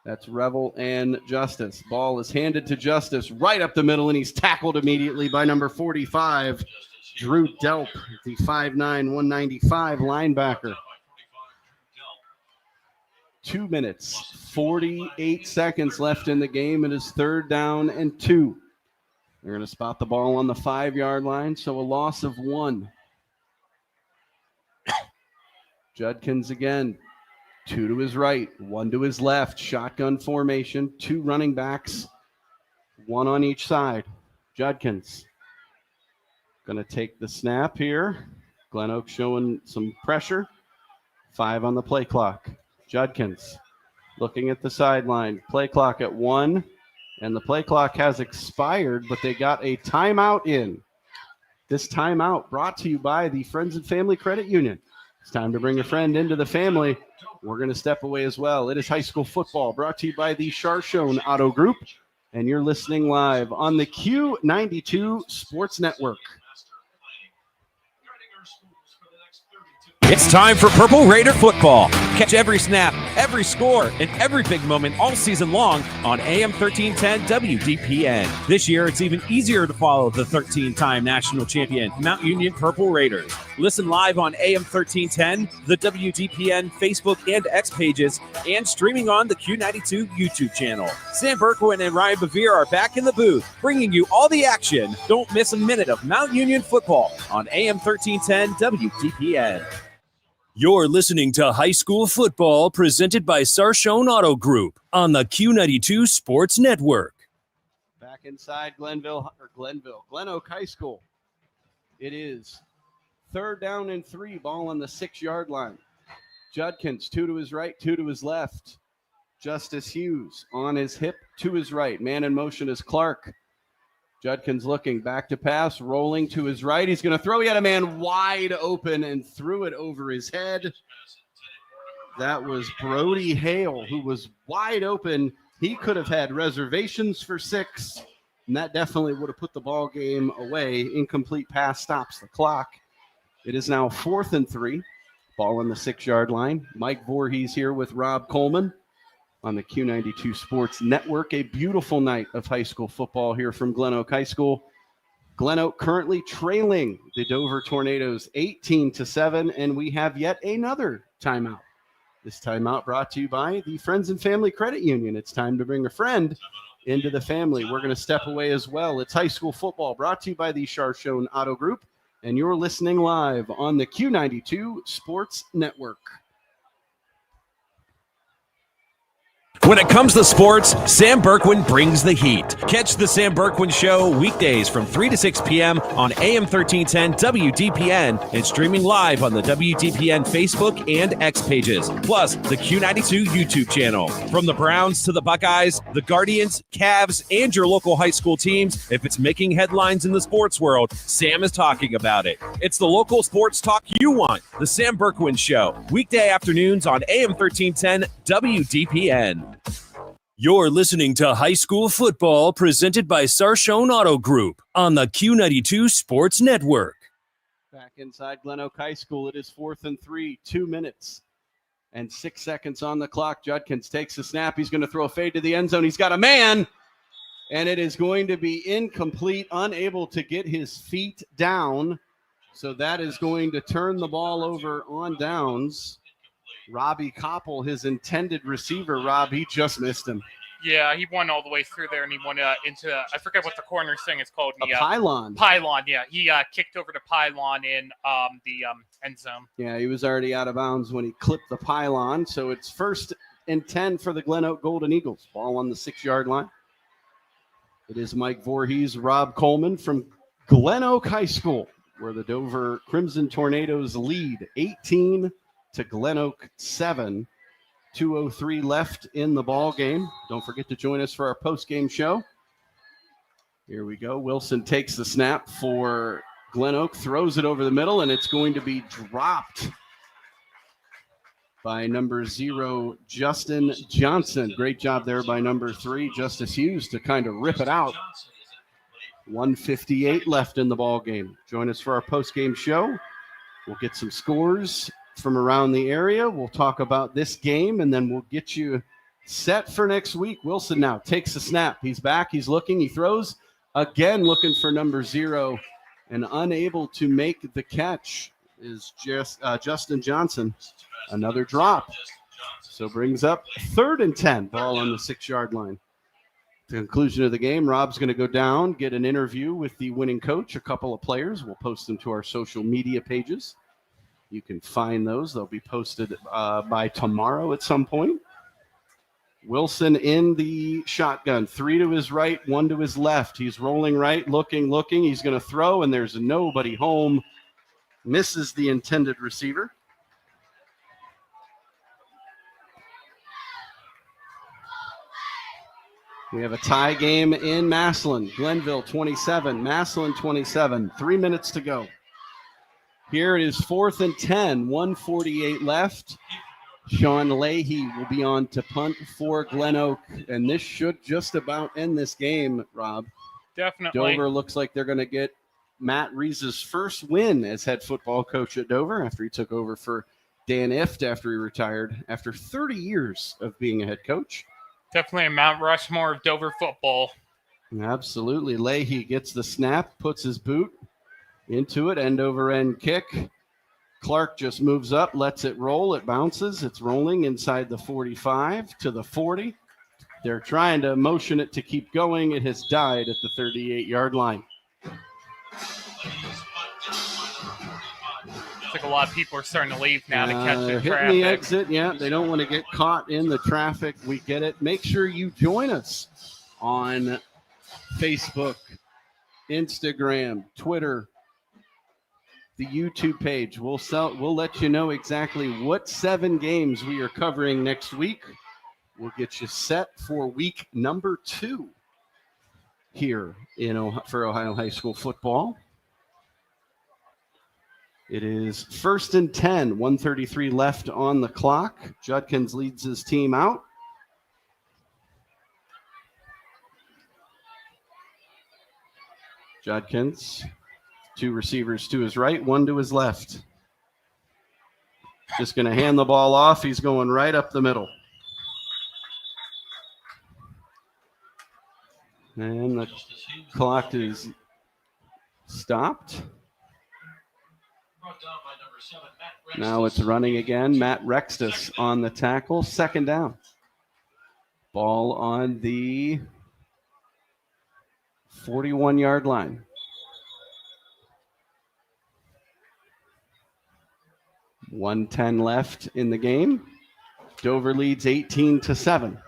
[SPEAKER 3] That's Revel and Justice. Ball is handed to Justice right up the middle, and he's tackled immediately by number 45, Drew Delp, the 5'9", 195 linebacker. 2 minutes, 48 seconds left in the game. It is 3rd down and 2. They're going to spot the ball on the 5-yard line, so a loss of 1. Judkins again, 2 to his right, 1 to his left, shotgun formation, 2 running backs, 1 on each side. Judkins going to take the snap here. GlenOak showing some pressure. 5 on the play clock. Judkins looking at the sideline. Play clock at 1, and the play clock has expired, but they got a timeout in. This timeout brought to you by the Friends and Family Credit Union. It's time to bring a friend into the family. We're going to step away as well. It is High School Football brought to you by the Chardon Auto Group, and you're listening live on the Q92 Sports Network.
[SPEAKER 18] It's time for Purple Raider football. Catch every snap, every score, and every big moment all season long on AM 1310 WDPN. This year, it's even easier to follow the 13-time national champion Mount Union Purple Raiders. Listen live on AM 1310, the WDPN Facebook and X pages, and streaming on the Q92 YouTube channel. Sam Berkwin and Ryan Bevere are back in the booth, bringing you all the action. Don't miss a minute of Mount Union football on AM 1310 WDPN.
[SPEAKER 1] You're listening to High School Football presented by Sarshone Auto Group on the Q92 Sports Network.
[SPEAKER 3] Back inside GlenOak High School. It is 3rd down and 3, ball on the 6-yard line. Judkins, 2 to his right, 2 to his left. Justice Hughes on his hip to his right. Man in motion is Clark. Judkins looking back to pass, rolling to his right. He's going to throw. He had a man wide open and threw it over his head. That was Brody Hale, who was wide open. He could have had reservations for 6, and that definitely would have put the ball game away. Incomplete pass stops the clock. It is now 4th and 3. Ball on the 6-yard line. Mike Voorhees here with Rob Coleman on the Q92 Sports Network. A beautiful night of high school football here from GlenOak High School. GlenOak currently trailing the Dover Tornadoes 18-7, and we have yet another timeout. This timeout brought to you by the Friends and Family Credit Union. It's time to bring a friend into the family. We're going to step away as well. It's high school football brought to you by the Chardon Auto Group, and you're listening live on the Q92 Sports Network.
[SPEAKER 18] When it comes to sports, Sam Berkwin brings the heat. Catch the Sam Berkwin Show weekdays from 3 to 6 p.m. on AM 1310 WDPN and streaming live on the WDPN Facebook and X pages, plus the Q92 YouTube channel. From the Browns to the Buckeyes, the Guardians, Cavs, and your local high school teams, if it's making headlines in the sports world, Sam is talking about it. It's the local sports talk you want, the Sam Berkwin Show, weekday afternoons on AM 1310 WDPN.
[SPEAKER 1] You're listening to High School Football presented by Sarshone Auto Group on the Q92 Sports Network.
[SPEAKER 3] Back inside GlenOak High School, it is 4th and 3, 2 minutes and 6 seconds on the clock. Judkins takes the snap. He's going to throw a fade to the end zone. He's got a man, and it is going to be incomplete, unable to get his feet down. So that is going to turn the ball over on downs. Robbie Koppel, his intended receiver, Rob, he just missed him.
[SPEAKER 4] Yeah, he went all the way through there, and he went into, I forget what the corner thing is called.
[SPEAKER 3] A pylon.
[SPEAKER 4] Pylon, yeah. He kicked over the pylon in the end zone.
[SPEAKER 3] Yeah, he was already out of bounds when he clipped the pylon. So it's 1st and 10 for the GlenOak Golden Eagles. Ball on the 6-yard line. It is Mike Voorhees, Rob Coleman from GlenOak High School, where the Dover Crimson Tornadoes lead 18 to GlenOak 7. 2:03 left in the ball game. Don't forget to join us for our post-game show. Here we go. Wilson takes the snap for GlenOak, throws it over the middle, and it's going to be dropped by number 0, Justin Johnson. Great job there by number 3, Justice Hughes, to kind of rip it out. 1:58 left in the ball game. Join us for our post-game show. We'll get some scores from around the area. We'll talk about this game, and then we'll get you set for next week. Wilson now takes the snap. He's back. He's looking. He throws again, looking for number 0, and unable to make the catch is just Justin Johnson. Another drop. So brings up 3rd and 10. Ball on the 6-yard line. The conclusion of the game, Rob's going to go down, get an interview with the winning coach, a couple of players. We'll post them to our social media pages. You can find those. They'll be posted by tomorrow at some point. Wilson in the shotgun. 3 to his right, 1 to his left. He's rolling right, looking. He's going to throw, and there's nobody home. Misses the intended receiver. We have a tie game in Massillon. Glenville 27, Massillon 27. 3 minutes to go. Here it is 4th and 10, 1:48 left. Sean Leahy will be on to punt for GlenOak, and this should just about end this game, Rob.
[SPEAKER 4] Definitely.
[SPEAKER 3] Dover looks like they're going to get Matt Reese's first win as head football coach at Dover after he took over for Dan Ift after he retired after 30 years of being a head coach.
[SPEAKER 4] Definitely a Mount Rushmore of Dover football.
[SPEAKER 3] Absolutely. Leahy gets the snap, puts his boot into it, end over end kick. Clark just moves up, lets it roll. It bounces. It's rolling inside the 45 to the 40. They're trying to motion it to keep going. It has died at the 38-yard line.
[SPEAKER 4] Looks like a lot of people are starting to leave now to catch the
[SPEAKER 3] hitting
[SPEAKER 4] traffic.
[SPEAKER 3] the exit, yeah. They don't want to get caught in the traffic. We get it. Make sure you join us on Facebook, Instagram, Twitter, the YouTube page. We'll let you know exactly what 7 games we are covering next week. We'll get you set for week number 2 here for Ohio high school football. It is 1st and 10, 1:33 left on the clock. Judkins leads his team out. Judkins, 2 receivers to his right, 1 to his left. Just going to hand the ball off. He's going right up the middle. And the clock is stopped. Now it's running again. Matt Rextus on the tackle. 2nd down. Ball on the 41-yard line. .110 left in the game. Dover leads 18-7.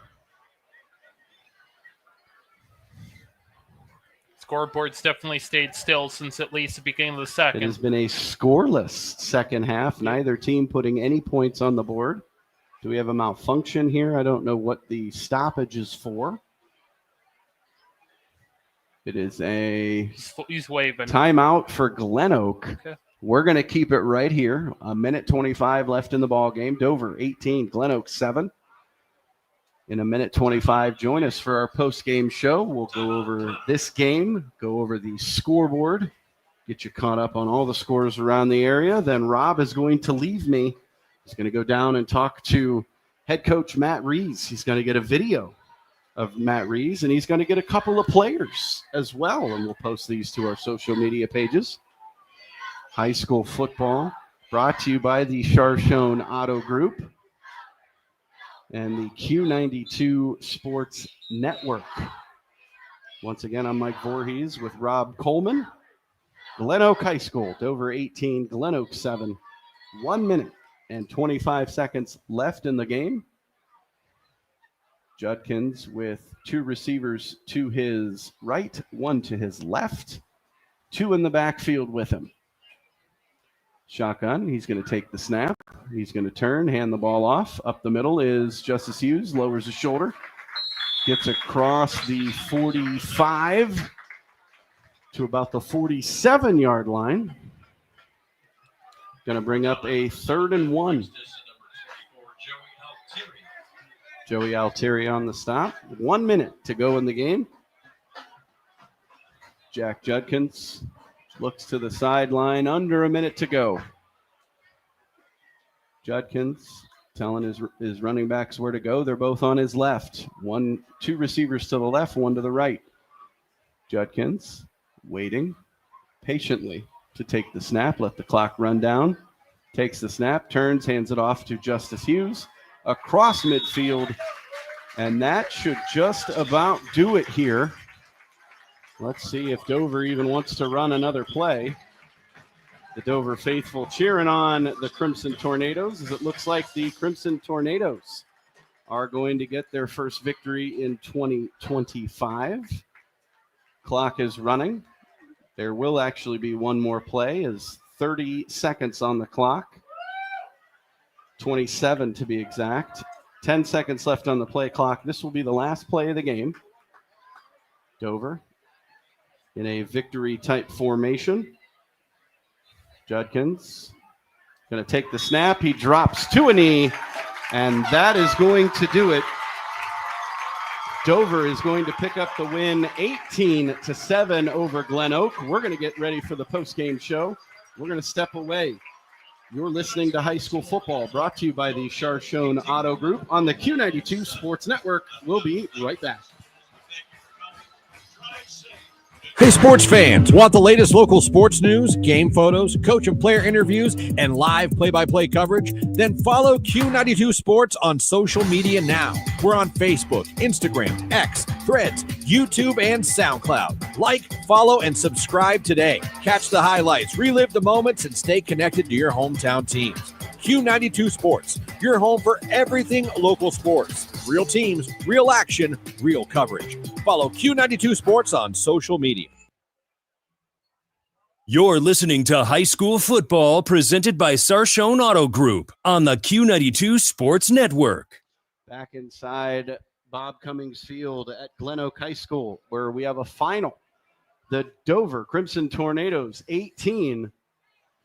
[SPEAKER 4] Scoreboard's definitely stayed still since at least the beginning of the second.
[SPEAKER 3] It has been a scoreless second half. Neither team putting any points on the board. Do we have a malfunction here? I don't know what the stoppage is for. It is a
[SPEAKER 4] He's waving.
[SPEAKER 3] timeout for GlenOak.
[SPEAKER 4] Okay.
[SPEAKER 3] We're going to keep it right here. 1:25 left in the ball game. Dover 18, GlenOak 7. In 1:25, join us for our post-game show. We'll go over this game, go over the scoreboard, get you caught up on all the scores around the area. Then Rob is going to leave me. He's going to go down and talk to head coach Matt Rees. He's going to get a video of Matt Rees, and he's going to get a couple of players as well, and we'll post these to our social media pages. High school football brought to you by the Chardon Auto Group and the Q92 Sports Network. Once again, I'm Mike Voorhees with Rob Coleman. GlenOak High School, Dover 18, GlenOak 7. 1 minute and 25 seconds left in the game. Judkins with 2 receivers to his right, 1 to his left, 2 in the backfield with him. Shotgun, he's going to take the snap. He's going to turn, hand the ball off. Up the middle is Justice Hughes, lowers his shoulder. Gets across the 45 to about the 47-yard line. Going to bring up a 3rd and 1. Joey Altieri on the stop. 1 minute to go in the game. Jack Judkins looks to the sideline, under a minute to go. Judkins telling his running backs where to go. They're both on his left. 2 receivers to the left, 1 to the right. Judkins waiting patiently to take the snap, let the clock run down. Takes the snap, turns, hands it off to Justice Hughes across midfield. And that should just about do it here. Let's see if Dover even wants to run another play. The Dover faithful cheering on the Crimson Tornadoes, as it looks like the Crimson Tornadoes are going to get their first victory in 2025. Clock is running. There will actually be one more play, as 30 seconds on the clock. 27 to be exact. 10 seconds left on the play clock. This will be the last play of the game. Dover in a victory-type formation. Judkins going to take the snap. He drops to a knee, and that is going to do it. Dover is going to pick up the win 18-7 over GlenOak. We're going to get ready for the post-game show. We're going to step away. You're listening to High School Football, brought to you by the Chardon Auto Group on the Q92 Sports Network. We'll be right back.
[SPEAKER 6] Hey, sports fans, want the latest local sports news, game photos, coach and player interviews, and live play-by-play coverage? Then follow Q92 Sports on social media now. We're on Facebook, Instagram, X, Threads, YouTube, and SoundCloud. Like, follow, and subscribe today. Catch the highlights, relive the moments, and stay connected to your hometown teams. Q92 Sports, your home for everything local sports. Real teams, real action, real coverage. Follow Q92 Sports on social media.
[SPEAKER 1] You're listening to High School Football presented by Sarshone Auto Group on the Q92 Sports Network.
[SPEAKER 3] Back inside Bob Cummings Field at GlenOak High School, where we have a final. The Dover Crimson Tornadoes 18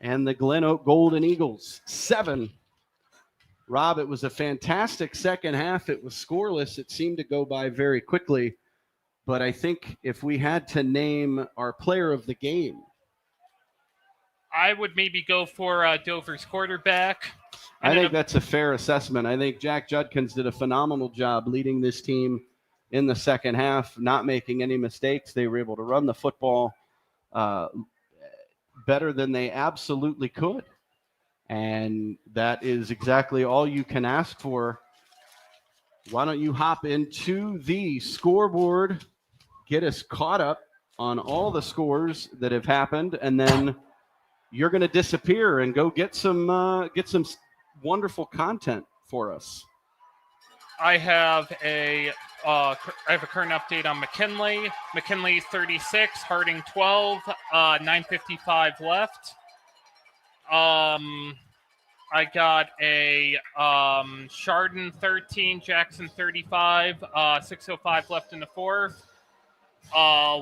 [SPEAKER 3] and the GlenOak Golden Eagles 7. Rob, it was a fantastic second half. It was scoreless. It seemed to go by very quickly. But I think if we had to name our player of the game,
[SPEAKER 4] I would maybe go for Dover's quarterback.
[SPEAKER 3] I think that's a fair assessment. I think Jack Judkins did a phenomenal job leading this team in the second half, not making any mistakes. They were able to run the football better than they absolutely could. And that is exactly all you can ask for. Why don't you hop into the scoreboard, get us caught up on all the scores that have happened, and then you're going to disappear and go get some wonderful content for us.
[SPEAKER 4] I have a current update on McKinley. McKinley 36, Harding 12, 9:55 left. I got a Chardon 13, Jackson 35, 6:05 left in the fourth.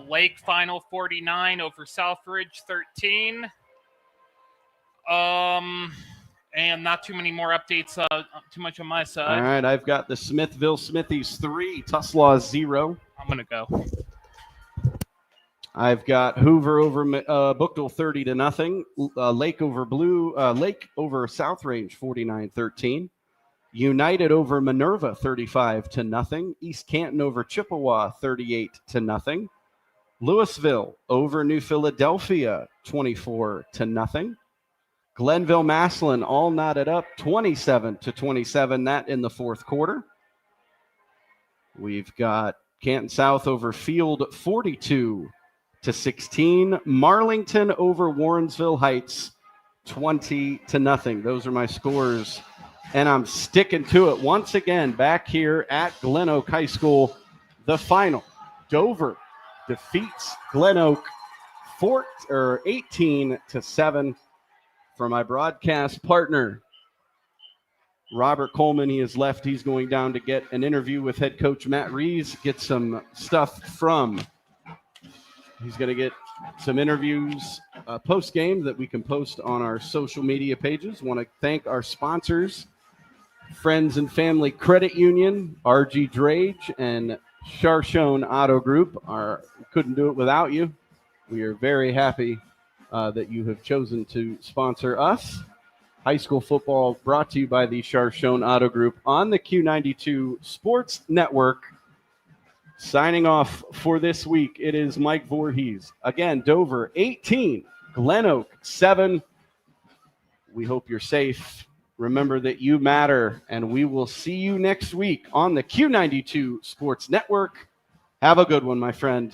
[SPEAKER 4] Lake final 49 over Southridge 13. And not too many more updates, too much on my side.
[SPEAKER 3] All right, I've got the Smithville Smithies 3, Tuslaw 0.
[SPEAKER 4] I'm going to go.
[SPEAKER 3] I've got Hoover over Buchtel 30-0. Lake over South Range 49-13. United over Minerva 35-0. East Canton over Chippewa 38-0. Louisville over New Philadelphia 24-0. Glenville Massillon all knotted up 27-27. That in the fourth quarter. We've got Canton South over Field 42-16. Marlington over Warrensville Heights 20-0. Those are my scores, and I'm sticking to it once again back here at GlenOak High School. The final, Dover defeats GlenOak 18-7. For my broadcast partner, Robert Coleman, he has left. He's going down to get an interview with head coach Matt Rees, get some stuff from. He's going to get some interviews post-game that we can post on our social media pages. Want to thank our sponsors, Friends and Family Credit Union, RG Drage, and Sarshone Auto Group. Couldn't do it without you. We are very happy that you have chosen to sponsor us. High school football brought to you by the Sarshone Auto Group on the Q92 Sports Network. Signing off for this week, it is Mike Voorhees. Again, Dover 18, GlenOak 7. We hope you're safe. Remember that you matter, and we will see you next week on the Q92 Sports Network. Have a good one, my friend.